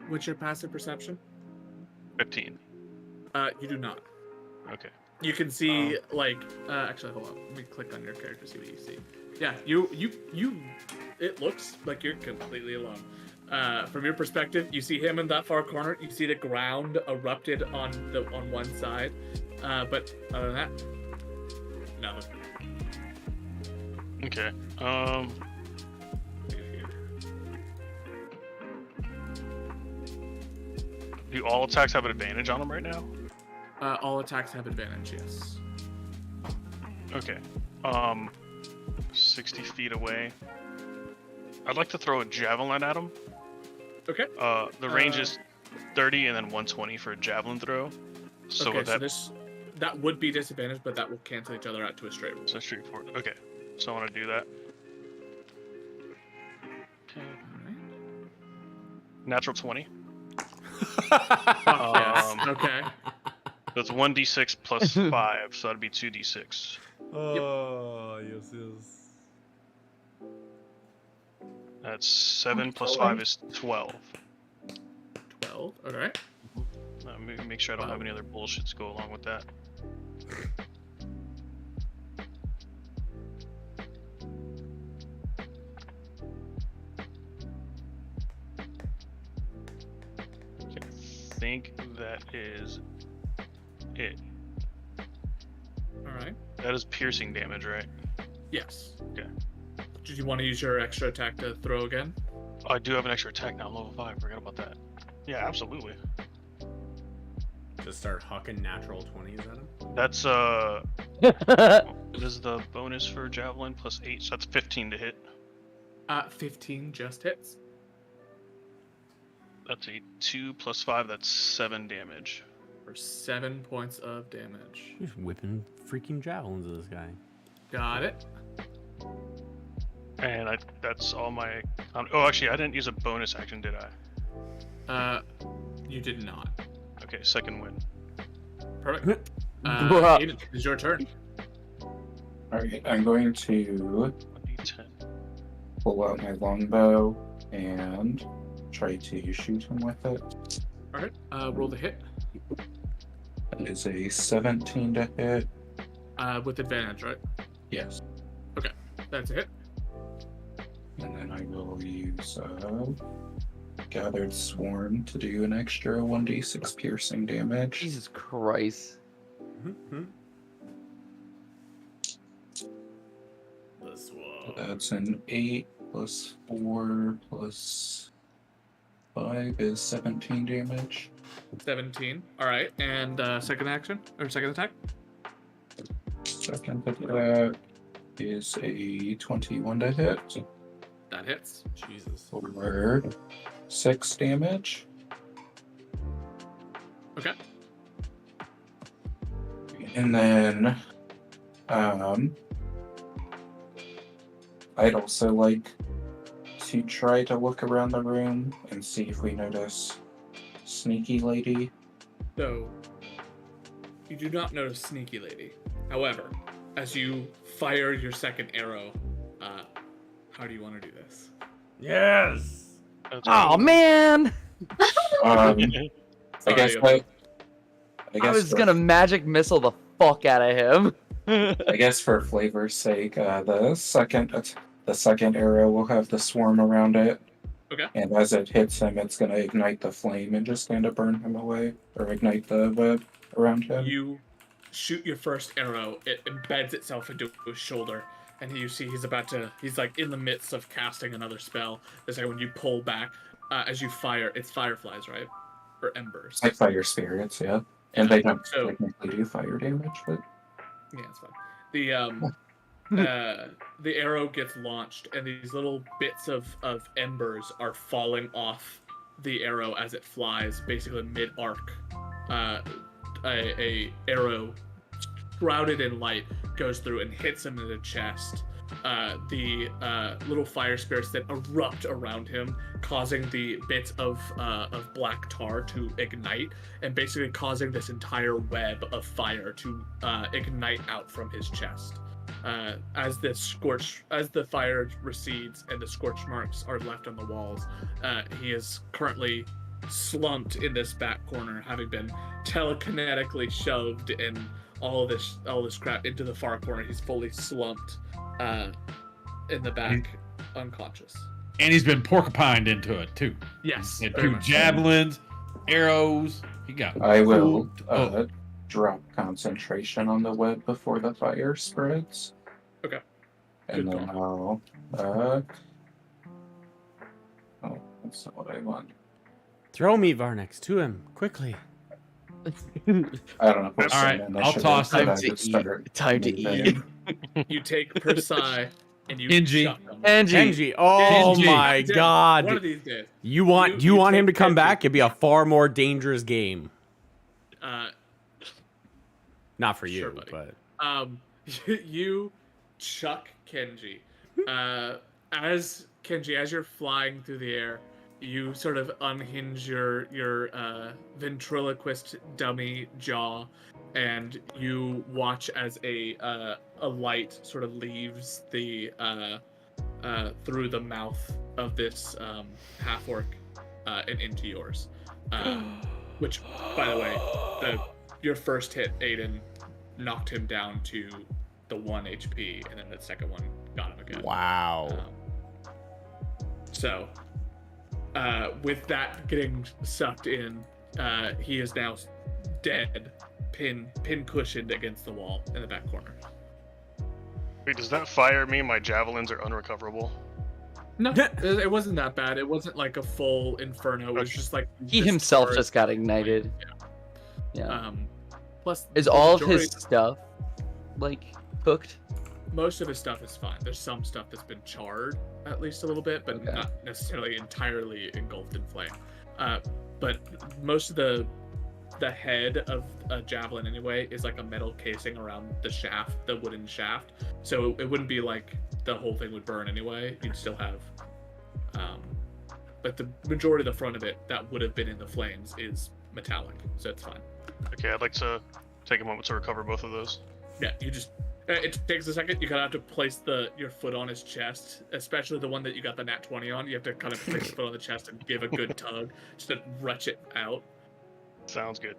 Speaker 3: What's your passive perception?
Speaker 2: 15.
Speaker 3: You do not.
Speaker 2: Okay.
Speaker 3: You can see actually hold on. Let me click on your character, see what you see. Yeah, you it looks like you're completely alone. From your perspective, you see him in that far corner. You see the ground erupted on one side, but other than that, no.
Speaker 2: Okay. Do all attacks have an advantage on them right now?
Speaker 3: All attacks have advantage. Yes.
Speaker 2: Okay. 60 feet away. I'd like to throw a javelin at him.
Speaker 3: Okay.
Speaker 2: The range is 30 and then 120 for a javelin throw. So
Speaker 3: okay.
Speaker 2: with
Speaker 3: So
Speaker 2: that,
Speaker 3: that would be disadvantage, but that will cancel each other out to a straight roll.
Speaker 2: so straightforward. Okay. So I want to do that. Okay. Natural 20.
Speaker 3: Yes. Okay.
Speaker 2: That's 1d6 plus 5, so that'd be 2d6.
Speaker 1: Oh, yes, yes.
Speaker 2: That's 7 plus 5 is 12.
Speaker 3: 12. All right.
Speaker 2: Make sure I don't have any other bullshits go along with that. I think that is it.
Speaker 3: All right.
Speaker 2: That is piercing damage, right?
Speaker 3: Yes.
Speaker 2: Okay.
Speaker 3: Did you want to use your extra attack to throw again?
Speaker 2: I do have an extra attack now. I'm level 5. Forgot about that. Yeah, absolutely.
Speaker 1: Just start hucking natural 20s at him.
Speaker 2: That's what is the bonus for javelin? Plus 8, so that's 15 to hit.
Speaker 3: 15 just hits.
Speaker 2: That's a 2 plus 5, that's 7 damage.
Speaker 3: For 7 points of damage.
Speaker 1: You're just whipping freaking javelins at this guy.
Speaker 3: Got it.
Speaker 2: And that's all my... oh, actually, I didn't use a bonus action, did I?
Speaker 3: You did not.
Speaker 2: Okay, second win.
Speaker 3: Perfect.
Speaker 5: Bruh.
Speaker 3: Aiden, it's your turn.
Speaker 7: Alright, I'm going to
Speaker 2: 1d10.
Speaker 7: pull out my longbow and try to shoot him with it.
Speaker 3: All right. Roll the hit.
Speaker 7: That is a 17 to hit.
Speaker 3: With advantage, right?
Speaker 7: Yes.
Speaker 3: That's a hit.
Speaker 7: So, gathered swarm to do an extra 1d6 piercing damage.
Speaker 5: Jesus Christ.
Speaker 1: Mhm. This one.
Speaker 7: That's an 8 plus 4 plus 5 is 17 damage.
Speaker 3: 17. All right, and second action or second attack.
Speaker 7: Second attack is a 21 to hit
Speaker 3: That hits.
Speaker 1: Jesus.
Speaker 7: for 6 damage.
Speaker 3: Okay.
Speaker 7: And then, I'd also like to try to look around the room and see if we notice Sneaky Lady.
Speaker 3: So, you do not notice Sneaky Lady. However, as you fire your second arrow, how do you want to do this?
Speaker 1: Yes.
Speaker 2: That's
Speaker 5: Oh man!
Speaker 7: I
Speaker 3: Sorry,
Speaker 7: guess
Speaker 3: I'm-
Speaker 5: I was gonna magic missile the fuck out of him.
Speaker 7: I guess for flavor's sake, the second arrow will have the swarm around it.
Speaker 3: Okay.
Speaker 7: And as it hits him, it's gonna ignite the flame and just kind of burn him away, or ignite the web around him.
Speaker 3: You shoot your first arrow, it embeds itself into his shoulder, and you see he's like in the midst of casting another spell. The second when you pull back, as you fire, it's fireflies, right? Or embers.
Speaker 7: Like fire spirits, yeah. And they don't
Speaker 3: So-
Speaker 7: technically do fire damage, but
Speaker 3: Yeah, it's fine. The arrow gets launched, and these little bits of embers are falling off the arrow as it flies, basically mid arc. A arrow shrouded in light goes through and hits him in the chest. The little fire spirits then erupt around him, causing the bits of black tar to ignite, and basically causing this entire web of fire to ignite out from his chest. As the fire recedes and the scorch marks are left on the walls, he is currently slumped in this back corner, having been telekinetically shoved and all this crap into the far corner. He's fully slumped in the back, unconscious.
Speaker 4: And he's been porcupined into it too.
Speaker 3: Yes,
Speaker 4: And
Speaker 3: very
Speaker 4: 2
Speaker 3: much.
Speaker 4: javelins, arrows. He got.
Speaker 7: I will
Speaker 4: Oh.
Speaker 7: drop concentration on the web before the fire spreads.
Speaker 3: Okay.
Speaker 7: And
Speaker 3: Good
Speaker 7: then
Speaker 3: call.
Speaker 7: I'll oh, that's not what I want.
Speaker 1: Throw me, Varnex, to him quickly.
Speaker 7: I don't know.
Speaker 2: All
Speaker 4: right, I'll toss
Speaker 7: it.
Speaker 5: it. Time to eat.
Speaker 3: You take Persai and you
Speaker 4: Genji.
Speaker 3: chuck him.
Speaker 5: Angie.
Speaker 1: Genji. Oh
Speaker 4: Genji.
Speaker 1: my
Speaker 3: One
Speaker 1: god.
Speaker 3: of these days.
Speaker 1: You want
Speaker 3: you
Speaker 1: him to
Speaker 3: take
Speaker 1: come
Speaker 3: Genji.
Speaker 1: back? It'd be a far more dangerous game.
Speaker 3: Uh,
Speaker 1: Not for you,
Speaker 3: Sure, buddy.
Speaker 1: but
Speaker 3: you chuck Kenji. As you're flying through the air, you sort of unhinge your ventriloquist dummy jaw, and you watch as a light sort of leaves the through the mouth of this half orc and into yours. Which, by the way, your first hit, Aiden, knocked him down to the 1 HP, and then the second one got him again.
Speaker 1: wow.
Speaker 3: So, with that getting sucked in, he is now dead, pin cushioned against the wall in the back corner.
Speaker 2: Wait, does that fire mean my javelins are unrecoverable?
Speaker 3: No, it wasn't that bad. It wasn't like a full inferno. It was
Speaker 2: Okay.
Speaker 3: just like
Speaker 5: He
Speaker 3: this
Speaker 5: himself
Speaker 3: hard-
Speaker 5: just got ignited. Yeah.
Speaker 3: Plus,
Speaker 5: Is
Speaker 3: the
Speaker 5: all of
Speaker 3: majority-
Speaker 5: his stuff like cooked?
Speaker 3: most of his stuff is fine. There's some stuff that's been charred at least a little bit, but
Speaker 5: Okay.
Speaker 3: not necessarily entirely engulfed in flame. But most of the head of a javelin anyway is like a metal casing around the shaft, the wooden shaft. So it wouldn't be like the whole thing would burn anyway. You'd still have, but the majority of the front of it that would have been in the flames is metallic, so it's fine.
Speaker 2: Okay, I'd like to take a moment to recover both of those.
Speaker 3: Yeah, you just. It takes a second. You kind of have to place your foot on his chest, especially the one that you got the nat 20 on. You have to kind of place your foot on the chest and give a good tug just to retch it out.
Speaker 2: Sounds good.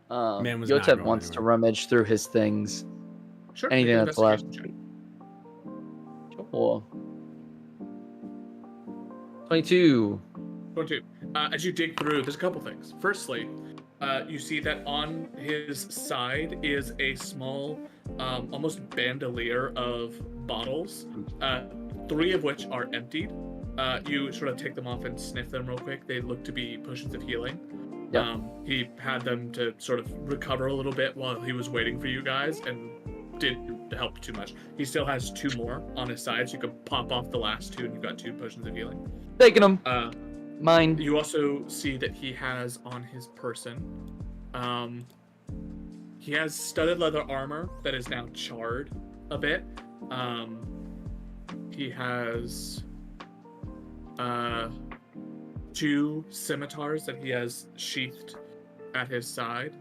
Speaker 1: Man was not
Speaker 5: Yotep
Speaker 1: going
Speaker 5: wants to
Speaker 1: anywhere.
Speaker 5: rummage through his things.
Speaker 3: Sure.
Speaker 5: Anything
Speaker 3: make an
Speaker 5: that's left.
Speaker 3: investigation check.
Speaker 5: Cool. 22.
Speaker 3: 22. As you dig through, there's a couple things. Firstly, you see that on his side is a small, almost bandolier of bottles, 3 of which are emptied. You sort of take them off and sniff them real quick. They look to be potions of healing.
Speaker 5: Yep.
Speaker 3: He had them to sort of recover a little bit while he was waiting for you guys, and didn't help too much. He still has 2 more on his side, so you could pop off the last 2, and you've got 2 potions of healing.
Speaker 5: Taking them. Mine.
Speaker 3: You also see that he has on his person, he has studded leather armor that is now charred a bit. He has 2 scimitars that he has sheathed at his side.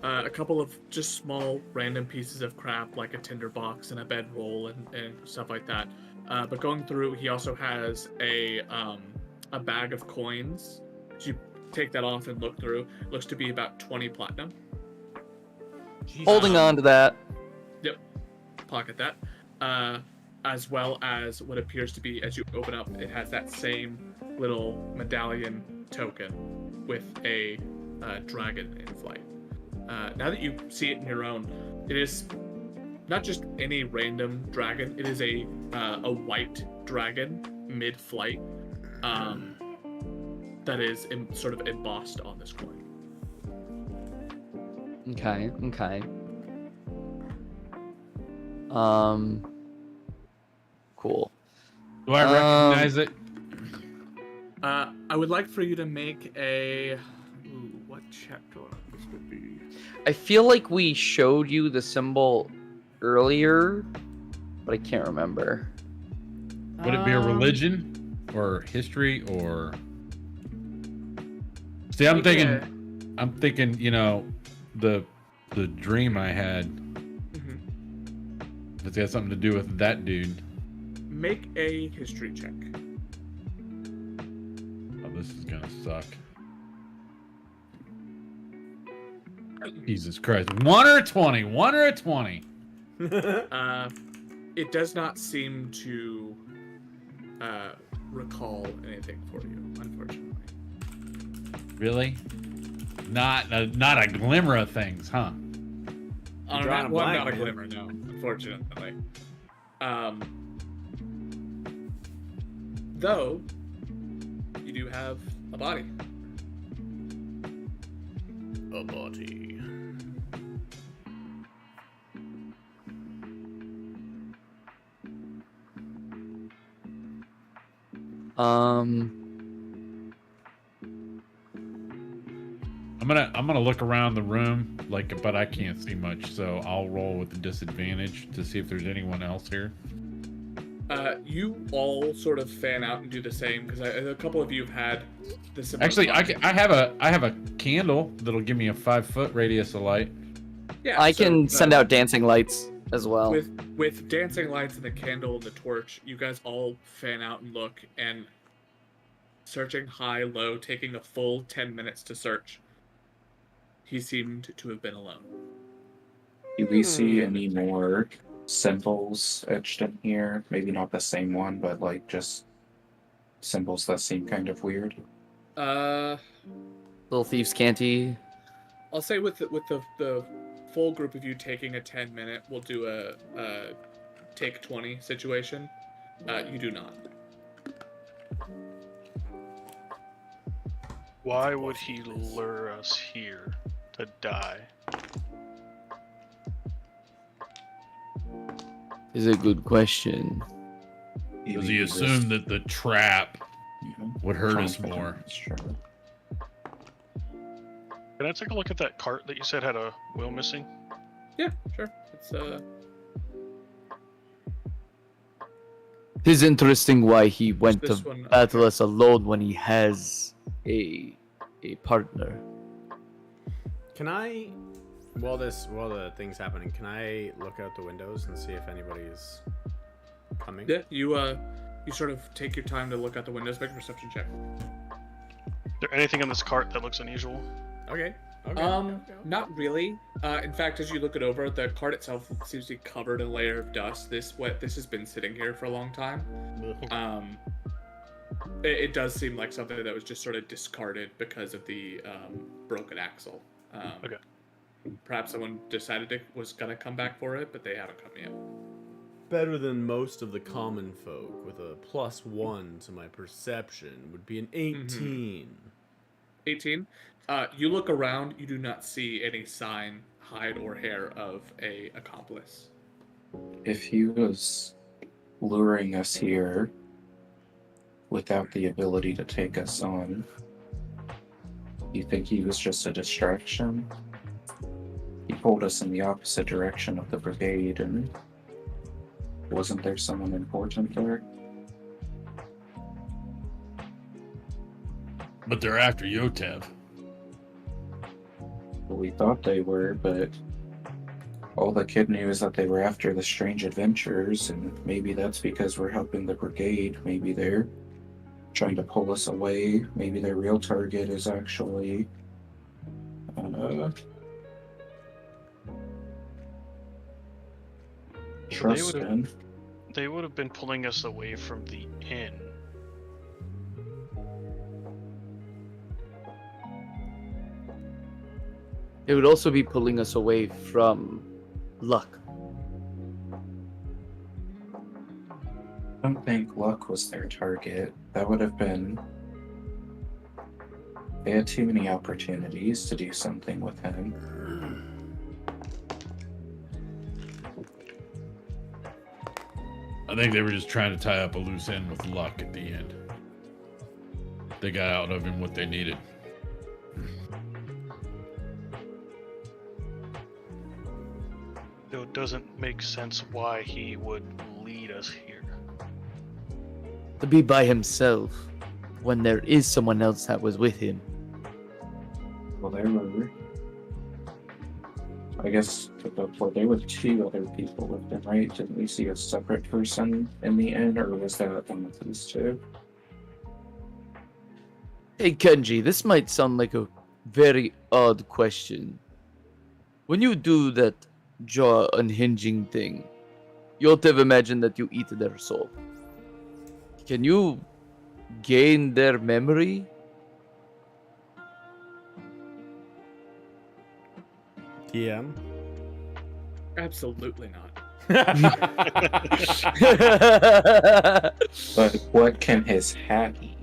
Speaker 3: A couple of just small random pieces of crap like a tinderbox and a bedroll and stuff like that. But going through, he also has a bag of coins. So you take that off and look through. It looks to be about 20 platinum.
Speaker 5: Holding on to that.
Speaker 3: Yep. Pocket that. As well as what appears to be, as you open up, it has that same little medallion token with a dragon in flight. Now that you see it in your own, it is not just any random dragon. It is a white dragon mid-flight that is sort of embossed on this coin.
Speaker 5: Okay. Cool.
Speaker 4: Do I recognize it?
Speaker 3: I would like for you to make a... Ooh, what chapter this would be?
Speaker 5: I feel like we showed you the symbol earlier, but I can't remember.
Speaker 4: Would it be a religion or history or? See, I'm thinking, you know, the dream I had.
Speaker 3: Mm-hmm.
Speaker 4: It's got something to do with that dude.
Speaker 3: Make a history check.
Speaker 4: Oh, this is gonna suck. Jesus Christ. 1 or a 20? 1 or a 20?
Speaker 3: It does not seem to recall anything for you, unfortunately.
Speaker 4: Really? Not a glimmer of things, huh?
Speaker 3: On
Speaker 1: drawing
Speaker 3: that
Speaker 1: a
Speaker 3: one,
Speaker 1: blank,
Speaker 3: not a
Speaker 1: man.
Speaker 3: glimmer, no, unfortunately. Though, you do have a body.
Speaker 1: A body.
Speaker 4: I'm gonna look around the room, but I can't see much, so I'll roll with the disadvantage to see if there's anyone else here.
Speaker 3: You all sort of fan out and do the same because a couple of you have had this.
Speaker 4: Actually, I have a candle that'll give me a 5-foot radius of light.
Speaker 3: Yeah,
Speaker 5: I can send out dancing lights as well.
Speaker 3: With dancing lights and the candle and the torch, you guys all fan out and look, and searching high, low, taking a full 10 minutes to search. He seemed to have been alone.
Speaker 7: Do we see any more symbols etched in here? Maybe not the same one, but like just symbols that seem kind of weird.
Speaker 5: Little Thieves Canty.
Speaker 3: I'll say with the full group of you taking a 10-minute, we'll do a take 20 situation. You do not.
Speaker 2: Why would he lure us here to die?
Speaker 5: Is a good question.
Speaker 4: Does he assume that the trap
Speaker 7: Yeah.
Speaker 4: would hurt us more?
Speaker 7: Confidence, Sure.
Speaker 2: Can I take a look at that cart that you said had a wheel missing?
Speaker 3: Yeah, sure. It's
Speaker 5: It's interesting why he went to
Speaker 3: this one,
Speaker 5: battle us alone when he has a partner.
Speaker 1: Can I, while the thing's happening, can I look out the windows and see if anybody's coming?
Speaker 3: yeah. You sort of take your time to look out the windows, make a perception check.
Speaker 2: Is there anything in this cart that looks unusual?
Speaker 1: Okay. Okay.
Speaker 3: Not really. In fact, as you look it over, the card itself seems to be covered in a layer of dust. This has been sitting here for a long time. It does seem like something that was just sort of discarded because of the broken axle.
Speaker 2: Okay.
Speaker 3: Perhaps someone decided was gonna come back for it, but they haven't come yet.
Speaker 1: Better than most of the common folk, with a +1 to my perception, would be an 18.
Speaker 3: 18. You look around. You do not see any sign, hide or hair of a accomplice.
Speaker 7: If he was luring us here without the ability to take us on, you think he was just a distraction? He pulled us in the opposite direction of the brigade, and wasn't there someone important there?
Speaker 4: But they're after Yotev.
Speaker 7: Well, we thought they were, but all the kid knew is that they were after the strange adventurers, and maybe that's because we're helping the brigade. Maybe they're trying to pull us away. Maybe their real target is actually Trustin.
Speaker 2: They would have been pulling us away from the inn.
Speaker 5: It would also be pulling us away from Luck.
Speaker 7: I don't think Luck was their target. That would have been... They had too many opportunities to do something with him.
Speaker 4: I think they were just trying to tie up a loose end with Luck at the end. They got out of him what they needed.
Speaker 2: Though it doesn't make sense why he would lead us here.
Speaker 5: To be by himself when there is someone else that was with him.
Speaker 7: Well, there were... I guess before there were 2 other people with them, right? Didn't we see a separate person in the inn, or was that one of these 2?
Speaker 5: Hey Kenji, this might sound like a very odd question. When you do that jaw unhinging thing, Yotev imagined that you eat their soul. Can you gain their memory?
Speaker 1: DM.
Speaker 3: Absolutely not.
Speaker 7: But what can his hat eat?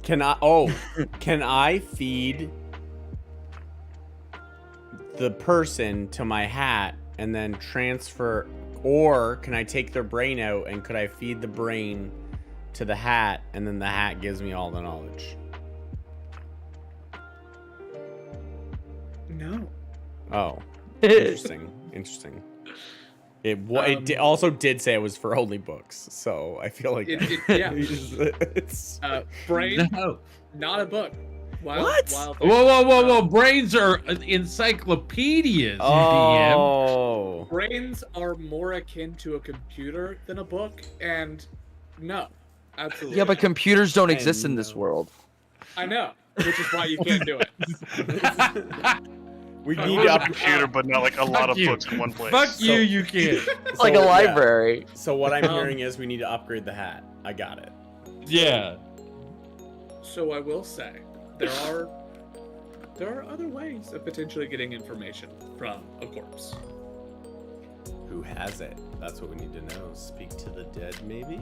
Speaker 1: Can I feed the person to my hat and then transfer, or can I take their brain out and could I feed the brain to the hat and then the hat gives me all the knowledge?
Speaker 3: No.
Speaker 1: Oh, interesting. Interesting. It also did say it was for only books, so I feel like
Speaker 3: Yeah.
Speaker 1: it's
Speaker 3: Brain,
Speaker 5: No.
Speaker 3: not a book.
Speaker 1: What?
Speaker 4: Whoa. Brains are encyclopedias, DM.
Speaker 1: oh.
Speaker 3: Brains are more akin to a computer than a book, and no, absolutely.
Speaker 5: Yeah, but
Speaker 3: not.
Speaker 5: computers don't
Speaker 1: I
Speaker 5: exist in this
Speaker 1: know.
Speaker 5: world.
Speaker 3: I know, which is why you can't do it.
Speaker 1: We
Speaker 2: It
Speaker 1: need
Speaker 2: was
Speaker 1: to
Speaker 2: a computer, but not like a lot of
Speaker 4: you.
Speaker 2: books in one place.
Speaker 4: Fuck you, you can't.
Speaker 5: It's like a library.
Speaker 1: So what I'm hearing is we need to upgrade the hat. I got it.
Speaker 4: Yeah.
Speaker 3: So I will say, there are other ways of potentially getting information from a corpse.
Speaker 1: Who has it? That's what we need to know. Speak to the dead, maybe?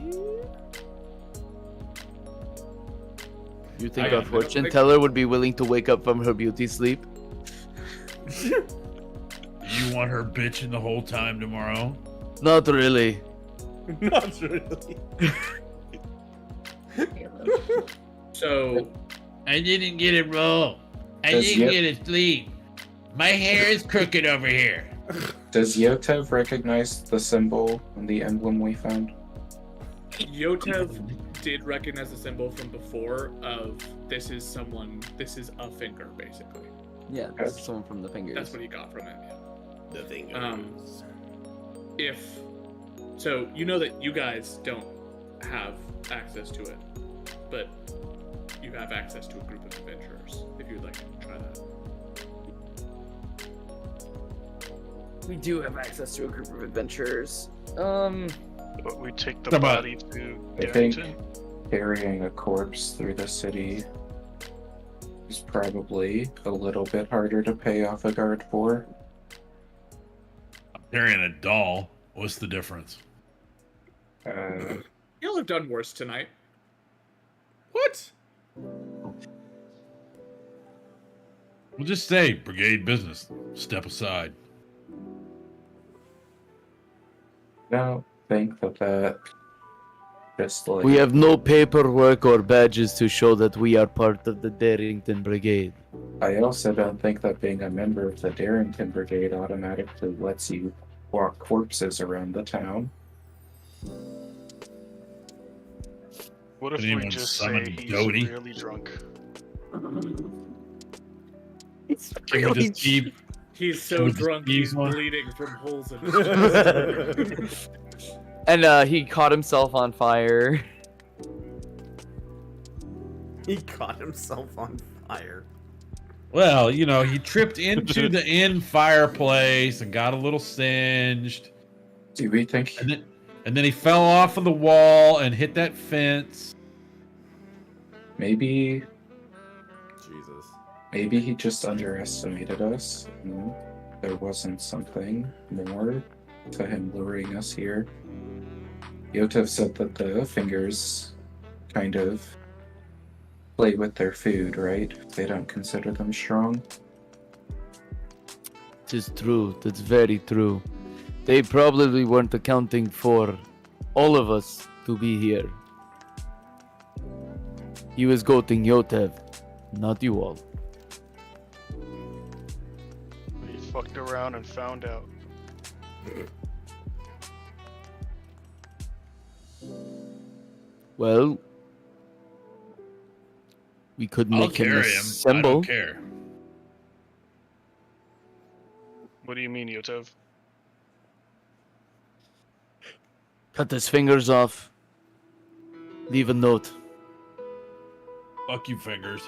Speaker 5: You think
Speaker 4: I
Speaker 5: a
Speaker 4: got it.
Speaker 5: fortune teller would be willing to wake up from her beauty sleep?
Speaker 4: You want her bitching the whole time tomorrow?
Speaker 5: Not really.
Speaker 1: Not really.
Speaker 3: So
Speaker 4: I didn't get it roll. I
Speaker 7: Does
Speaker 4: didn't
Speaker 7: Yo-
Speaker 4: get it sleep. My hair is crooked over here.
Speaker 7: Does Yotev recognize the symbol and the emblem we found?
Speaker 3: Yotev did recognize the symbol from before of this is a finger, basically.
Speaker 5: Yeah, this is someone from the fingers.
Speaker 3: That's what he got from it. Yeah.
Speaker 1: The thing
Speaker 3: So you know that you guys don't have access to it, but you have access to a group of adventurers if you'd like to try that.
Speaker 5: We do have access to a group of adventurers.
Speaker 2: But we take the
Speaker 4: Come on.
Speaker 2: body to
Speaker 7: I think
Speaker 2: Darrington.
Speaker 7: carrying a corpse through the city is probably a little bit harder to pay off a guard for.
Speaker 8: Carrying a doll. What's the difference?
Speaker 3: You'll have done worse tonight.
Speaker 1: What?
Speaker 8: We'll just say brigade business. Step aside.
Speaker 7: I don't think that just like
Speaker 5: We have no paperwork or badges to show that we are part of the Darrington Brigade.
Speaker 7: I also don't think that being a member of the Darrington Brigade automatically lets you walk corpses around the town.
Speaker 2: What if
Speaker 8: Did
Speaker 2: we
Speaker 8: anyone
Speaker 2: just
Speaker 8: summon
Speaker 2: say he's
Speaker 8: Doty?
Speaker 2: really drunk?
Speaker 5: It's
Speaker 8: Can we just keep?
Speaker 3: He's
Speaker 8: Can
Speaker 3: so
Speaker 8: we just
Speaker 3: drunk
Speaker 8: use
Speaker 3: he's
Speaker 8: one?
Speaker 3: bleeding from holes in his chest.
Speaker 5: And he caught himself on fire.
Speaker 1: He caught himself on fire.
Speaker 4: Well, you know, he tripped into the inn fireplace and got a little singed,
Speaker 7: Do we think
Speaker 4: and then he fell off of the wall and hit that fence.
Speaker 7: maybe
Speaker 1: Jesus.
Speaker 7: he just underestimated us? And there wasn't something more to him luring us here. Yotev said that the fingers kind of play with their food, right? They don't consider them strong.
Speaker 5: It is true. That's very true. They probably weren't accounting for all of us to be here. He was goating Yotev, not you all.
Speaker 2: We fucked around and found out.
Speaker 5: Well, we could
Speaker 8: I'll
Speaker 5: make him
Speaker 8: carry
Speaker 5: a
Speaker 8: him. I
Speaker 5: symbol.
Speaker 8: don't care.
Speaker 2: What do you mean, Yotov?
Speaker 5: Cut his fingers off. Leave a note.
Speaker 8: Fuck you, fingers.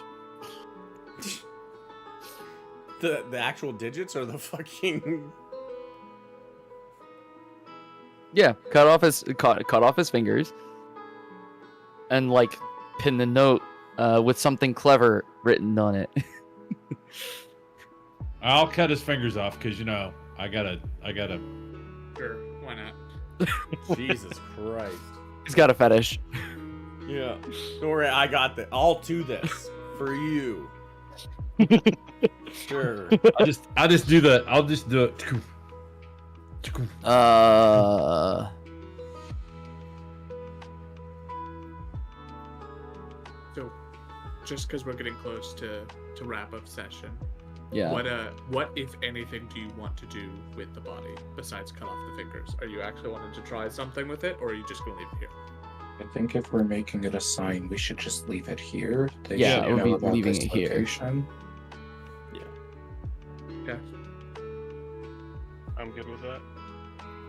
Speaker 1: The actual digits or the fucking.
Speaker 5: Yeah, cut off his fingers, and like pin the note with something clever written on it.
Speaker 4: I'll cut his fingers off because you know I gotta.
Speaker 3: Sure, why not?
Speaker 1: Jesus Christ.
Speaker 5: He's got a fetish.
Speaker 1: Yeah. Don't worry, I got this. I'll do this for you. Sure.
Speaker 4: I'll just do the. I'll just do it.
Speaker 3: So, just because we're getting close to wrap up session,
Speaker 5: Yeah.
Speaker 3: what if anything do you want to do with the body besides cut off the fingers? Are you actually wanting to try something with it, or are you just gonna leave it here?
Speaker 7: I think if we're making it a sign, we should just leave it here. They
Speaker 5: Yeah,
Speaker 7: should
Speaker 5: it would
Speaker 7: know
Speaker 5: be
Speaker 7: about
Speaker 5: leaving
Speaker 7: this
Speaker 5: it here.
Speaker 7: location.
Speaker 3: Okay.
Speaker 2: I'm good with that.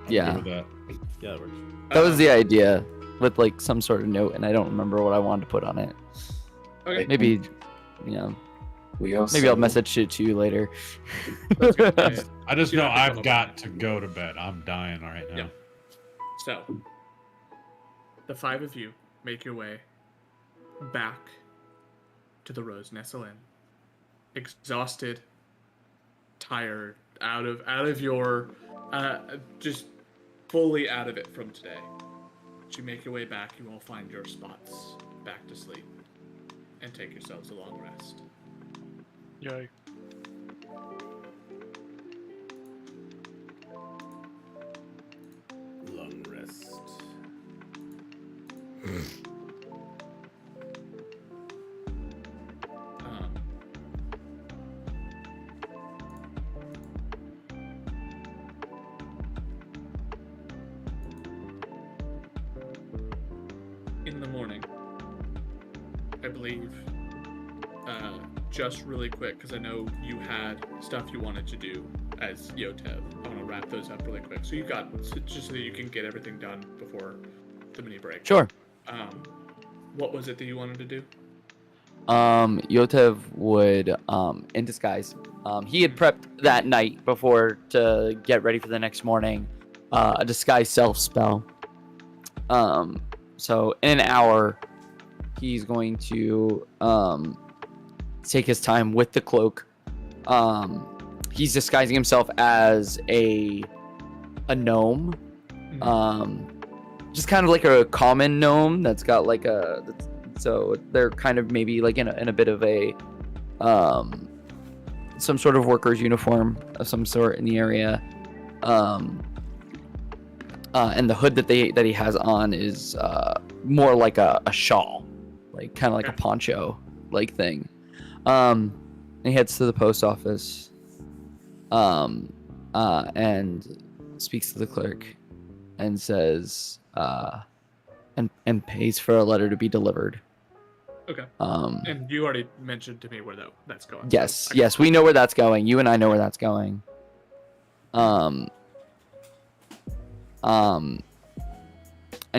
Speaker 5: Yeah.
Speaker 4: With that.
Speaker 1: Yeah, that works.
Speaker 5: That was the idea, with like some sort of note, and I don't remember what I wanted to put on it.
Speaker 3: Okay.
Speaker 5: Maybe, you know,
Speaker 7: We also
Speaker 5: maybe I'll message it to you later.
Speaker 3: That's good. Okay.
Speaker 4: I just
Speaker 3: You
Speaker 4: know
Speaker 3: don't have to
Speaker 4: I've
Speaker 3: go
Speaker 4: got to go to bed. I'm dying right now.
Speaker 3: Yeah. So, the five of you make your way back to the Rose Nestle Inn, exhausted, tired, out of your, just fully out of it from today. As you make your way back, you all find your spots back to sleep, and take yourselves a long rest.
Speaker 2: Yay.
Speaker 1: Long rest.
Speaker 3: Um, in the morning, I believe, just really quick, because I know you had stuff you wanted to do as Yotev. I want to wrap those up really quick. So you got, just so that you can get everything done before the mini break.
Speaker 5: Sure.
Speaker 3: What was it that you wanted to do?
Speaker 5: Yotev would, in disguise, he had prepped that night before to get ready for the next morning, a disguise self spell. So in an hour, he's going to take his time with the cloak. He's disguising himself as a gnome, just kind of like a common gnome that's got like so they're kind of maybe like in a bit of a some sort of worker's uniform of some sort in the area. And the hood that he has on is more like a shawl, like kind of like a poncho like thing. And he heads to the post office and speaks to the clerk and says and pays for a letter to be delivered.
Speaker 3: Okay. And you already mentioned to me where that's going.
Speaker 5: Yes, yes, we know where that's going. You and I know where that's going. And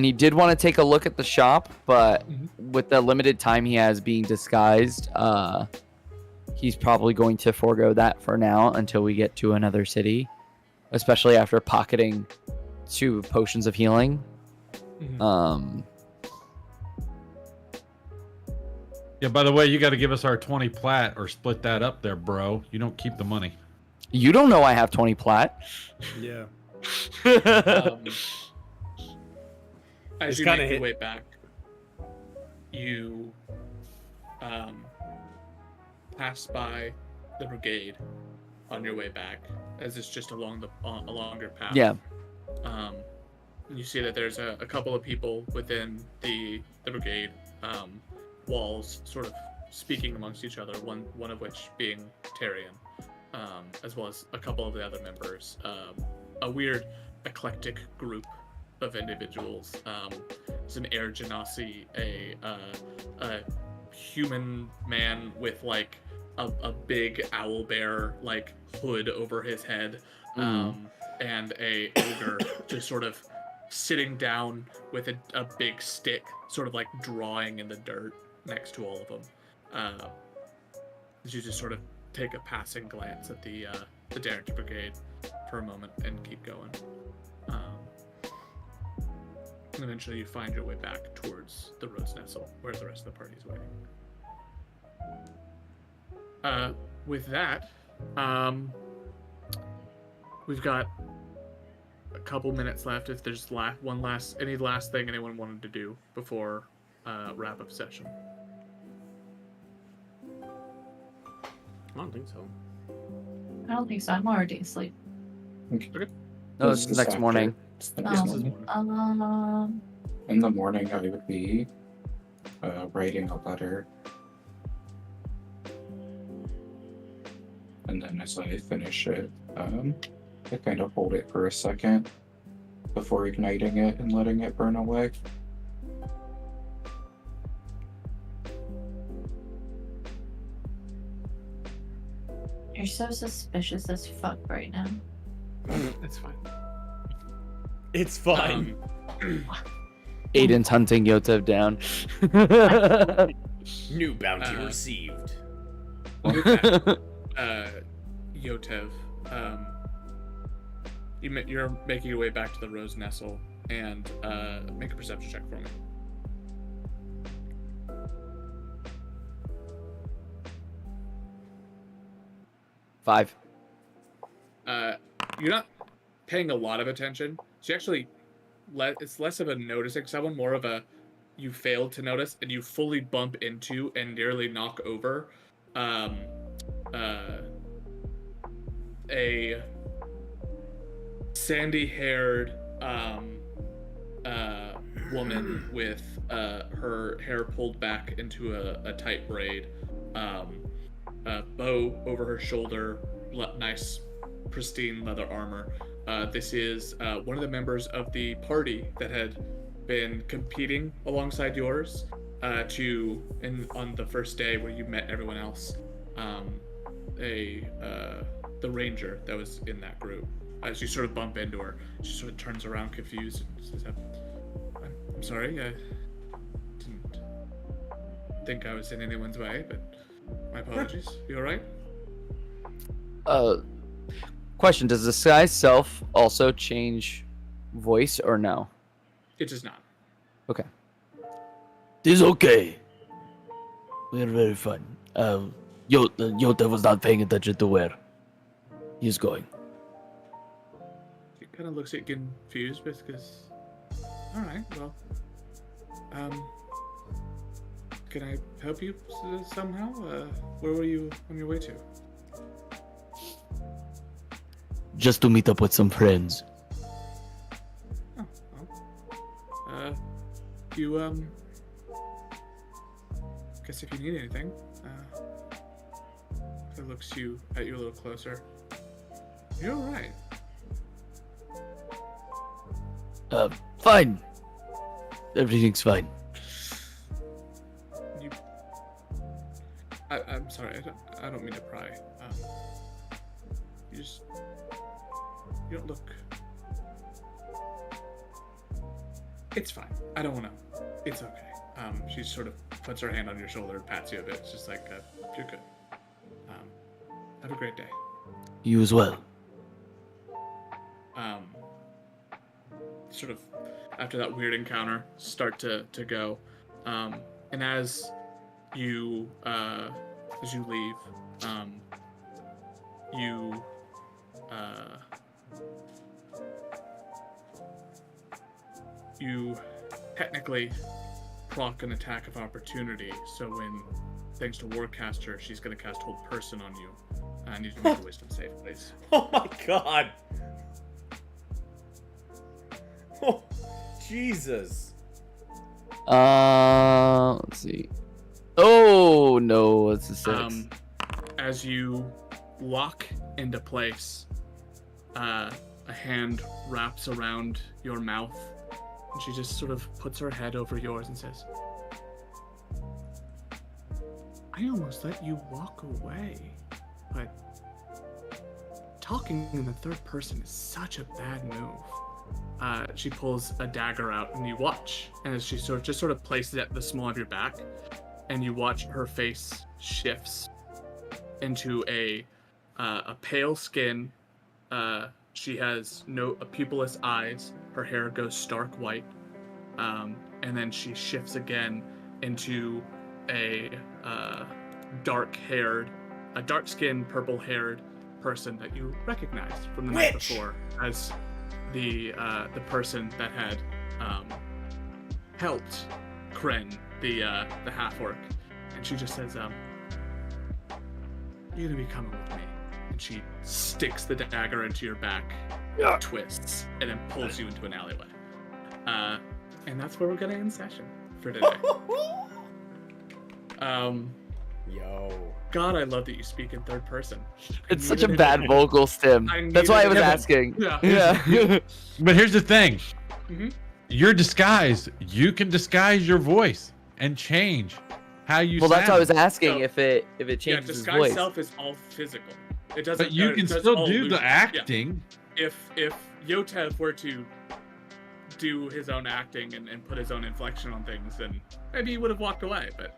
Speaker 5: he did want to take a look at the shop, but with the limited time he has being disguised, he's probably going to forego that for now until we get to another city, especially after pocketing 2 potions of healing.
Speaker 4: Yeah, by the way, you got to give us our 20 plat or split that up there, bro. You don't keep the money.
Speaker 5: You don't know I have 20 plat.
Speaker 1: Yeah.
Speaker 3: As you make your way back, you pass by the brigade on your way back, as it's just along a longer path.
Speaker 5: Yeah.
Speaker 3: You see that there's a couple of people within the brigade walls, sort of speaking amongst each other. One of which being Tyrion, as well as a couple of the other members. A weird, eclectic group of individuals. Some Air Genasi, a human man with like a big owl bear like hood over his head, and a ogre just sort of sitting down with a big stick, sort of like drawing in the dirt next to all of them. You just sort of take a passing glance at the Darrington Brigade for a moment and keep going. And eventually you find your way back towards the Rose Nestle, where the rest of the party is waiting. With that, we've got a couple minutes left. If there's any last thing anyone wanted to do before wrap up session.
Speaker 1: I don't think so.
Speaker 6: I don't think so. I'm already asleep.
Speaker 3: Okay.
Speaker 5: No, it's the next morning.
Speaker 7: It's the next morning. In the morning, I would be writing a letter. And then as I finish it, I kind of hold it for a second before igniting it and letting it burn away.
Speaker 6: You're so suspicious as fuck right now.
Speaker 3: It's fine.
Speaker 1: It's fine.
Speaker 5: Aiden's hunting Yotev down.
Speaker 1: New bounty received.
Speaker 3: Yotev, you're making your way back to the Rose Nestle, and make a perception check for me.
Speaker 5: Five.
Speaker 3: You're not paying a lot of attention, so you actually it's less of a noticing someone, more of a you failed to notice, and you fully bump into and nearly knock over a sandy-haired woman with her hair pulled back into a tight braid, a bow over her shoulder, nice pristine leather armor. This is one of the members of the party that had been competing alongside yours on the first day where you met everyone else. The ranger that was in that group. As you sort of bump into her, she sort of turns around confused and says, I'm sorry, I think I was in anyone's way, but my apologies. You alright?
Speaker 5: Question: does disguise self also change voice or no?
Speaker 3: It does not.
Speaker 5: Okay. This okay. We're very fun. Yota was not paying attention to where he's going.
Speaker 3: He kind of looks at you confused because. Alright, well. Can I help you somehow? Where were you on your way to?
Speaker 5: Just to meet up with some friends.
Speaker 3: Oh, well. You, guess if you need anything, it looks at you a little closer. You're alright.
Speaker 5: Fine. Everything's fine.
Speaker 3: I'm sorry, I don't mean to pry. You don't look. It's fine. I don't wanna. It's okay. She sort of puts her hand on your shoulder and pats you a bit. It's just like, you're good. Have a great day.
Speaker 5: You as well.
Speaker 3: Sort of after that weird encounter, start to go, and as you leave, you technically proc an attack of opportunity. So when, thanks to Warcaster, she's gonna cast Hold Person on you. I need to make a Wisdom save, please.
Speaker 1: Oh my god. Oh, Jesus.
Speaker 5: Let's see. Oh no, it's a 6.
Speaker 3: As you lock into place, a hand wraps around your mouth, and she just sort of puts her head over yours and says, I almost let you walk away, but talking in the third person is such a bad move. She pulls a dagger out and you watch, and as she sort of places it at the small of your back, and you watch her face shifts into a pale skin. She has no pupilless eyes. Her hair goes stark white, and then she shifts again into a dark-skinned, purple-haired person that you recognized from the night before as the person that had helped Kren, the half-orc. And she just says, you're gonna be coming with me. And she sticks the dagger into your back, twists, and then pulls you into an alleyway. And that's where we're gonna end session for today.
Speaker 1: Yo.
Speaker 3: God, I love that you speak in third person.
Speaker 5: It's such a bad vocal stim. That's why I was asking.
Speaker 3: Yeah.
Speaker 4: But here's the thing.
Speaker 3: Mm-hmm.
Speaker 4: You're disguised. You can disguise your voice and change how you
Speaker 5: Well,
Speaker 4: sound.
Speaker 5: that's why I was asking
Speaker 3: So,
Speaker 5: if it changes his
Speaker 3: disguise
Speaker 5: voice.
Speaker 3: self is all physical. It doesn't.
Speaker 4: But you
Speaker 3: it
Speaker 4: can
Speaker 3: does
Speaker 4: still
Speaker 3: all
Speaker 4: do
Speaker 3: illusion.
Speaker 4: the
Speaker 3: Yeah.
Speaker 4: acting.
Speaker 3: If Yotev were to do his own acting and put his own inflection on things, then maybe he would have walked away. But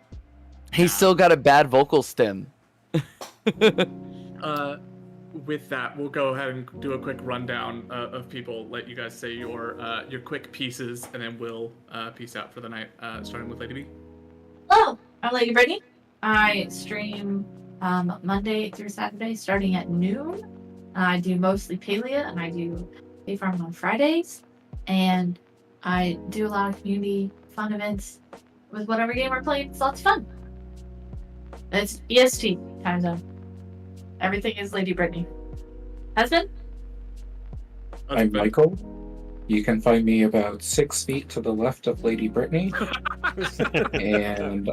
Speaker 5: He's still got a bad vocal stim.
Speaker 3: with that, we'll go ahead and do a quick rundown of people. Let you guys say your quick pieces, and then we'll peace out for the night. Starting with Lady B.
Speaker 6: Hello, I'm Lady Brittany. I stream Monday through Saturday starting at noon. I do mostly Palia, and I do Pay Farm on Fridays. And I do a lot of community fun events with whatever game we're playing. It's lots of fun. It's EST time zone. Everything is Lady Brittany. Husband?
Speaker 7: I'm Michael. You can find me about 6 feet to the left of Lady Brittany. And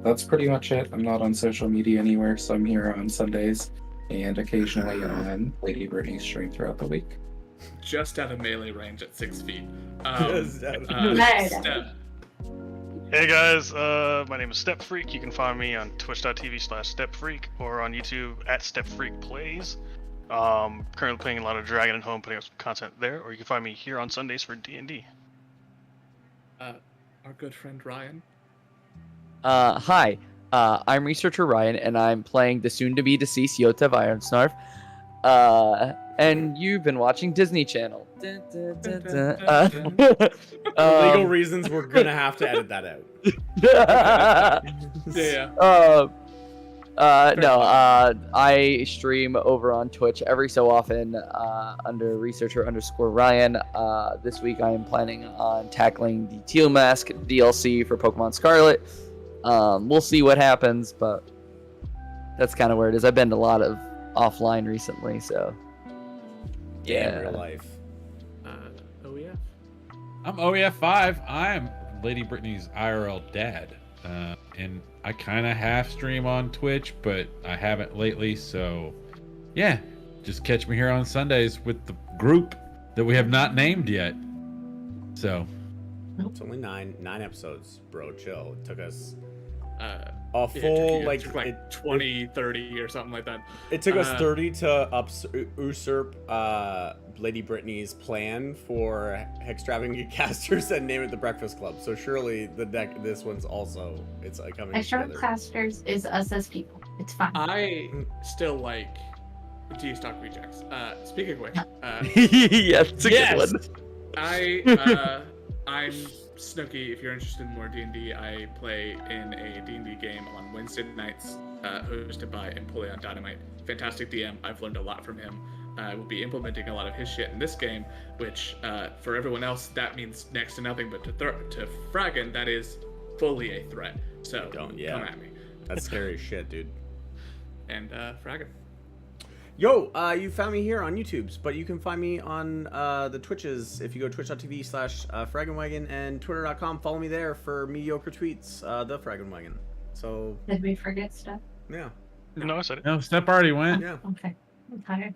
Speaker 7: that's pretty much it. I'm not on social media anywhere, so I'm here on Sundays and occasionally on Lady Brittany's stream throughout the week.
Speaker 3: Just out of melee range at 6 feet.
Speaker 1: Just out of
Speaker 3: Steph.
Speaker 2: Hey guys, my name is Step Freak. You can find me on twitch.tv/StepFreak or on YouTube at StepFreakPlays. Currently playing a lot of Dragon at home, putting up some content there, or you can find me here on Sundays for D&D.
Speaker 3: Our good friend Ryan.
Speaker 5: Hi, I'm researcher Ryan, and I'm playing the soon-to-be deceased Yotev Ironsnarf. And you've been watching Disney Channel. Dun, dun, dun, dun.
Speaker 1: For legal reasons, we're gonna have to edit that out.
Speaker 3: Yeah.
Speaker 5: I stream over on Twitch every so often under researcher_Ryan. This week I am planning on tackling the Teal Mask DLC for Pokemon Scarlet. We'll see what happens, but that's kind of where it is. I've been a lot of offline recently, so
Speaker 1: Yeah, in real life.
Speaker 3: OEF.
Speaker 4: I'm OEF5. I'm Lady Brittany's IRL dad. And I kind of half stream on Twitch, but I haven't lately. So, yeah, just catch me here on Sundays with the group that we have not named yet. So,
Speaker 1: It's only nine episodes, bro. Chill. It took us a
Speaker 3: Yeah,
Speaker 1: full
Speaker 3: it took like 20, 30 or something like that.
Speaker 1: It took us 30 to usurp Lady Brittany's plan for extravagant casters and name it the Breakfast Club. So surely this one's also coming
Speaker 6: Extravagant
Speaker 1: together.
Speaker 6: Casters is us as people. It's fine.
Speaker 3: I still like G-Stock Rejects. Speaking of which,
Speaker 5: yeah, it's a good one.
Speaker 3: I'm Snooky. If you're interested in more D&D, I play in a D&D game on Wednesday nights, hosted by Empoleon Dynamite. Fantastic DM. I've learned a lot from him. I will be implementing a lot of his shit in this game, which for everyone else that means next to nothing, but to Fragan that is fully a threat. So come at me.
Speaker 1: That's scary as shit, dude.
Speaker 3: And Fragan.
Speaker 1: Yo, you found me here on YouTube's, but you can find me on the Twitches if you go twitch.tv/Fragonwagon and twitter.com. Follow me there for mediocre tweets, the Fragonwagon. So,
Speaker 6: Did we forget stuff?
Speaker 1: yeah.
Speaker 2: No, I said it.
Speaker 4: no, Step already went.
Speaker 1: Yeah.
Speaker 6: Okay. I'm tired.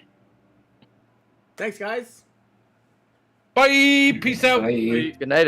Speaker 1: Thanks, guys.
Speaker 4: Bye. Peace out.
Speaker 7: Bye.
Speaker 5: Good night,